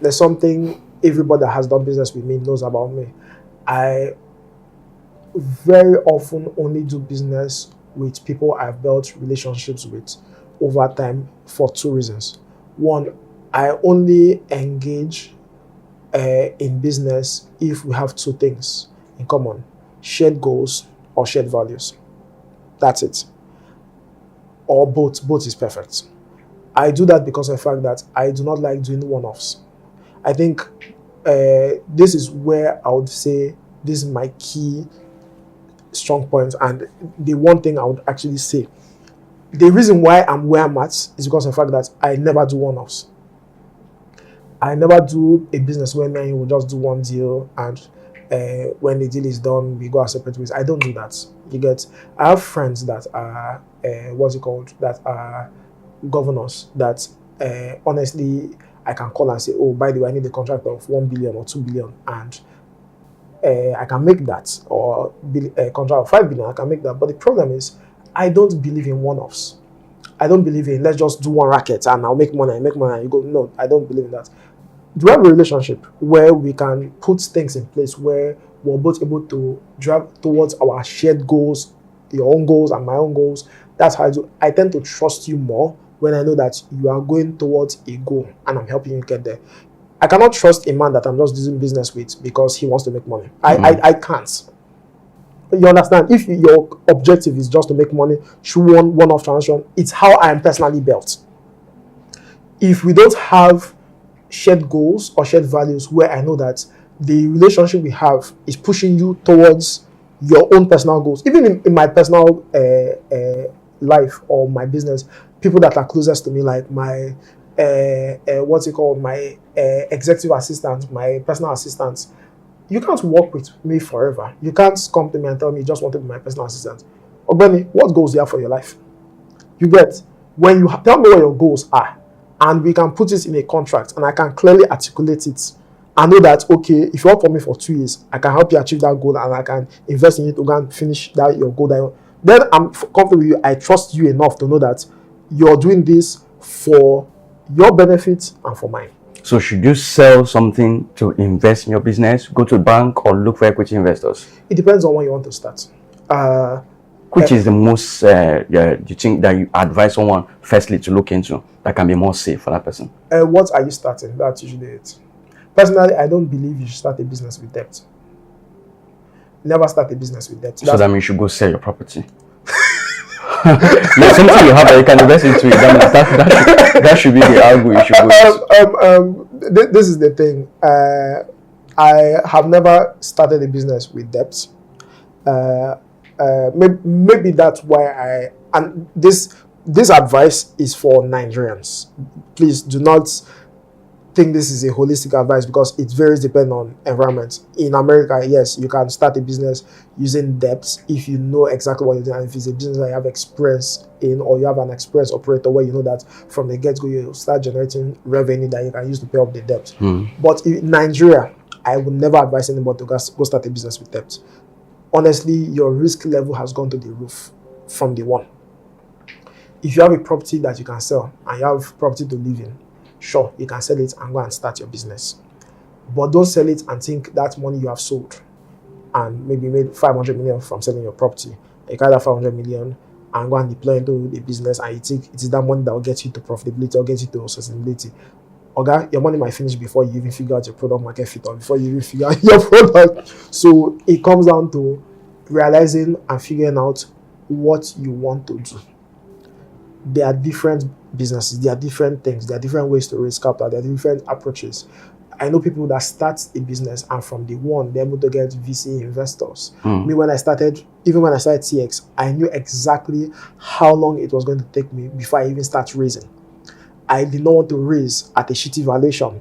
There's something everybody that has done business with me knows about me. I very often only do business with people I've built relationships with over time for two reasons. One, I only engage in business if we have two things in common: shared goals or shared values. That's it. Or both. Both is perfect. I do that because of the fact that I do not like doing one-offs. I think this is where I would say this is my key strong point, and the one thing I would actually say, the reason why I'm where I'm at is because of the fact that I never do one-offs. I never do a business where me and you will just do one deal and when the deal is done, we go our separate ways. I don't do that. You get, I have friends that are, that are governors that honestly, I can call and say, oh, by the way, I need a contract of 1 billion or 2 billion and I can make that, or a contract of 5 billion, I can make that. But the problem is, I don't believe in one-offs. I don't believe in, let's just do one racket and I'll make money and you go. No, I don't believe in that. Do we have a relationship where we can put things in place where we're both able to drive towards our shared goals, your own goals and my own goals? That's how I do. I tend to trust you more when I know that you are going towards a goal and I'm helping you get there. I cannot trust a man that I'm just doing business with because he wants to make money. I can't. You understand? If your objective is just to make money through one-off transaction, it's how I am personally built. If we don't have shared goals or shared values where I know that the relationship we have is pushing you towards your own personal goals, even in my personal life or my business, people that are closest to me, like my my executive assistant, my personal assistant, you can't work with me forever. You can't come to me and tell me you just want to be my personal assistant. Ogbeni, what goals do you have for your life? You get, when you tell me what your goals are, and we can put it in a contract, and I can clearly articulate it, I know that, okay, if you work for me for 2 years, I can help you achieve that goal, and I can invest in it to go and finish that your goal. Then I'm comfortable with you. I trust you enough to know that you're doing this for your benefit and for mine. So should you sell something to invest in your business, go to a bank, or look for equity investors? It depends on when you want to start. Which is the most, you think that you advise someone firstly to look into that can be more safe for that person? What are you starting? That's usually it. Personally, I don't believe you should start a business with debt. Never start a business with debt. So that means you should go sell your property. There's something you have that you can invest into it. That should be the angle you should go. This is the thing. I have never started a business with debt. Maybe that's why and this advice is for Nigerians. Please do not think this is a holistic advice because it varies depending on environment. In America, yes, you can start a business using debt if you know exactly what you're doing, and if it's a business that you have experience in, or you have an experienced operator where you know that from the get-go you start generating revenue that you can use to pay off the debt. But in Nigeria, I would never advise anybody to go start a business with debt. Honestly, your risk level has gone to the roof from day one. If you have a property that you can sell and you have property to live in, sure, you can sell it and go and start your business. But don't sell it and think that money you have sold and maybe made 500 million from selling your property. You carry that 500 million and go and deploy into the business, and you think it is that money that will get you to profitability or get you to sustainability. Okay, your money might finish before you even figure out your product market fit, or before you even figure out your product. So it comes down to realizing and figuring out what you want to do. There are different businesses, there are different things, there are different ways to raise capital, there are different approaches. I know people that start a business and from day one they're able to get VC investors. Me, when I started TX, I knew exactly how long it was going to take me before I even start raising. I did not want to raise at a shitty valuation,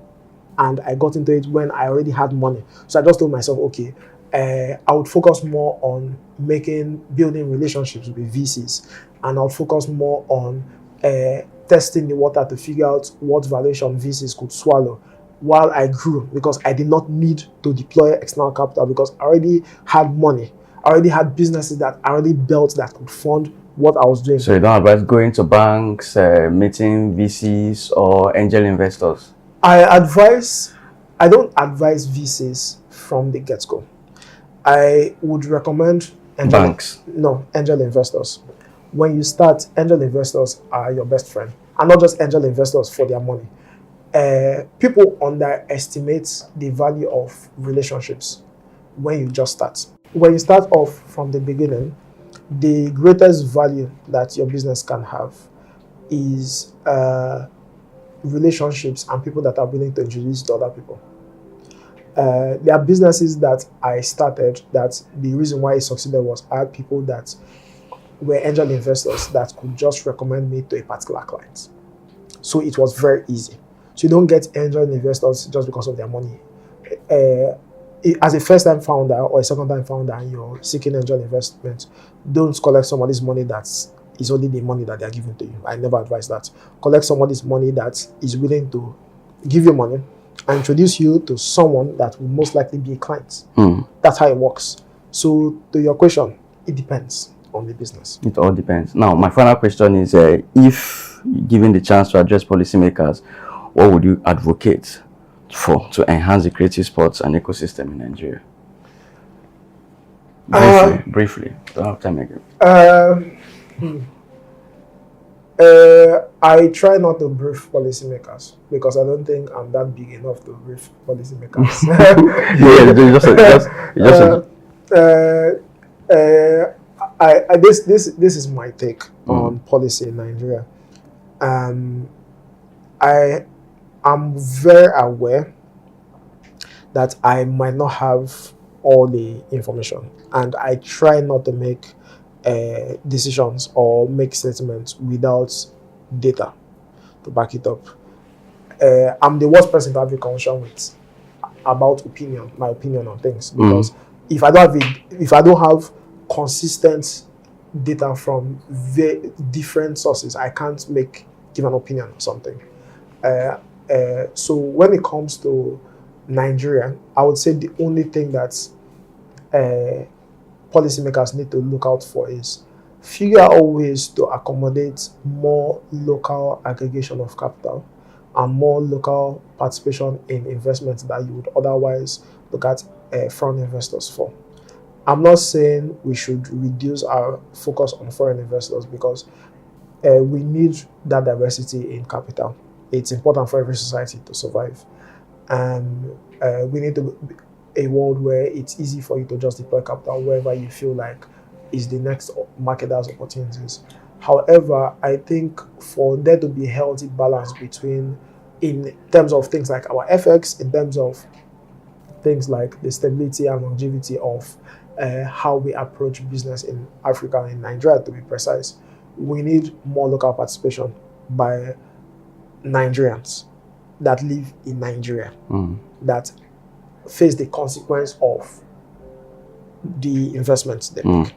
and I got into it when I already had money. So I just told myself, okay, I would focus more on building relationships with VCs, and I would focus more on testing the water to figure out what valuation VCs could swallow while I grew, because I did not need to deploy external capital, because I already had money. I already had businesses that I already built that could fund what I was doing. So you don't advise going to banks, meeting VCs or angel investors? I don't advise VCs from the get-go. I would recommend banks. No, angel investors. When you start, angel investors are your best friend, and not just angel investors for their money. People underestimate the value of relationships when you just start. When you start off from the beginning, the greatest value that your business can have is relationships and people that are willing to introduce to other people. There are businesses that I started that the reason why it succeeded was I had people that were angel investors that could just recommend me to a particular client. So it was very easy. So you don't get angel investors just because of their money. As a first-time founder or a second-time founder and you're seeking angel investment, don't collect somebody's money that is only the money that they're giving to you. I never advise that. Collect somebody's money that is willing to give you money and introduce you to someone that will most likely be a client. That's how it works. So to your question, it depends on the business. It all depends. Now, my final question is, if given the chance to address policymakers, what would you advocate for to enhance the creative sports and ecosystem in Nigeria? Briefly. Don't have time again. I try not to brief policymakers because I don't think I'm that big enough to brief policymakers. This is my take on policy in Nigeria. I am very aware that I might not have all the information, and I try not to make decisions or make statements without data to back it up. I'm the worst person to have a conversation with about my opinion on things, because if I don't have consistent data from different sources, I can't give an opinion on something. So when it comes to Nigeria, I would say the only thing that policymakers need to look out for is figure out ways to accommodate more local aggregation of capital and more local participation in investments that you would otherwise look at foreign investors for. I'm not saying we should reduce our focus on foreign investors, because we need that diversity in capital. It's important for every society to survive. And we need to be a world where it's easy for you to just deploy capital wherever you feel like is the next market has opportunities. However, I think for there to be a healthy balance between, in terms of things like our FX, in terms of things like the stability and longevity of how we approach business in Africa and in Nigeria, to be precise, we need more local participation by Nigerians that live in Nigeria, that face the consequence of the investments they make.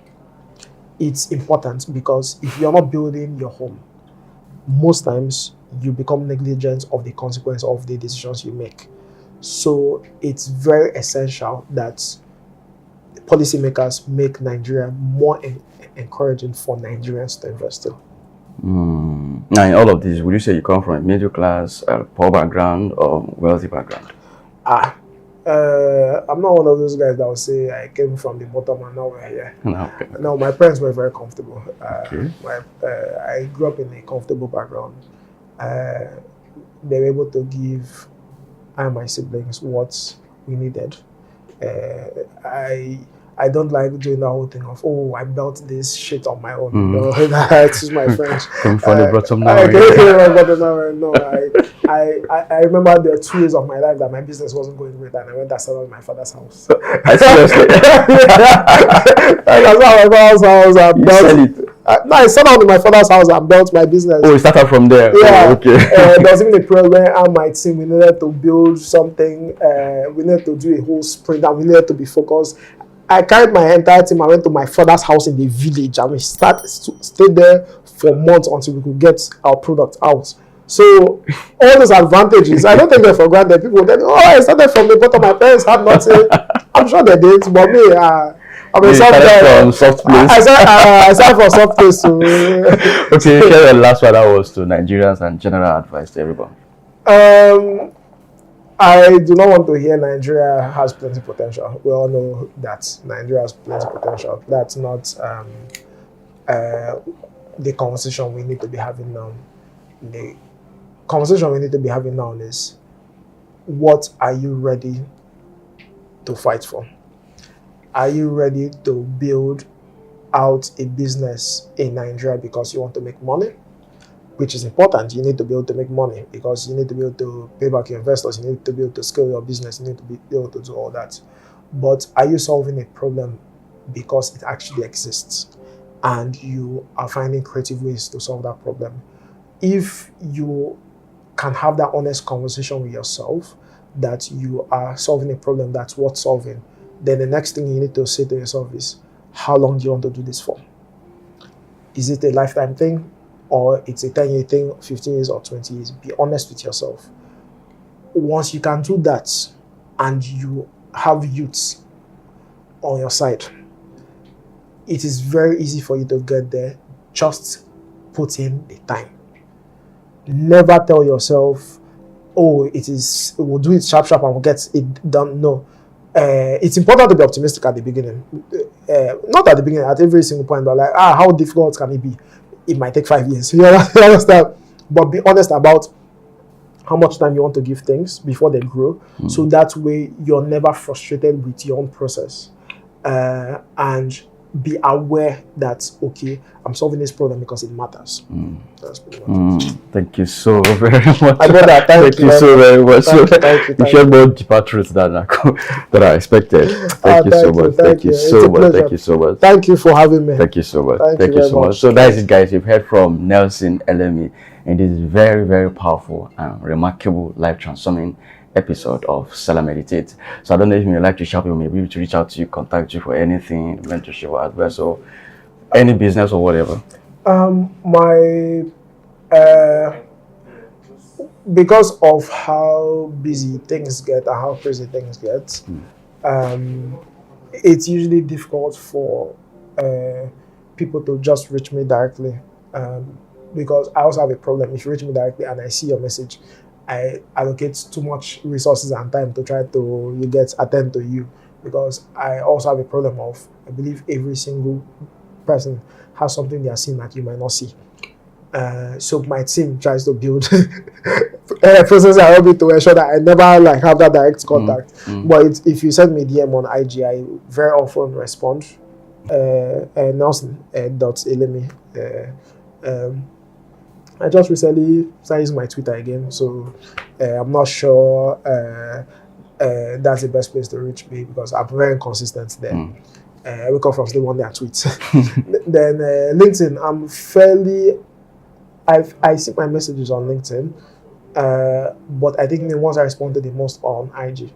It's important because if you're not building your home, most times you become negligent of the consequence of the decisions you make. So it's very essential that policymakers make Nigeria more encouraging for Nigerians to invest in. Now, in all of this, would you say you come from a middle class, poor background, or wealthy background? I'm not one of those guys that will say I came from the bottom and now we're here. Okay. No, my parents were very comfortable. Okay. I grew up in a comfortable background. They were able to give I and my siblings what we needed. I don't like doing the whole thing of, oh, I built this shit on my own. No, excuse my French. Come from the bottom now. No, I remember there were 2 years of my life that my business wasn't going great, and I went and settled in my father's house. Seriously? I settled in my father's house and built. I settled in my father's house and built my business. Oh, you started from there? Yeah. Oh, okay. There was even a period where I and my team, we needed to build something. We needed to do a whole sprint, and we needed to be focused. I carried my entire team. I went to my father's house in the village, and we stayed there for months until we could get our product out. So all those advantages, I don't take them for granted. People then, I started from the bottom. My parents had nothing. I'm sure they did, but me, I'm a soft place. I started from soft place. So, okay, share the last one that was to Nigerians and general advice to everyone. I do not want to hear Nigeria has plenty potential. We all know that Nigeria has plenty potential. That's not the conversation we need to be having now. The conversation we need to be having now is, what are you ready to fight for? Are you ready to build out a business in Nigeria because you want to make money? Which is important. You need to be able to make money because you need to be able to pay back your investors. You need to be able to scale your business. You need to be able to do all that. But are you solving a problem because it actually exists and you are finding creative ways to solve that problem? If you can have that honest conversation with yourself that you are solving a problem that's worth solving, then the next thing you need to say to yourself is, how long do you want to do this for? Is it a lifetime thing? Or it's a 10-year thing, 15 years or 20 years? Be honest with yourself. Once you can do that and you have youths on your side, it is very easy for you to get there. Just put in the time. Never tell yourself, we'll do it sharp and we'll get it done. No. It's important to be optimistic at the beginning. Not at the beginning, at every single point, but like, how difficult can it be? It might take 5 years. You understand? But be honest about how much time you want to give things before they grow. So that way you're never frustrated with your own process. And be aware that, okay, I'm solving this problem because it matters. That's pretty much it. Thank you so very much. Thank you so very much. Thank you. You shared more deeper truths than I expected. Thank you so much. Thank you so much. Thank you so much. Thank you for having me. Thank you so much. Thank you so much. So that is it, guys. You've heard from Nelson Elemi in this very, very powerful and remarkable life transforming episode of Selahmeditate. So I don't know if you'd like to share people, maybe to reach out to you, contact you for anything, mentorship or advice or any business or whatever. Because of how busy things get and how crazy things get, it's usually difficult for people to just reach me directly. Because I also have a problem. If you reach me directly and I see your message, I allocate too much resources and time to try to attend to you, because I also have a problem of, I believe every single person has something they are seeing that you might not see. So my team tries to build processes around me to ensure that I never have that direct contact. But if you send me DM on IG, I very often respond. Nelson Elemi. I just recently started using my Twitter again, so I'm not sure that's the best place to reach me because I'm very inconsistent there. I wake up from the one day I tweet. Then LinkedIn, I see my messages on LinkedIn, but I think the ones I respond to the most on IG.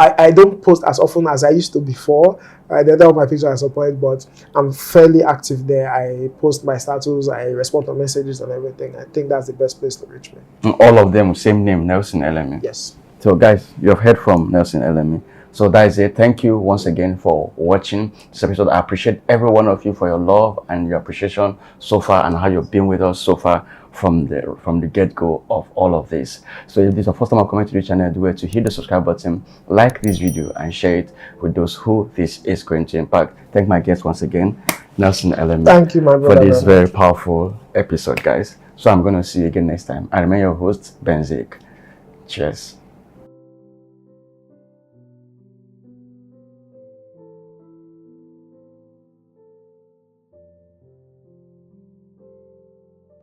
I don't post as often as I used to before. I don't have my picture at some point, but I'm fairly active there. I post my status, I respond to messages and everything. I think that's the best place to reach me. All of them, same name, Nelson Elemi. Yes. So guys, you have heard from Nelson Elemi. So that is it. Thank you once again for watching this episode. I appreciate every one of you for your love and your appreciation so far and how you've been with us so far from the get-go of all of this. So if this is your first time coming to the channel, do it to hit the subscribe button, like this video, and share it with those who this is going to impact. Thank my guest once again, Nelson Elemi. Thank you, my brother, for this very powerful episode, guys. So I'm going to see you again next time. I remain your host, Benzik. Cheers.